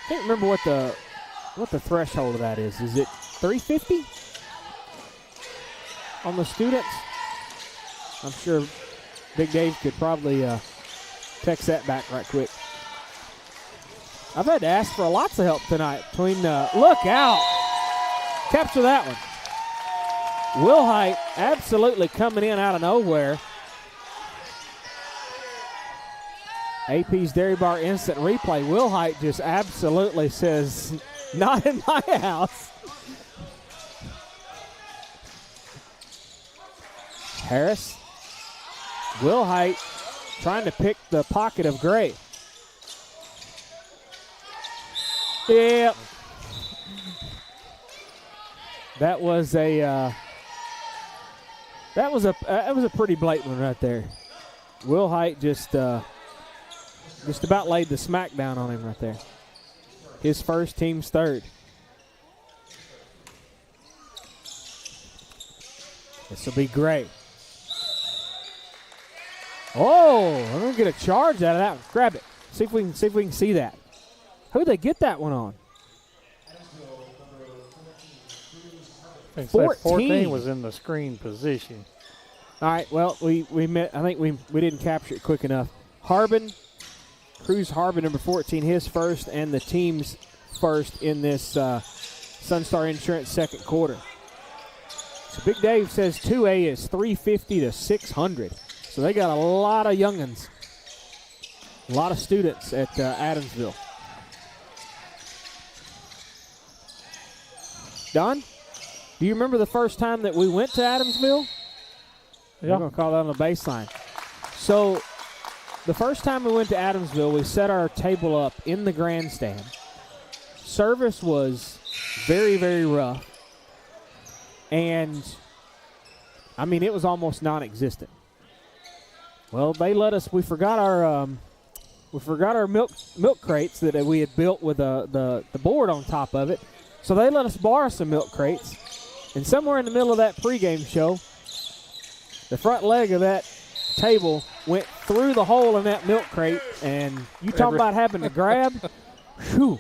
Can't remember what the threshold of that is. Is it 350 on the students? I'm sure Big Dave could probably text that back right quick. I've had to ask for lots of help tonight between look out. Capture that one. Wilhite absolutely coming in out of nowhere. AP's Dairy Bar instant replay. Wilhite just absolutely says, not in my house. Harris. Wilhite trying to pick the pocket of Gray. Yep. That was a pretty blatant one right there. Wilhite just about laid the smack down on him right there. His first, team's third. This will be great. Oh, I'm gonna get a charge out of that one. Grab it. See if we can see that. Who'd they get that one on? 14 was in the screen position. All right. Well, we met. I think we didn't capture it quick enough. Harbin, Cruz Harbin, number 14, his first and the team's first in this Sunstar Insurance second quarter. So Big Dave says 2A is 350 to 600. So they got a lot of youngins, a lot of students at Adamsville. Don, do you remember the first time that we went to Adamsville? Yeah. We're going to call that on the baseline. So the first time we went to Adamsville, we set our table up in the grandstand. Service was very, very rough. And, I mean, it was almost non-existent. Well, they let us. We forgot our milk crates that we had built with the board on top of it. So they let us borrow some milk crates. And somewhere in the middle of that pregame show, the front leg of that table went through the hole in that milk crate. And you talk about having to grab. Whew.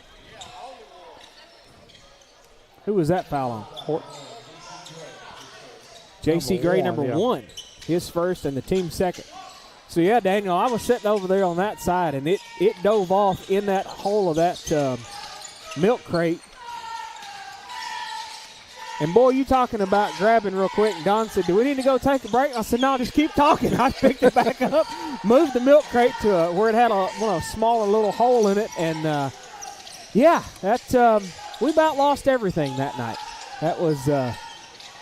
Who was that foul on? J.C. Gray, number one. His first and the team's second. So, yeah, Daniel, I was sitting over there on that side, and it dove off in that hole of that milk crate. And, boy, you talking about grabbing real quick. And Don said, do we need to go take a break? I said, no, just keep talking. I picked it back up, moved the milk crate to where it had a smaller little hole in it. And, yeah, we about lost everything that night. That was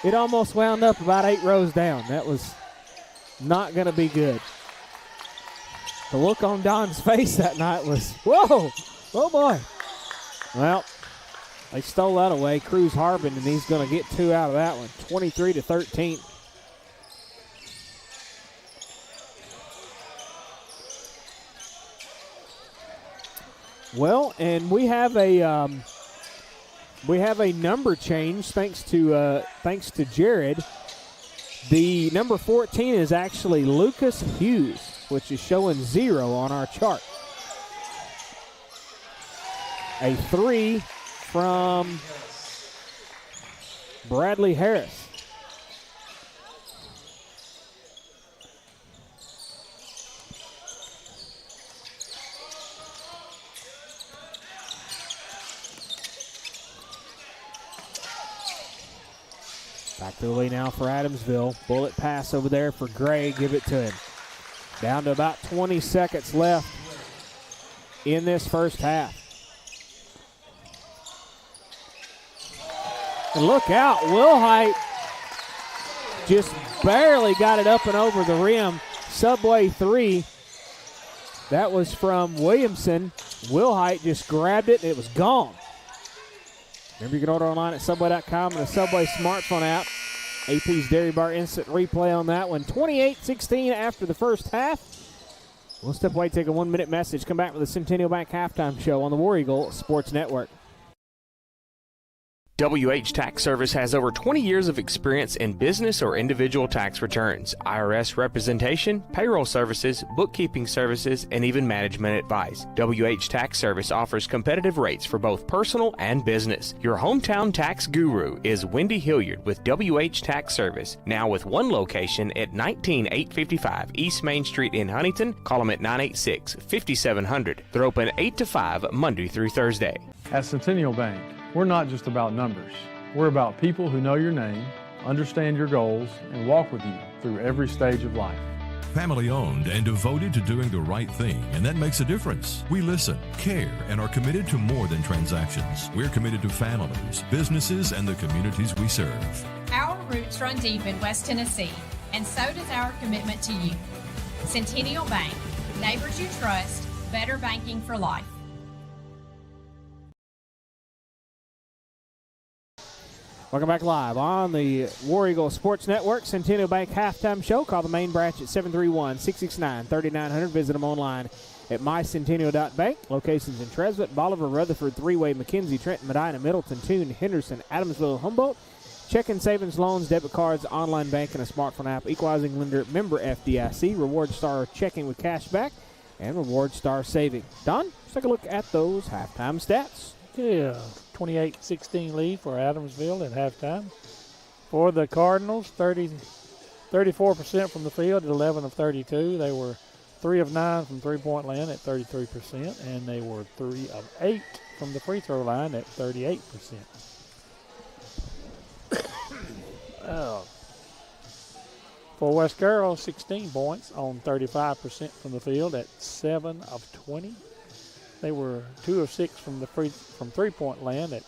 it almost wound up about 8 rows down. That was not going to be good. The look on Don's face that night was, whoa, oh boy. Well, they stole that away. Cruz Harbin, and he's going to get 2 out of that one, 23-13. Well, and we have a number change thanks to Jared. The number 14 is actually Lucas Hughes, which is showing 0 on our chart. A 3 from Bradley Harris. Back to the lead now for Adamsville. Bullet pass over there for Gray. Give it to him. Down to about 20 seconds left in this first half. And look out. Wilhite just barely got it up and over the rim. Subway 3. That was from Williamson. Wilhite just grabbed it, and it was gone. Remember, you can order online at Subway.com and the Subway smartphone app. AP's Dairy Bar instant replay on that one. 28-16 after the first half. We'll step away, take a 1-minute message, come back with the Centennial Bank halftime show on the War Eagle Sports Network. WH Tax Service has over 20 years of experience in business or individual tax returns, IRS representation, payroll services, bookkeeping services, and even management advice. WH Tax Service offers competitive rates for both personal and business. Your hometown tax guru is Wendy Hilliard with WH Tax Service, now with one location at 19855 East Main Street in Huntington. Call them at 986-5700. They're open 8 to 5 Monday through Thursday. At Centennial Bank, we're not just about numbers. We're about people who know your name, understand your goals, and walk with you through every stage of life. Family owned and devoted to doing the right thing, and that makes a difference. We listen, care, and are committed to more than transactions. We're committed to families, businesses, and the communities we serve. Our roots run deep in West Tennessee, and so does our commitment to you. Centennial Bank, neighbors you trust, better banking for life. Welcome back live on the War Eagle Sports Network, Centennial Bank Halftime Show. Call the main branch at 731-669-3900. Visit them online at mycentennial.bank. Locations in Tresvant, Bolivar, Rutherford, Three-Way, McKenzie, Trenton, Medina, Middleton, Toone, Henderson, Adamsville, Humboldt. Checking, savings, loans, debit cards, online banking, a smartphone app, equalizing lender, member FDIC, Reward Star checking with cash back, and Reward Star saving. Don, let's take a look at those halftime stats. Yeah, 28-16 lead for Adamsville at halftime. For the Cardinals, 34% from the field at 11 of 32. They were 3 of 9 from three-point land at 33%, and they were 3 of 8 from the free throw line at 38%. For West Carroll, 16 points on 35% from the field at 7 of 20. They were 2 of 6 from three-point land at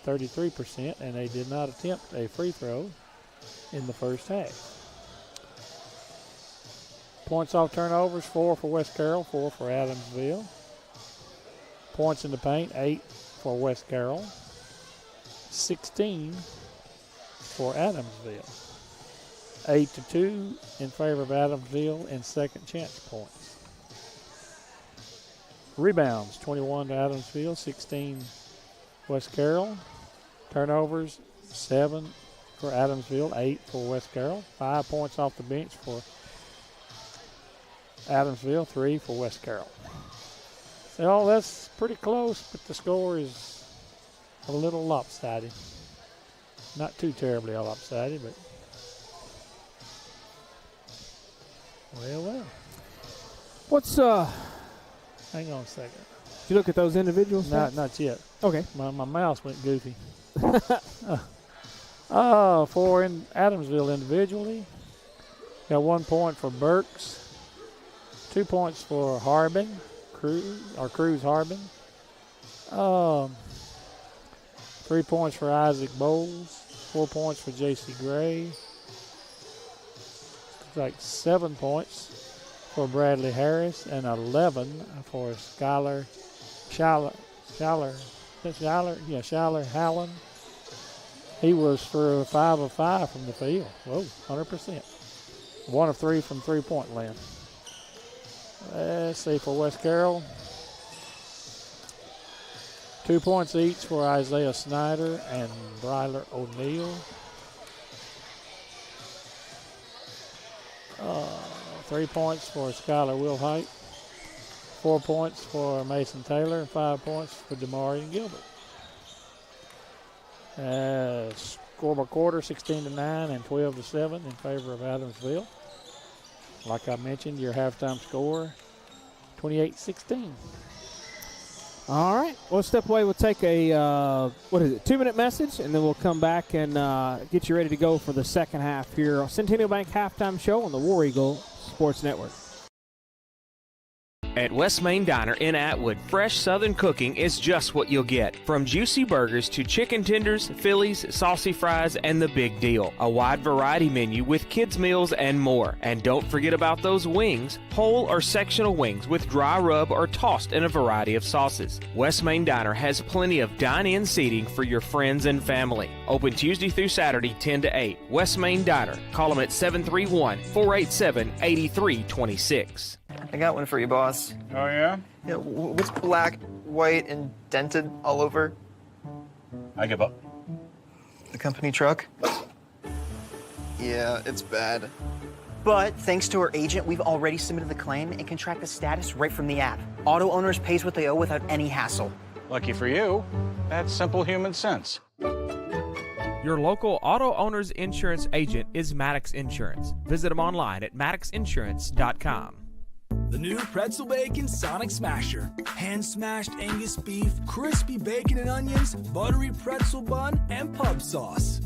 33%, and they did not attempt a free throw in the first half. Points off turnovers, 4 for West Carroll, 4 for Adamsville. Points in the paint, 8 for West Carroll, 16 for Adamsville. 8-2 in favor of Adamsville in second chance points. Rebounds, 21 to Adamsville, 16 West Carroll. Turnovers, 7 for Adamsville, 8 for West Carroll. 5 points off the bench for Adamsville, 3 for West Carroll. So that's pretty close, but the score is a little lopsided. Not too terribly lopsided, but well. What's Hang on a second. Did you look at those individual stats? Not yet. Okay. My mouse went goofy. For Adamsville individually, got 1 point for Burks, 2 points for Cruz Harbin. 3 points for Isaac Bowles, 4 points for J.C. Gray. Like 7 points for Bradley Harris and 11 for Skylar Hallen. He was for 5 of 5 from the field. Whoa, 100%. 1 of 3 from three-point land. Let's see, for West Carroll, 2 points each for Isaiah Snyder and Bryler O'Neill. 3 points for Skylar Wilhite, 4 points for Mason Taylor, and 5 points for Damarian Gilbert. Score by quarter, 16-9 and 12-7 in favor of Adamsville. Like I mentioned, your halftime score, 28-16. All right, we'll step away. We'll take a 2-minute message, and then we'll come back and get you ready to go for the second half here on Centennial Bank Halftime Show on the War Eagle Sports Network. At West Main Diner in Atwood, fresh Southern cooking is just what you'll get. From juicy burgers to chicken tenders, Phillies, saucy fries, and the big deal. A wide variety menu with kids' meals and more. And don't forget about those wings, whole or sectional wings with dry rub or tossed in a variety of sauces. West Main Diner has plenty of dine-in seating for your friends and family. Open Tuesday through Saturday, 10 to 8. West Main Diner. Call them at 731-487-8326. I got one for you, boss. Oh, yeah? Yeah, what's black, white, and dented all over? I give up. The company truck? Yeah, it's bad. But thanks to our agent, we've already submitted the claim and can track the status right from the app. Auto owners pays what they owe without any hassle. Lucky for you, that's simple human sense. Your local auto owner's insurance agent is Maddox Insurance. Visit them online at maddoxinsurance.com. The new pretzel bacon Sonic Smasher. Hand-smashed Angus beef, crispy bacon and onions, buttery pretzel bun, and pub sauce.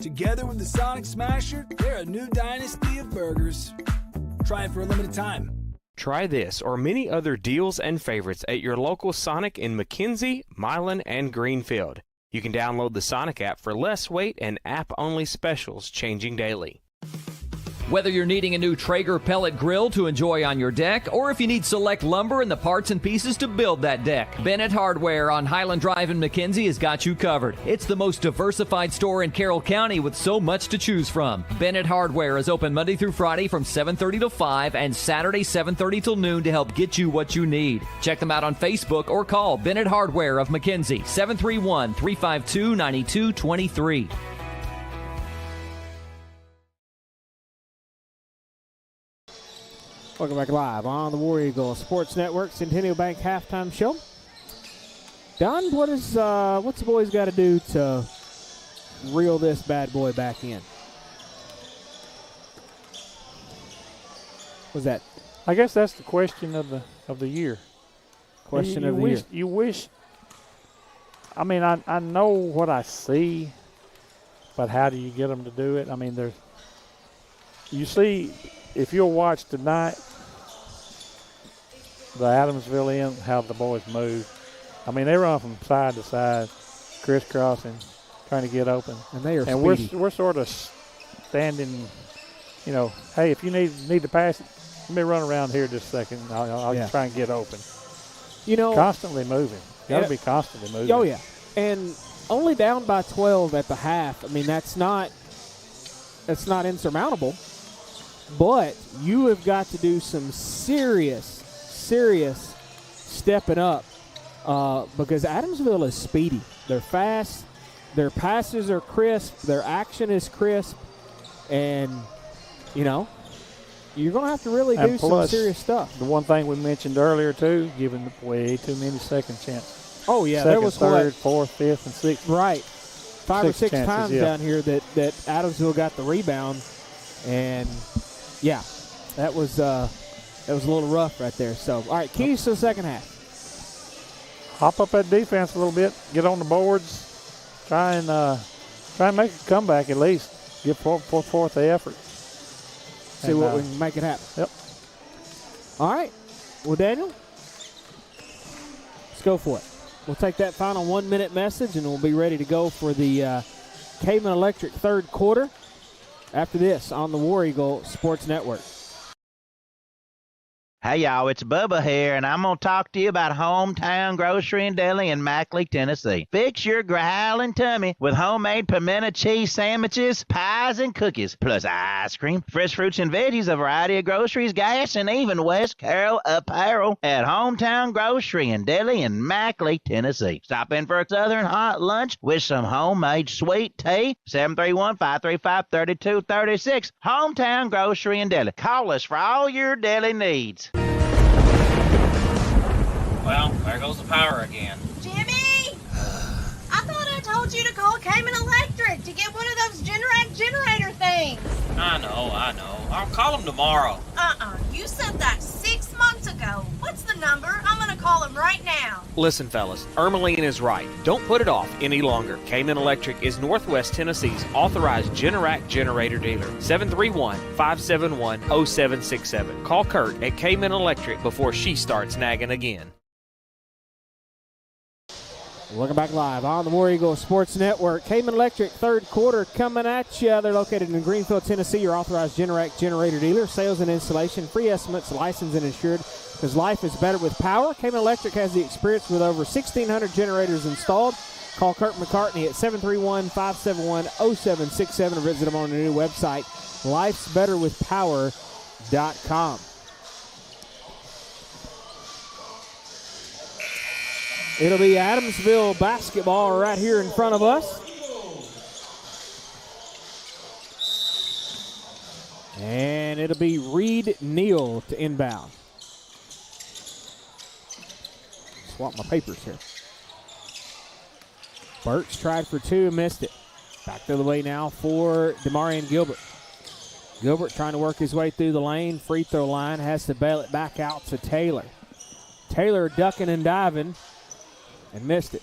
Together with the Sonic Smasher, they're a new dynasty of burgers. Try it for a limited time. Try this or many other deals and favorites at your local Sonic in McKenzie, Milan, and Greenfield. You can download the Sonic app for less weight and app-only specials changing daily. Whether you're needing a new Traeger pellet grill to enjoy on your deck, or if you need select lumber and the parts and pieces to build that deck, Bennett Hardware on Highland Drive in McKenzie has got you covered. It's the most diversified store in Carroll County with so much to choose from. Bennett Hardware is open Monday through Friday from 7:30 to 5 and Saturday 7:30 till noon to help get you what you need. Check them out on Facebook or call Bennett Hardware of McKenzie, 731-352-9223. Welcome back live on the War Eagle Sports Network Centennial Bank halftime show. Don, what's the boys got to do to reel this bad boy back in? What's that? I guess that's the question of the year. Question of the year. You wish. I mean, I know what I see, but how do you get them to do it? I mean, you see. If you'll watch tonight, the Adamsville end, how the boys move. I mean, they run from side to side, crisscrossing, trying to get open. And they are and speedy. we're sort of standing, hey, if you need to pass it, let me run around here just a second. I'll try and get open. Constantly moving. Got to be constantly moving. Oh, yeah. And only down by 12 at the half. I mean, that's not insurmountable. But you have got to do some serious stepping up because Adamsville is speedy. They're fast. Their passes are crisp. Their action is crisp. And, you're going to have to really do some serious stuff. The one thing we mentioned earlier, too, giving way too many second chances. Oh, yeah. Second, there was third, fourth, fifth, and sixth. Right. 5 or 6 times down here that Adamsville got the rebound. And – yeah, that was a little rough right there. So, all right, keys to the second half. Hop up that defense a little bit, get on the boards, try and make a comeback at least. Give forth the effort. See what we can make it happen. Yep. All right. Well, Daniel, let's go for it. We'll take that final 1-minute message, and we'll be ready to go for the Cayman Electric third quarter. After this on the War Eagle Sports Network. Hey, y'all, it's Bubba here, and I'm going to talk to you about Hometown Grocery and Deli in Mackley, Tennessee. Fix your growling tummy with homemade pimento cheese sandwiches, pies, and cookies, plus ice cream, fresh fruits and veggies, a variety of groceries, gas, and even West Carroll apparel at Hometown Grocery and Deli in Mackley, Tennessee. Stop in for a southern hot lunch with some homemade sweet tea. 731-535-3236. Hometown Grocery and Deli. Call us for all your deli needs. Well, there goes the power again. Jimmy! I thought I told you to call Cayman Electric to get one of those generator things. I know. I'll call them tomorrow. You said that 6 months ago. What's the number? I'm going to call him right now. Listen, fellas, Ermeline is right. Don't put it off any longer. Cayman Electric is Northwest Tennessee's authorized Generac generator dealer. 731-571-0767. Call Kurt at Cayman Electric before she starts nagging again. Welcome back live on the War Eagle Sports Network. Cayman Electric third quarter coming at you. They're located in Greenfield, Tennessee. Your authorized Generac generator dealer. Sales and installation, free estimates, licensed and insured. Because life is better with power. Cayman Electric has the experience with over 1,600 generators installed. Call Kurt McCartney at 731-571-0767 or visit them on their new website, lifesbetterwithpower.com. It'll be Adamsville basketball right here in front of us. And it'll be Reed Neal to inbound. Swap my papers here. Burks tried for two, missed it. Back the other way now for Demarion Gilbert. Gilbert trying to work his way through the lane. Free throw line, has to bail it back out to Taylor. Taylor ducking and diving. And missed it.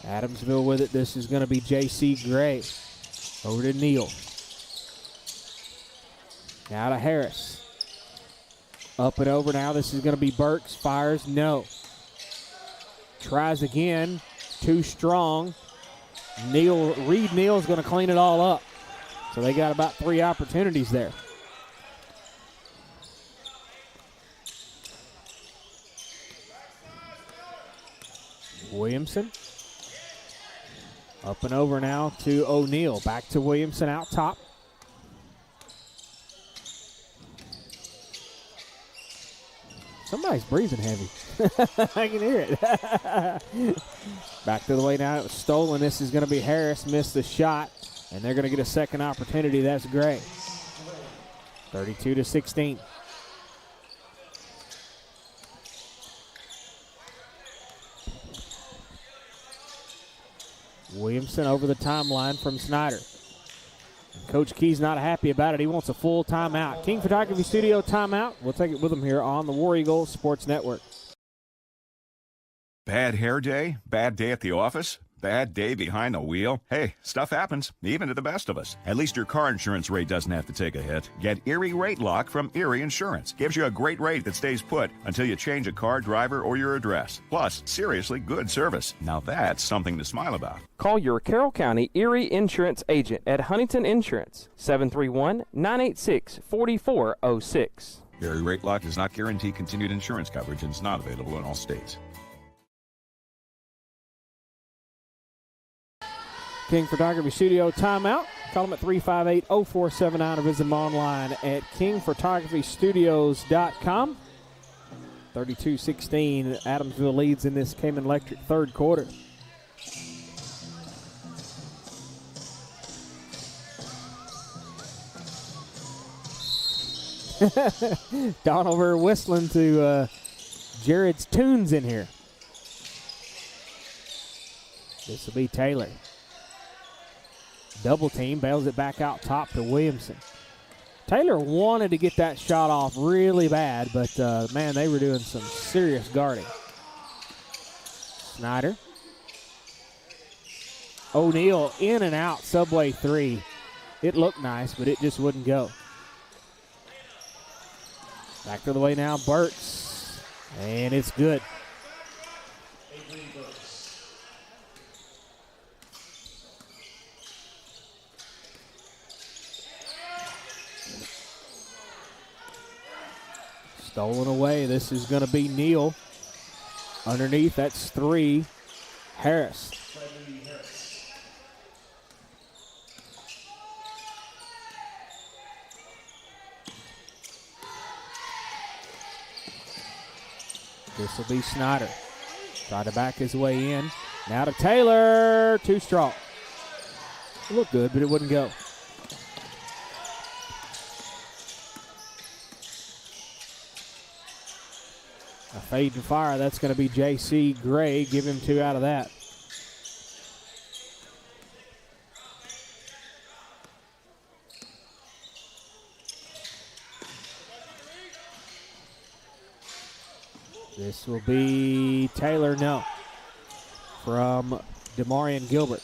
Adamsville with it. This is going to be J.C. Gray. Over to Neal. Now to Harris. Up and over now. This is going to be Burks. Fires. No. Tries again. Too strong. Reed Neal's going to clean it all up. So they got about 3 opportunities there. Williamson. Up and over now to O'Neal. Back to Williamson out top. Somebody's breathing heavy. I can hear it. Back to the way now. It was stolen. This is going to be Harris. Missed the shot. And they're going to get a second opportunity. That's Gray. 32-16. Williamson over the timeline from Snyder. Coach Key's not happy about it. He wants a full timeout. King Photography Studio timeout. We'll take it with him here on the War Eagle Sports Network. Bad hair day? Bad day at the office? Bad day behind the wheel? Hey, stuff happens, even to the best of us. At least your car insurance rate doesn't have to take a hit. Get Erie Rate Lock from Erie Insurance. Gives you a great rate that stays put until you change a car, driver, or your address. Plus, seriously good service. Now that's something to smile about. Call your Carroll County Erie Insurance agent at Huntington Insurance, 731-986-4406. Erie Rate Lock does not guarantee continued insurance coverage and is not available in all states. King Photography Studio timeout. Call them at 358-0479 or visit them online at kingphotographystudios.com. 32-16. Adamsville leads in this Cayman Electric third quarter. Don over whistling to Jared's tunes in here. This will be Taylor. Double team, bails it back out top to Williamson. Taylor wanted to get that shot off really bad, but, man, they were doing some serious guarding. Snyder. O'Neal in and out, subway 3. It looked nice, but it just wouldn't go. Back to the way now, Burks, and it's good. Stolen away. This is going to be Neal. Underneath, that's 3. Harris. This will be Snyder. Try to back his way in. Now to Taylor. Too strong. It looked good, but it wouldn't go. A fade and fire. That's going to be J.C. Gray. Give him 2 out of that. This will be Taylor, no, from Demarion Gilbert.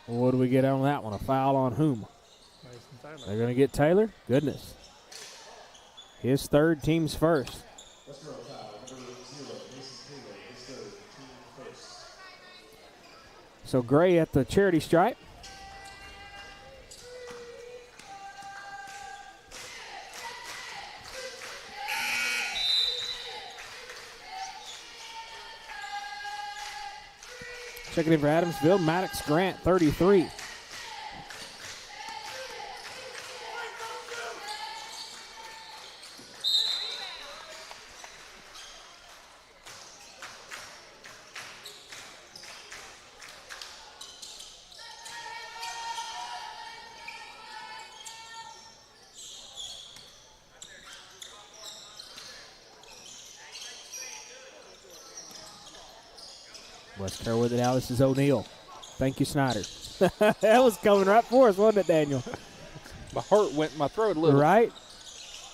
What do we get on that one? A foul on whom? They're going to get Taylor? Goodness. His third, team's first. So Gray at the charity stripe. Checking in for Adamsville, Maddox Grant, 33. West Carroll with it now. This is O'Neal. Thank you, Snyder. That was coming right for us, wasn't it, Daniel? My heart went in my throat a little. Right?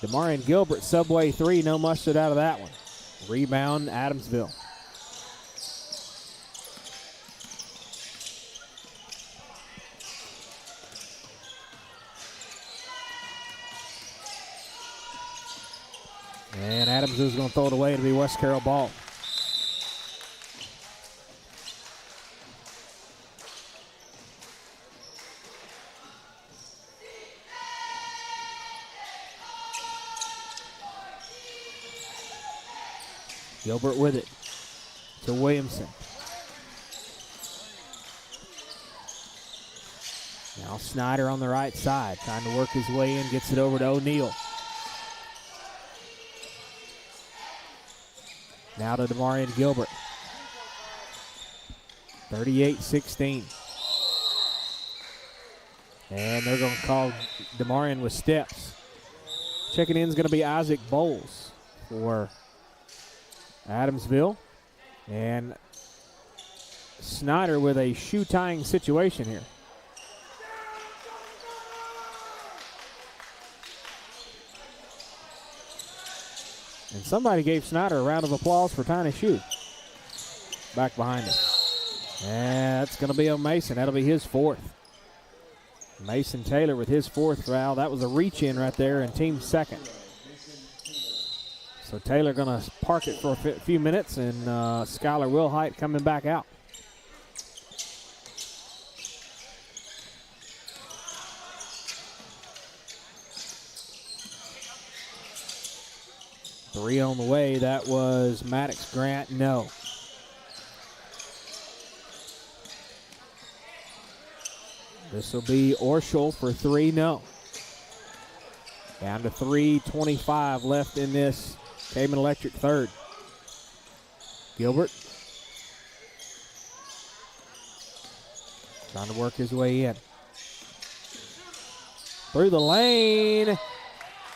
DeMarion Gilbert, Subway 3, no mustard out of that one. Rebound, Adamsville. And Adamsville's going to throw it away. It'll be West Carroll ball. Gilbert with it to Williamson. Now Snyder on the right side, trying to work his way in, gets it over to O'Neal. Now to DeMarion Gilbert. 38-16. And they're going to call DeMarion with steps. Checking in is going to be Isaac Bowles for Adamsville. And Snyder with a shoe tying situation here. And somebody gave Snyder a round of applause for tying his shoe. Back behind him. And that's going to be on Mason. That'll be his fourth. Mason Taylor with his fourth foul. That was a reach-in right there and team second. So Taylor going to park it for a few minutes, and Skylar Wilhite coming back out. Three on the way. That was Maddox Grant. No. This will be Orschel for three. No. Down to 3:25 left in this Cayman Electric third. Gilbert trying to work his way in. Through the lane.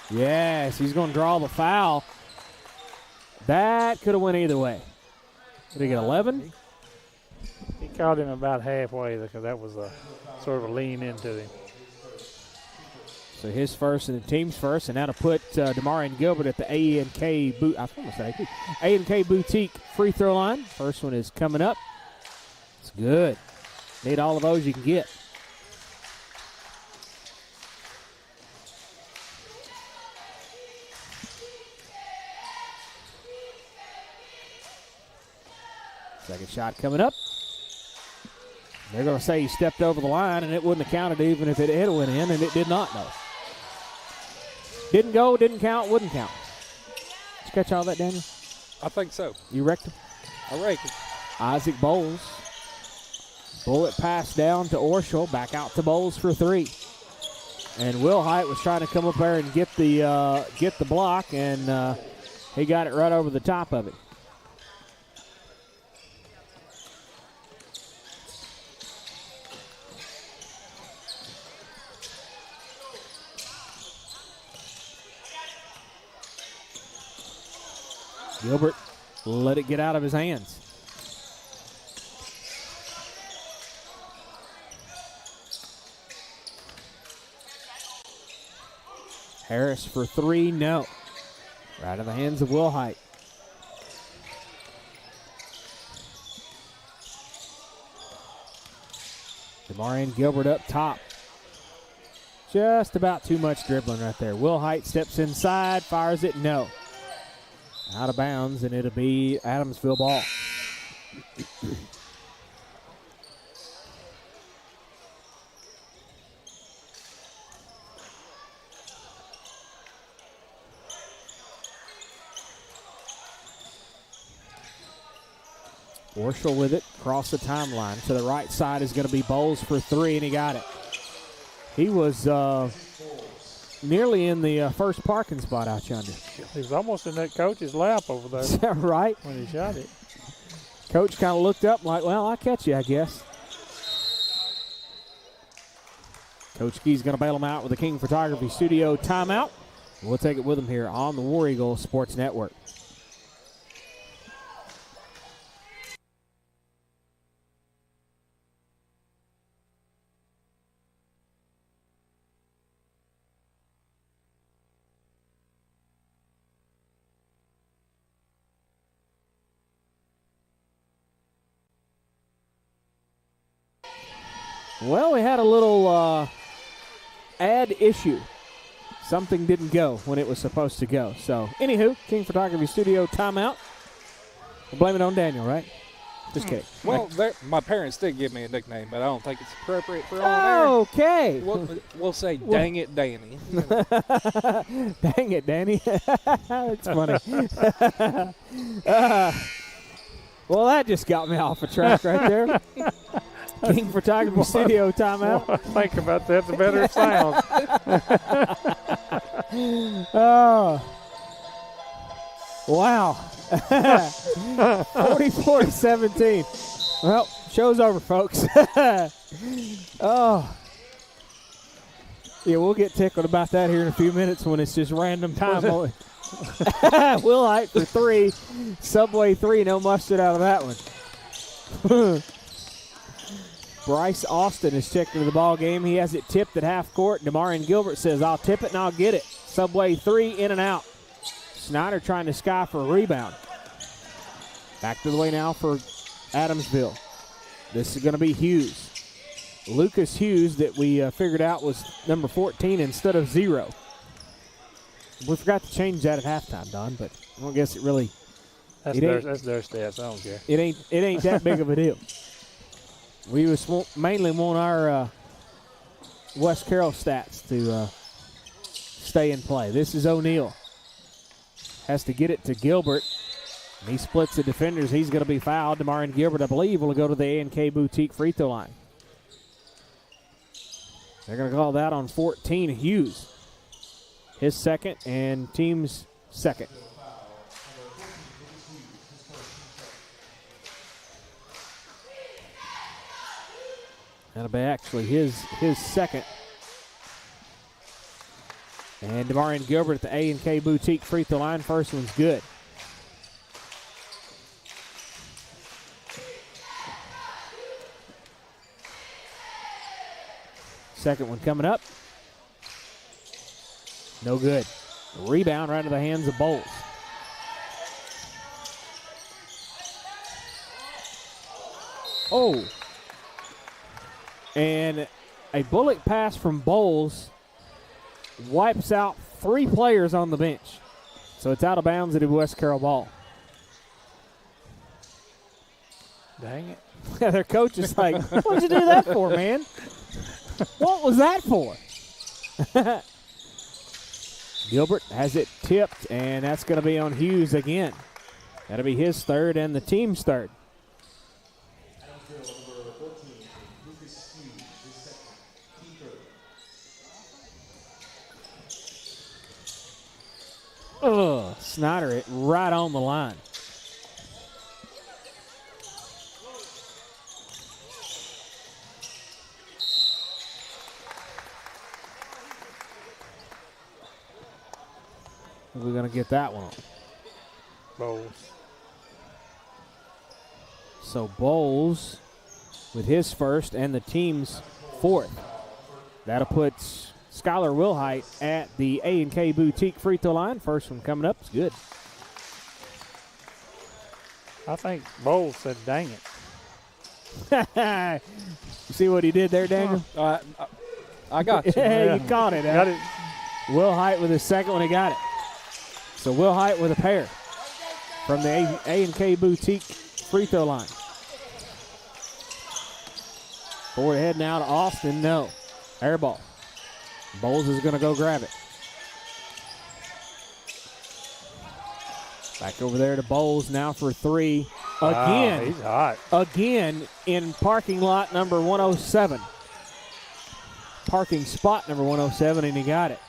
Yes, he's going to draw the foul. That could have went either way. Did he get 11? He caught him about halfway because that was a sort of a lean into him. So his first and the team's first, and now to put DeMarion Gilbert at the A&K Boutique free throw line. First one is coming up. It's good. Need all of those you can get. Second shot coming up. They're going to say he stepped over the line, and it wouldn't have counted even if it had went in, and it did not, though. Didn't go, didn't count, wouldn't count. Did you catch all that, Daniel? I think so. You reckon? I reckon. Isaac Bowles. Bullet pass down to Orschel. Back out to Bowles for three. And Wilhite was trying to come up there and get the block, and he got it right over the top of it. Gilbert let it get out of his hands. Harris for three, no. Right in the hands of Wilhite. DeMarion Gilbert up top. Just about too much dribbling right there. Wilhite steps inside, fires it, no. Out of bounds, and it'll be Adamsville ball. Orschel with it, across the timeline. To the right side is going to be Bowles for three, and he got it. He was nearly in the first parking spot out yonder. He was almost in that coach's lap over there. Is that right? When he shot it. Coach kind of looked up like, well, I'll catch you, I guess. Coach Key's going to bail him out with the King Photography Studio timeout. We'll take it with him here on the War Eagle Sports Network. Well, we had a little ad issue. Something didn't go when it was supposed to go. So, anywho, King Photography Studio timeout. We'll blame it on Daniel, right? Just kidding. Well, my parents did give me a nickname, but I don't think it's appropriate for on air. Okay. We'll say, dang it, Danny. Dang it, Danny. It's funny. Well, that just got me off a track right there. King Photography Studio timeout. Well, think about that, the better it sounds. Oh. Wow. 44-17. Well, show's over, folks. Oh. Yeah, we'll get tickled about that here in a few minutes when it's just random time. Will Height for 3. Subway 3, no mustard out of that one. Bryce Austin is checked into the ball game. He has it tipped at half court. Demarion Gilbert says, I'll tip it and I'll get it. Subway 3, in and out. Snyder trying to sky for a rebound. Back to the way now for Adamsville. This is going to be Hughes. Lucas Hughes that we figured out was number 14 instead of 0. We forgot to change that at halftime, Don, but I don't guess it really. That's their stats. I don't care. It ain't that big of a deal. We mainly want our West Carroll stats to stay in play. This is O'Neal. Has to get it to Gilbert. And he splits the defenders. He's going to be fouled. Demarion Gilbert, I believe, will go to the A&K Boutique free throw line. They're going to call that on 14, Hughes. His second and team's second. That'll be actually his second. And Demarion Gilbert at the A&K Boutique free throw line. First one's good. Second one coming up. No good. Rebound right into the hands of Bowles. Oh. And a bullet pass from Bowles wipes out 3 players on the bench. So it's out of bounds at West Carroll ball. Dang it. Their coach is like, what'd you do that for, man? What was that for? Gilbert has it tipped, and that's going to be on Hughes again. That'll be his third and the team's third. Snyder it right on the line. We're going to get that one on. Bowles. So Bowles with his first and the team's fourth. That'll put Skylar Wilhite at the A&K Boutique free throw line. First one coming up is good. I think Bowles said, dang it. You see what he did there, Daniel? I got you. Yeah, you caught it. Got it. Wilhite with his second one, he got it. So Wilhite with a pair from the A&K Boutique free throw line. Forward head now to Austin. No. Air ball. Bowles is going to go grab it. Back over there to Bowles now for 3. Again. Wow, he's hot. Again in parking lot number 107. Parking spot number 107, and he got it.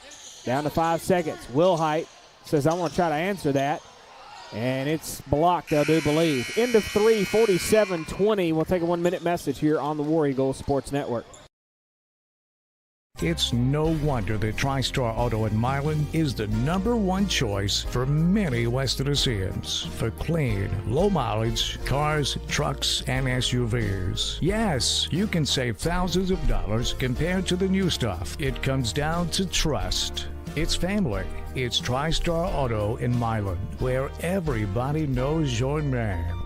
Down to 5 seconds. Wilhite says, I want to try to answer that. And it's blocked, I do believe. End of 3, 47-20. We'll take a 1-minute message here on the War Eagle Sports Network. It's no wonder that TriStar Auto in Milan is the #1 choice for many West Tennesseans for clean, low mileage cars, trucks, and SUVs. Yes, you can save thousands of dollars compared to the new stuff. It comes down to trust. It's family. It's TriStar Auto in Milan, where everybody knows your name.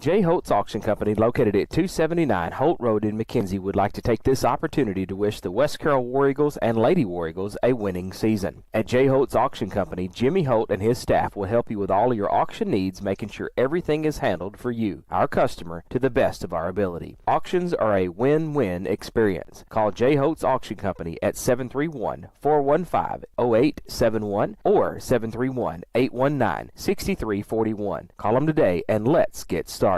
J. Holtz Auction Company, located at 279 Holt Road in McKenzie, would like to take this opportunity to wish the West Carroll War Eagles and Lady War Eagles a winning season. At J. Holtz Auction Company, Jimmy Holt and his staff will help you with all your auction needs, making sure everything is handled for you, our customer, to the best of our ability. Auctions are a win-win experience. Call J. Holtz Auction Company at 731-415-0871 or 731-819-6341. Call them today and let's get started.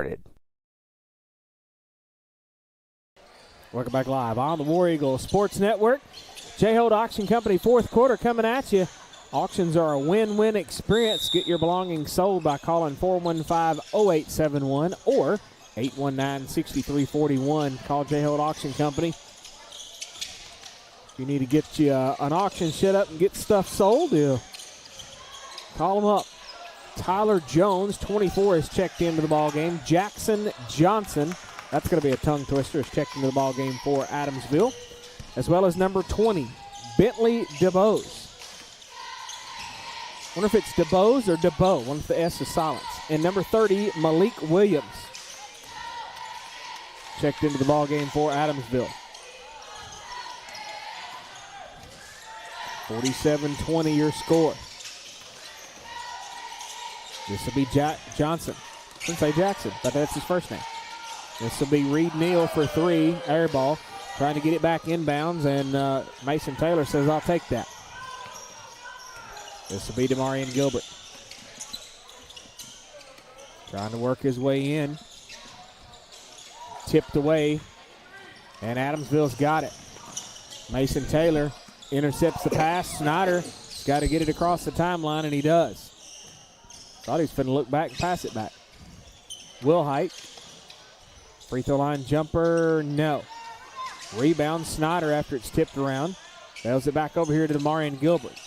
Welcome back live on the War Eagle Sports Network. J. Holt Auction Company, fourth quarter coming at you. Auctions are a win-win experience. Get your belongings sold by calling 415-0871 or 819-6341. Call J. Holt Auction Company. If you need to get you an auction set up and get stuff sold, call them up. Tyler Jones, 24, is checked into the ball game. Jackson Johnson, that's going to be a tongue twister, is checked into the ball game for Adamsville, as well as number 20, Bentley DeBose. Wonder if it's DeBose or DeBoe. Wonder if the S is silence. And number 30, Malik Williams, checked into the ball game for Adamsville. 47-20 your score. This will be Johnson. I shouldn't say Jackson, but that's his first name. This will be Reed Neal for three, air ball, trying to get it back inbounds, and Mason Taylor says, I'll take that. This will be Demarion Gilbert. Trying to work his way in. Tipped away, and Adamsville's got it. Mason Taylor intercepts the pass. Snyder's got to get it across the timeline, and he does. Thought he was finna look back and pass it back. Wilhite. Free throw line jumper, no. Rebound Snyder after it's tipped around. Bails it back over here to Demarion Gilbert.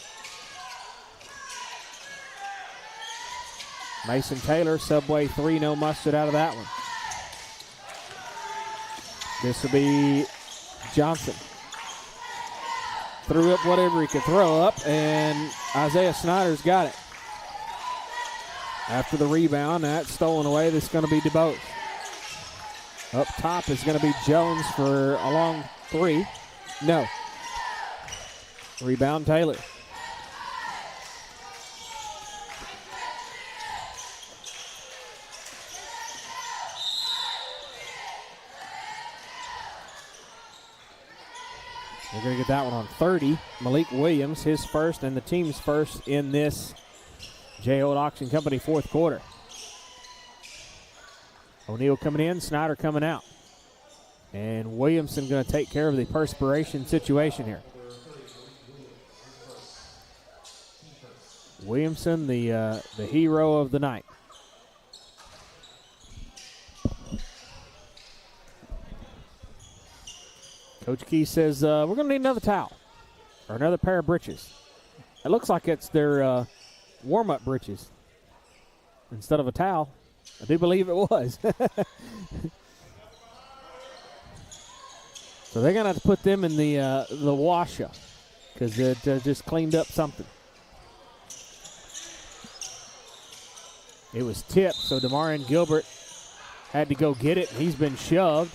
Mason Taylor, Subway three, no mustard out of that one. This will be Johnson. Threw up whatever he could throw up, and Isaiah Snyder's got it. After the rebound, that's stolen away. This is going to be DeBose. Up top is going to be Jones for a long three. No. Rebound Taylor. We're going to get that one on 30. Malik Williams, his first and the team's first in this J. Holt Auction Company fourth quarter. O'Neal coming in, Snyder coming out. And Williamson going to take care of the perspiration situation here. Williamson, the hero of the night. Coach Key says, we're going to need another towel or another pair of breeches. It looks like it's their warm-up breeches instead of a towel. I do believe it was. So they're going to have to put them in the washer because it just cleaned up something. It was tipped, so Demarion Gilbert had to go get it. He's been shoved.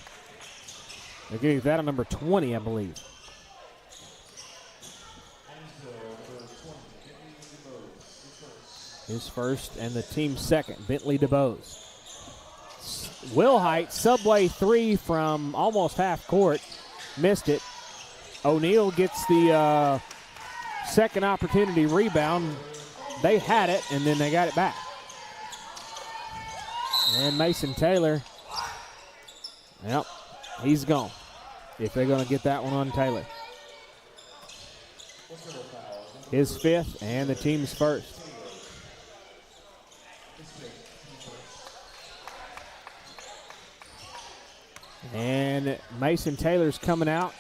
They're getting that on number 20, I believe. His first and the team's second, Bentley DeBose. Wilhite, Subway three from almost half court. Missed it. O'Neal gets the second opportunity rebound. They had it, and then they got it back. And Mason Taylor, yep, he's gone. If they're going to get that one on Taylor. His fifth and the team's first. And Mason Taylor's coming out.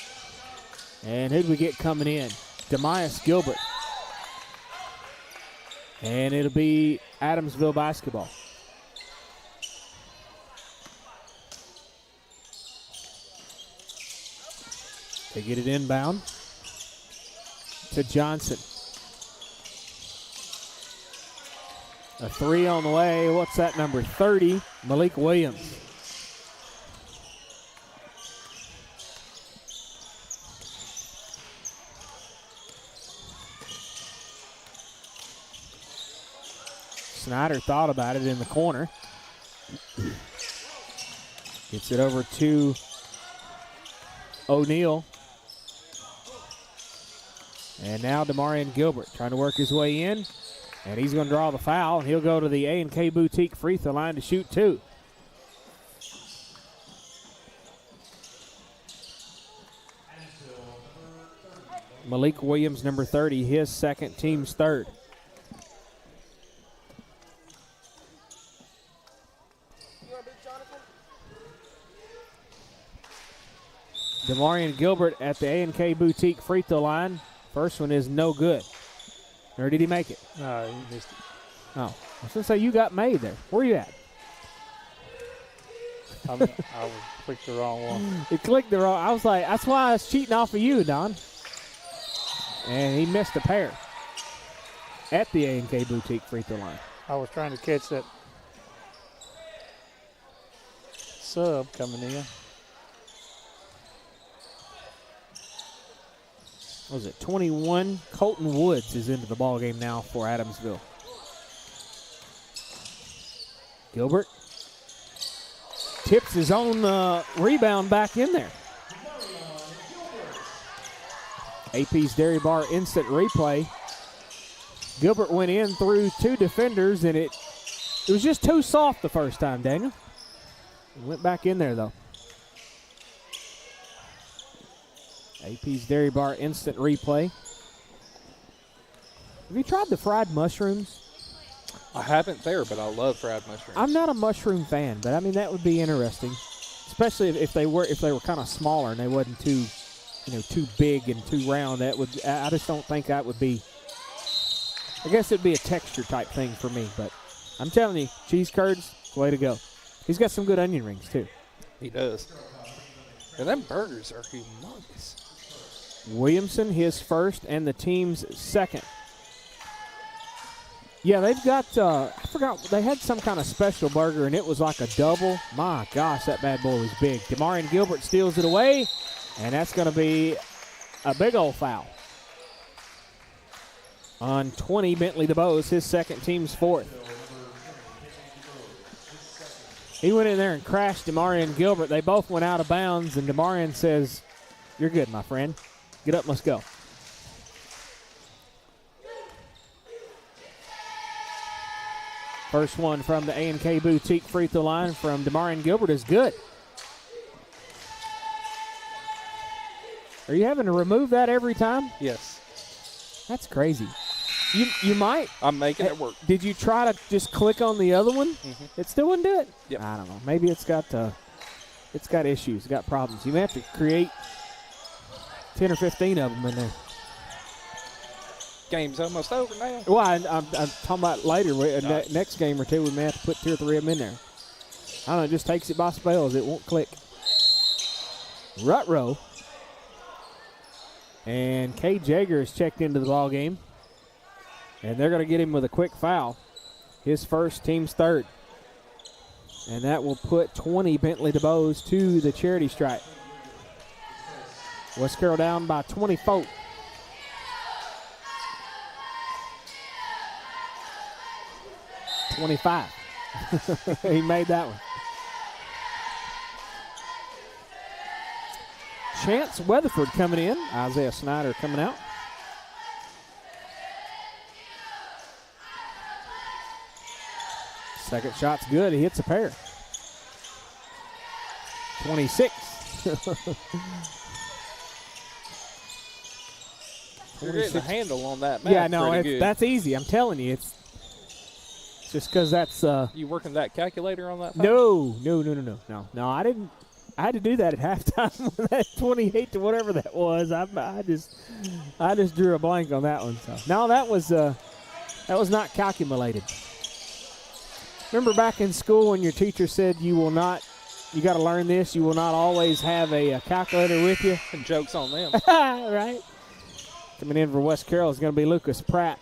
And who do we get coming in? Demias Gilbert. And it'll be Adamsville basketball. They get it inbound to Johnson. A three on the way. What's that, number 30? Malik Williams. Snyder thought about it in the corner. Gets it over to O'Neal. And now Demarion Gilbert trying to work his way in. And he's going to draw the foul. And he'll go to the A&K Boutique free throw line to shoot two. Malik Williams, number 30, his second, team's third. Demarion Gilbert at the A&K Boutique free throw line. First one is no good. Or did he make it? No, he missed it. Oh, I was going to say you got made there. Where you at? I clicked the wrong one. It clicked the wrong. I was like, that's why I was cheating off of you, Don. And he missed a pair at the A&K Boutique free throw line. I was trying to catch that sub coming in. What was it, 21? Colton Woods is into the ball game now for Adamsville. Gilbert tips his own rebound back in there. AP's Dairy Bar instant replay. Gilbert went in through two defenders, and it was just too soft the first time, Daniel. Went back in there, though. AP's Dairy Bar instant replay. Have you tried the fried mushrooms? I haven't there, but I love fried mushrooms. I'm not a mushroom fan, but I mean that would be interesting, especially if they were kind of smaller and they wasn't too big and too round. That would, I just don't think that would be. I guess it'd be a texture type thing for me, but I'm telling you, cheese curds, way to go. He's got some good onion rings too. He does. And them burgers are humongous. Williamson, his first, and the team's second. Yeah, they've got, I forgot, they had some kind of special burger, and it was like a double. My gosh, that bad boy was big. Demarion Gilbert steals it away, and that's going to be a big old foul. On 20, Bentley DeBose, his second, team's fourth. He went in there and crashed Demarion Gilbert. They both went out of bounds, and Demarion says, "You're good, my friend. Get up, let's go." First one from the A&K Boutique free throw line from Demarion Gilbert is good. Are you having to remove that every time? Yes. That's crazy. You might. I'm making it work. Did you try to just click on the other one? Mm-hmm. It still wouldn't do it? Yep. I don't know. Maybe it's got issues, it's got problems. You may have to create 10 or 15 of them in there. Game's almost over now. Well, I'm talking about later. Next game or two, we may have to put 2 or 3 of them in there. I don't know. It just takes it by spells. It won't click. Rutrow. And Kay Jager is checked into the ball game. And they're going to get him with a quick foul. His first, team's third. And that will put 20 Bentley DeBose to the charity stripe. West Carroll down by 24. He made that one. Chance Weatherford coming in. Isaiah Snyder coming out. Second shot's good. He hits a pair. 26. You're getting a handle on that math. Yeah, no, that's easy. I'm telling you, it's just because that's. You working that calculator on that? No. I didn't. I had to do that at halftime with that 28 to whatever that was. I just drew a blank on that one. So no, that was not calculated. Remember back in school when your teacher said you got to learn this, you will not always have a calculator with you? And joke's on them. Right? Coming in for West Carroll is going to be Lucas Pratt.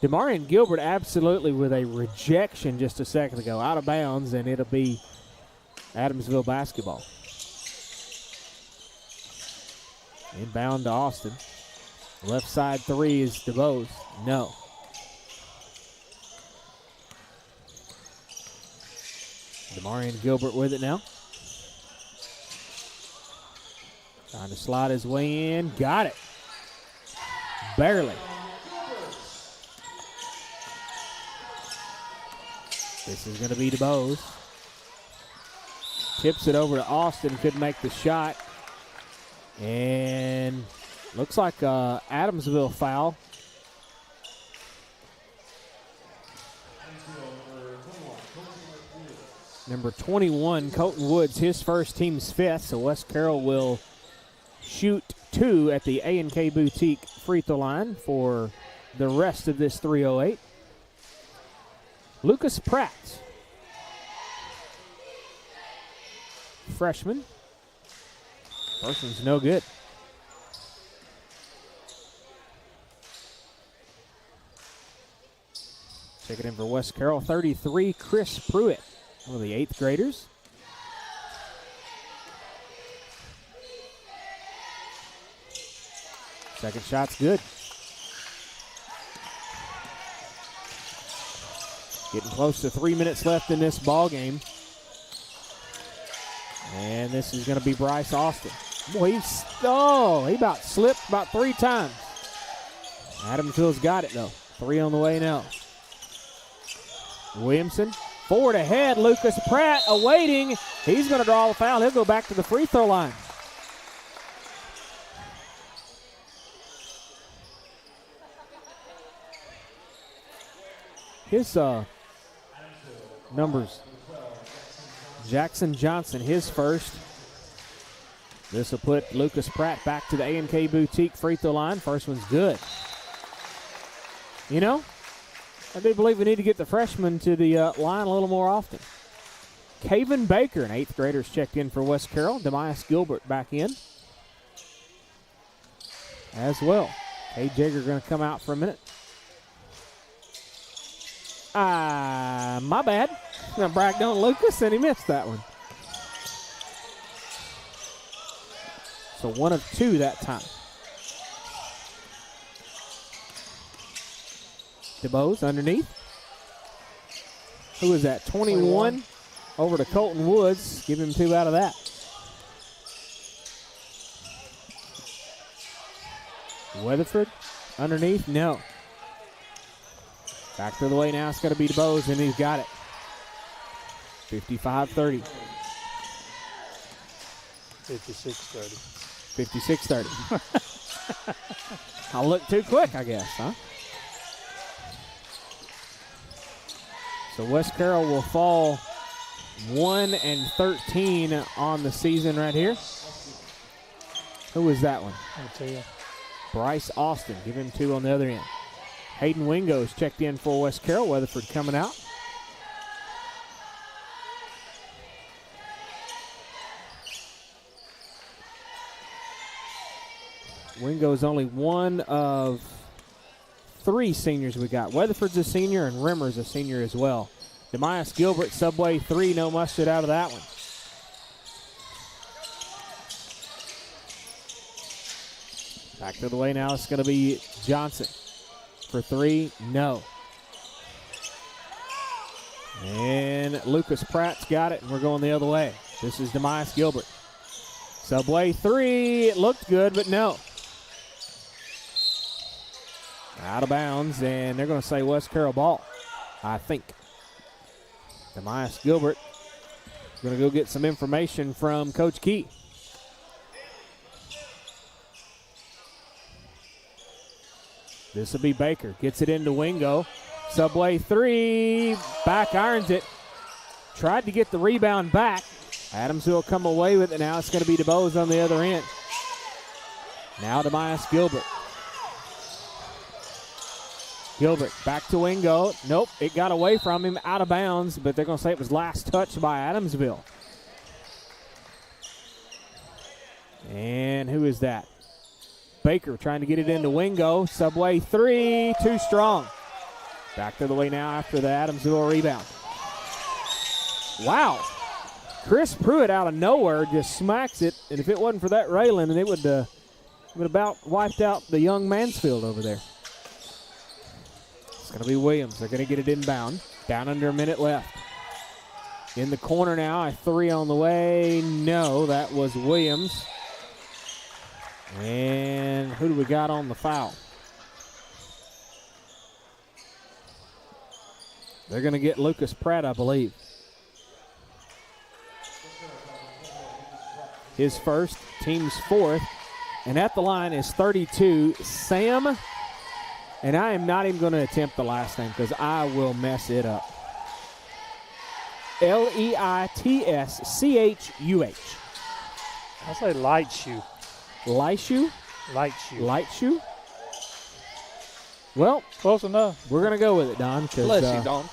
DeMarion Gilbert absolutely with a rejection just a second ago, out of bounds, and it'll be Adamsville basketball. Inbound to Austin. Left side three is DeBose. No. DeMarion Gilbert with it now. Trying to slide his way in. Got it. Barely. This is going to be DeBose. Tips it over to Austin. Couldn't make the shot. And looks like Adamsville foul. Number 21, Colton Woods, his first, team's fifth. So West Carroll will shoot 2 at the A&K Boutique free throw line for the rest of this 3:08. Lucas Pratt, freshman. First one's no good. Check it in for West Carroll, 33, Chris Pruitt, one of the 8th graders. Second shot's good. Getting close to 3 minutes left in this ball game. And this is going to be Bryce Austin. Boy, he about slipped about 3 times. Adamsville's got it, though. 3 on the way now. Williamson, forward ahead. Lucas Pratt awaiting. He's going to draw the foul. He'll go back to the free throw line. His numbers. Jackson Johnson, his first. This will put Lucas Pratt back to the A&K Boutique free throw line. First one's good. You know, I do believe we need to get the freshmen to the line a little more often. Caven Baker, an 8th grader, is checked in for West Carroll. Demias Gilbert back in as well. Kay Jagger going to come out for a minute. My bad. Now bragged on Lucas, and he missed that one. So 1 of 2 that time. DeBose underneath. Who is that? 21 over to Colton Woods. Give him 2 out of that. Weatherford underneath. No. Back to the way now. It's going to be DeBose, and he's got it. 55-30. 56-30. 56-30. I'll look too quick, I guess, huh? So West Carroll will fall 1-13 on the season right here. Who is that one? I'll tell you. Bryce Austin. Give him 2 on the other end. Hayden Wingo's checked in for West Carroll. Weatherford coming out. Wingo's only one of 3 seniors we got. Weatherford's a senior and Rimmer's a senior as well. Demias Gilbert, Subway 3, no mustard out of that one. Back to the way now. It's going to be Johnson for 3. No. And Lucas Pratt's got it, and we're going the other way. This is Demias Gilbert. Subway 3. It looked good, but no. Out of bounds, and they're going to say West Carroll ball, I think. Demias Gilbert is going to go get some information from Coach Key. This will be Baker. Gets it into Wingo. Subway 3. Back irons it. Tried to get the rebound back. Adamsville come away with it now. It's going to be DeBose on the other end. Now Demias Gilbert. Gilbert back to Wingo. Nope, it got away from him, out of bounds, but they're going to say it was last touch by Adamsville. And who is that? Baker trying to get it into Wingo. Subway 3, too strong. Back the other way now after the Adamsville rebound. Wow. Chris Pruitt out of nowhere just smacks it, and if it wasn't for that railing, then it would about wiped out the young Mansfield over there. It's going to be Williams. They're going to get it inbound. Down under a minute left. In the corner now, a three on the way. No, that was Williams. And who do we got on the foul? They're going to get Lucas Pratt, I believe. His first, team's fourth. And at the line is 32, Sam. And I am not even going to attempt the last name because I will mess it up. Leitschchuh. I say Lightshoe. Lightshoe? Lightshoe. Lightshoe? Well, close enough. We're going to go with it, Don. Bless you, Don.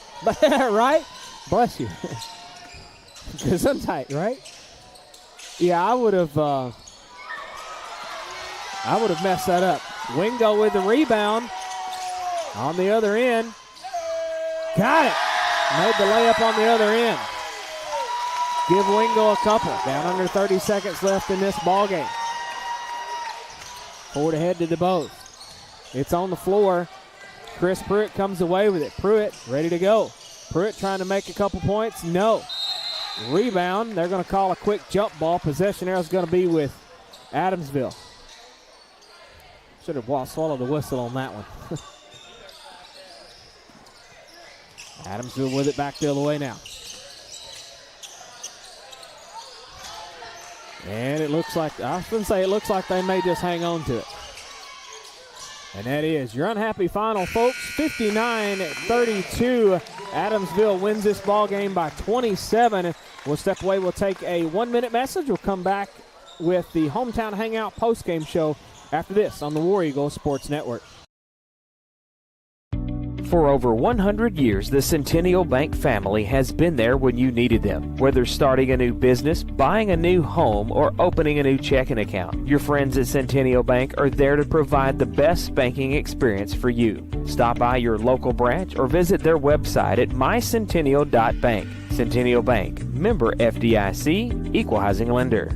Right? Bless you. Because I'm tight, right? Yeah, I would have messed that up. Wingo with the rebound on the other end. Got it. Made the layup on the other end. Give Wingo a couple. Down under 30 seconds left in this ball game. Forward ahead to DeBose. It's on the floor. Chris Pruitt comes away with it. Pruitt ready to go. Pruitt trying to make a couple points. No. Rebound. They're going to call a quick jump ball. Possession arrow is going to be with Adamsville. Should have swallowed the whistle on that one. Adamsville with it back the other way now. And it looks like, I was going to say, it looks like they may just hang on to it. And that is your unhappy final, folks. 59-32. Adamsville wins this ball game by 27. We'll step away. We'll take a 1-minute message. We'll come back with the Hometown Hangout postgame show after this on the War Eagle Sports Network. For over 100 years, the Centennial Bank family has been there when you needed them. Whether starting a new business, buying a new home, or opening a new checking account, your friends at Centennial Bank are there to provide the best banking experience for you. Stop by your local branch or visit their website at mycentennial.bank. Centennial Bank, member FDIC, equal housing lender.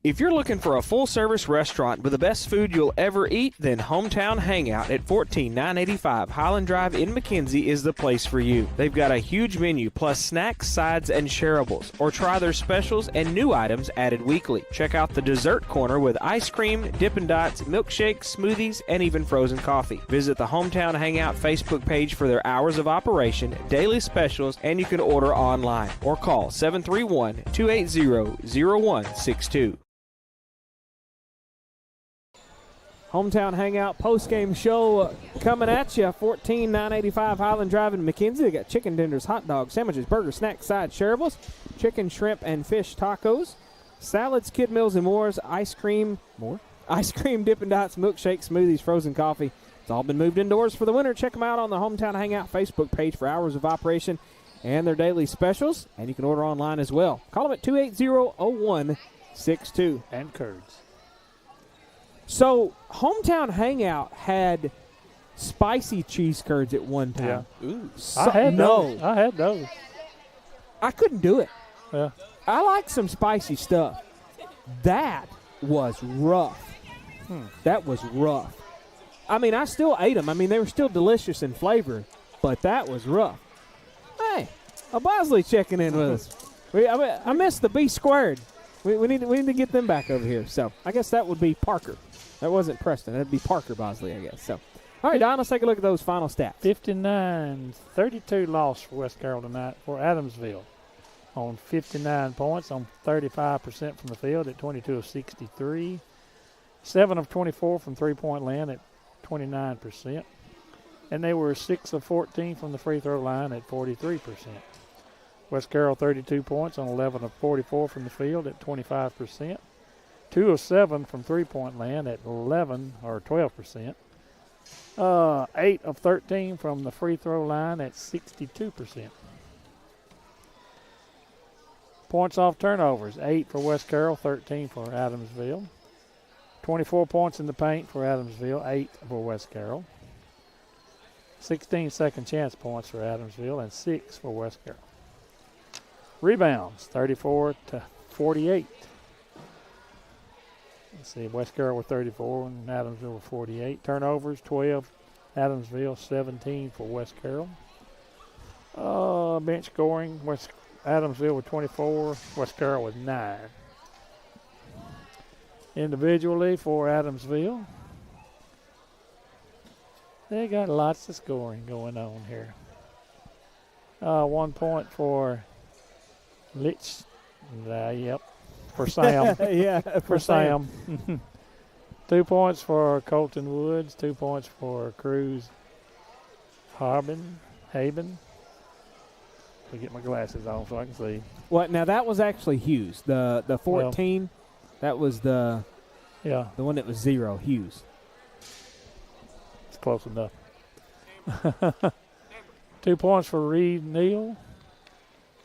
If you're looking for a full-service restaurant with the best food you'll ever eat, then Hometown Hangout at 14985 Highland Drive in McKenzie is the place for you. They've got a huge menu plus snacks, sides, and shareables, or try their specials and new items added weekly. Check out the dessert corner with ice cream, Dippin' Dots, milkshakes, smoothies, and even frozen coffee. Visit the Hometown Hangout Facebook page for their hours of operation, daily specials, and you can order online or call 731-280-0162. Hometown Hangout postgame show coming at you. 14985 Highland Drive in McKenzie. They got chicken tenders, hot dogs, sandwiches, burgers, snacks, sides, shareables, chicken, shrimp, and fish tacos, salads, kid meals, and more. Ice cream, Dippin' Dots, milkshakes, smoothies, frozen coffee. It's all been moved indoors for the winter. Check them out on the Hometown Hangout Facebook page for hours of operation and their daily specials. And you can order online as well. Call them at 280-0162. And curds. So, Hometown Hangout had spicy cheese curds at one time. Yeah. Ooh. I had those. I couldn't do it. Yeah. I like some spicy stuff. That was rough. That was rough. I mean, I still ate them. I mean, they were still delicious in flavor, but that was rough. Hey, a Bosley checking in with us. I missed the B squared. We need to get them back over here. So, I guess that would be Parker. That wasn't Preston. That would be Parker Bosley, I guess. So, all right, Don, let's take a look at those final stats. 59-32 loss for West Carroll tonight for Adamsville on 59 points on 35% from the field at 22 of 63. 7 of 24 from three-point land at 29%. And they were 6 of 14 from the free throw line at 43%. West Carroll 32 points on 11 of 44 from the field at 25%. 2 of 7 from three-point land at 11 or 12%. 8 of 13 from the free throw line at 62%. Points off turnovers, 8 for West Carroll, 13 for Adamsville. 24 points in the paint for Adamsville, 8 for West Carroll. 16 second chance points for Adamsville and 6 for West Carroll. Rebounds, 34-48. Let's see, West Carroll with 34 and Adamsville with 48. Turnovers, 12. Adamsville, 17 for West Carroll. Bench scoring, Adamsville with 24, West Carroll with 9. Individually for Adamsville, they got lots of scoring going on here. 1 point for Litch. For Sam. Yeah, for Sam. 2 points for Colton Woods. 2 points for Cruz Haben. Let me get my glasses on so I can see. Well, now that was actually Hughes. The 14, that was the one that was 0, Hughes. It's close enough. 2 points for Reed Neal.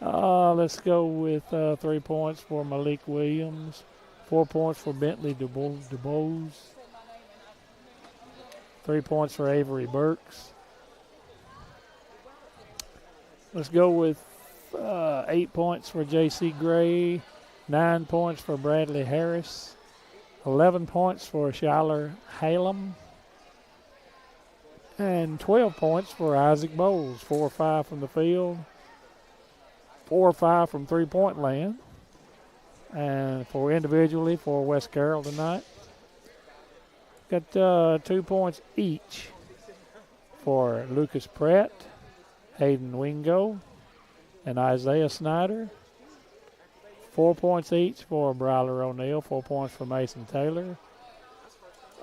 Let's go with 3 points for Malik Williams. 4 points for Bentley DuBose. 3 points for Avery Burks. Let's go with 8 points for J.C. Gray. 9 points for Bradley Harris. 11 points for Shyler Halem. And 12 points for Isaac Bowles. 4 or 5 from the field. 4 or 5 from three-point land. And for individually for West Carroll tonight, got 2 points each for Lucas Pratt, Hayden Wingo, and Isaiah Snyder. 4 points each for Bryler O'Neill. 4 points for Mason Taylor.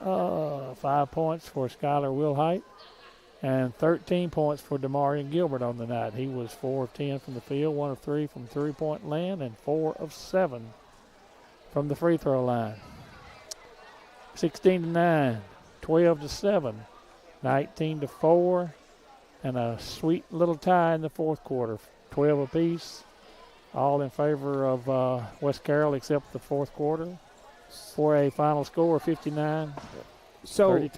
5 points for Skylar Wilhite. And 13 points for Demarion Gilbert on the night. He was 4 of 10 from the field, 1 of 3 from three-point land, and 4 of 7 from the free throw line. 16-9, 12-7, 19-4, and a sweet little tie in the fourth quarter. 12 apiece, all in favor of West Carroll except the fourth quarter, for a final score of 59-32. So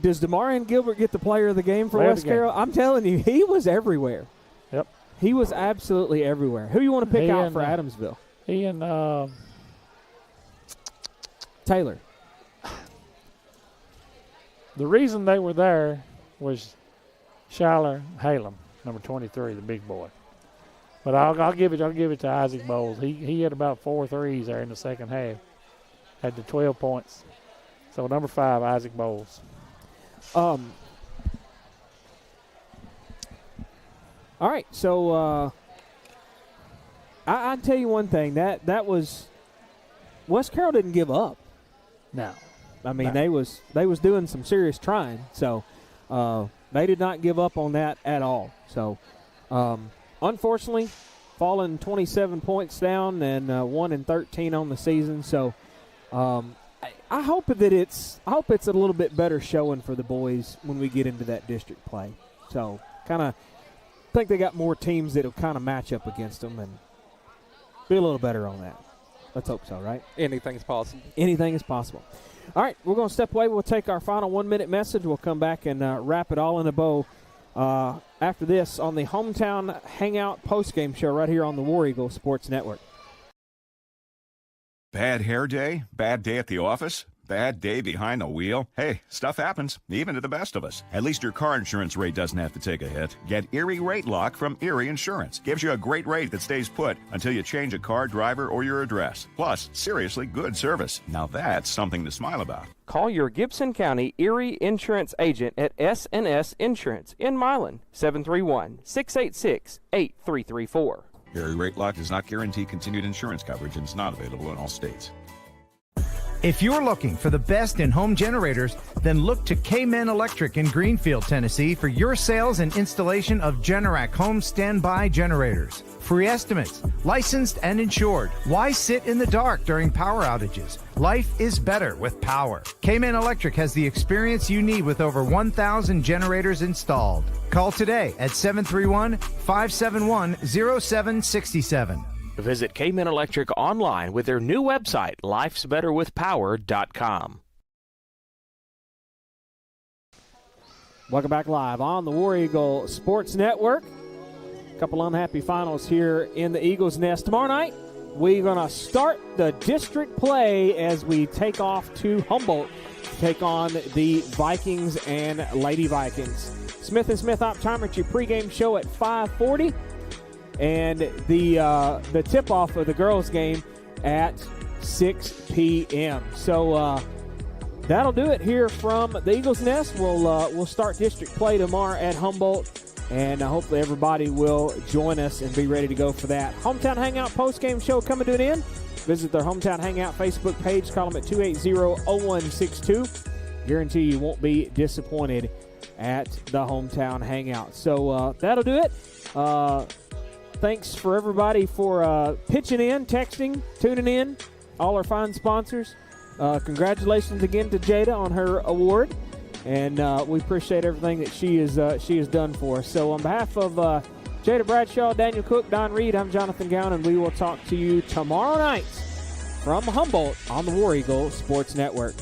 does Demarion Gilbert get the player of the game for West Carroll? I'm telling you, he was everywhere. Yep. He was absolutely everywhere. Who you want to pick out for Adamsville? He and Taylor. The reason they were there was Shyler Halem, number 23, the big boy. But I'll give it to Isaac Bowles. He had about 4 threes there in the second half. Had the 12 points. So number 5, Isaac Bowles. All right, so I'll tell you one thing. That was West Carroll didn't give up. No. I mean, they was doing some serious trying. So they did not give up on that at all. So unfortunately, falling 27 points down and 1-13 on the season. So I hope that it's a little bit better showing for the boys when we get into that district play. So kind of think they got more teams that'll kind of match up against them and be a little better on that. Let's hope so, right? Anything's possible. Anything is possible. All right, we're going to step away. We'll take our final 1-minute message. We'll come back and wrap it all in a bow after this on the Hometown Hangout postgame show right here on the War Eagle Sports Network. Bad hair day? Bad day at the office? Bad day behind the wheel? Hey, stuff happens, even to the best of us. At least your car insurance rate doesn't have to take a hit. Get Erie Rate Lock from Erie Insurance. Gives you a great rate that stays put until you change a car, driver, or your address. Plus, seriously good service. Now that's something to smile about. Call your Gibson County Erie Insurance agent at S&S Insurance in Milan, 731-686-8334. Erie Rate Lock does not guarantee continued insurance coverage and is not available in all states. If you're looking for the best in home generators, then look to K-Men Electric in Greenfield, Tennessee for your sales and installation of Generac home standby generators. Free estimates, licensed and insured. Why sit in the dark during power outages? Life is better with power. K-Men Electric has the experience you need with over 1,000 generators installed. Call today at 731-571-0767. Visit K-Men Electric online with their new website, lifesbetterwithpower.com. Welcome back live on the War Eagle Sports Network. A couple unhappy finals here in the Eagles Nest. Tomorrow night, we're going to start the district play as we take off to Humboldt to take on the Vikings and Lady Vikings. Smith & Smith Optometry pregame show at 5:40, and the tip-off of the girls' game at 6 p.m. So that'll do it here from the Eagles Nest. We'll start district play tomorrow at Humboldt, and hopefully everybody will join us and be ready to go for that. Hometown Hangout postgame show coming to an end. Visit their Hometown Hangout Facebook page. Call them at 280-0162. Guarantee you won't be disappointed at the Hometown Hangout. So that'll do it. Thanks for everybody for pitching in, texting, tuning in, all our fine sponsors. Congratulations again to Jada on her award, and we appreciate everything that she has done for us. So on behalf of Jada Bradshaw, Daniel Cook, Don Reed, I'm Jonathan Gowan, and we will talk to you tomorrow night from Humboldt on the War Eagle Sports Network.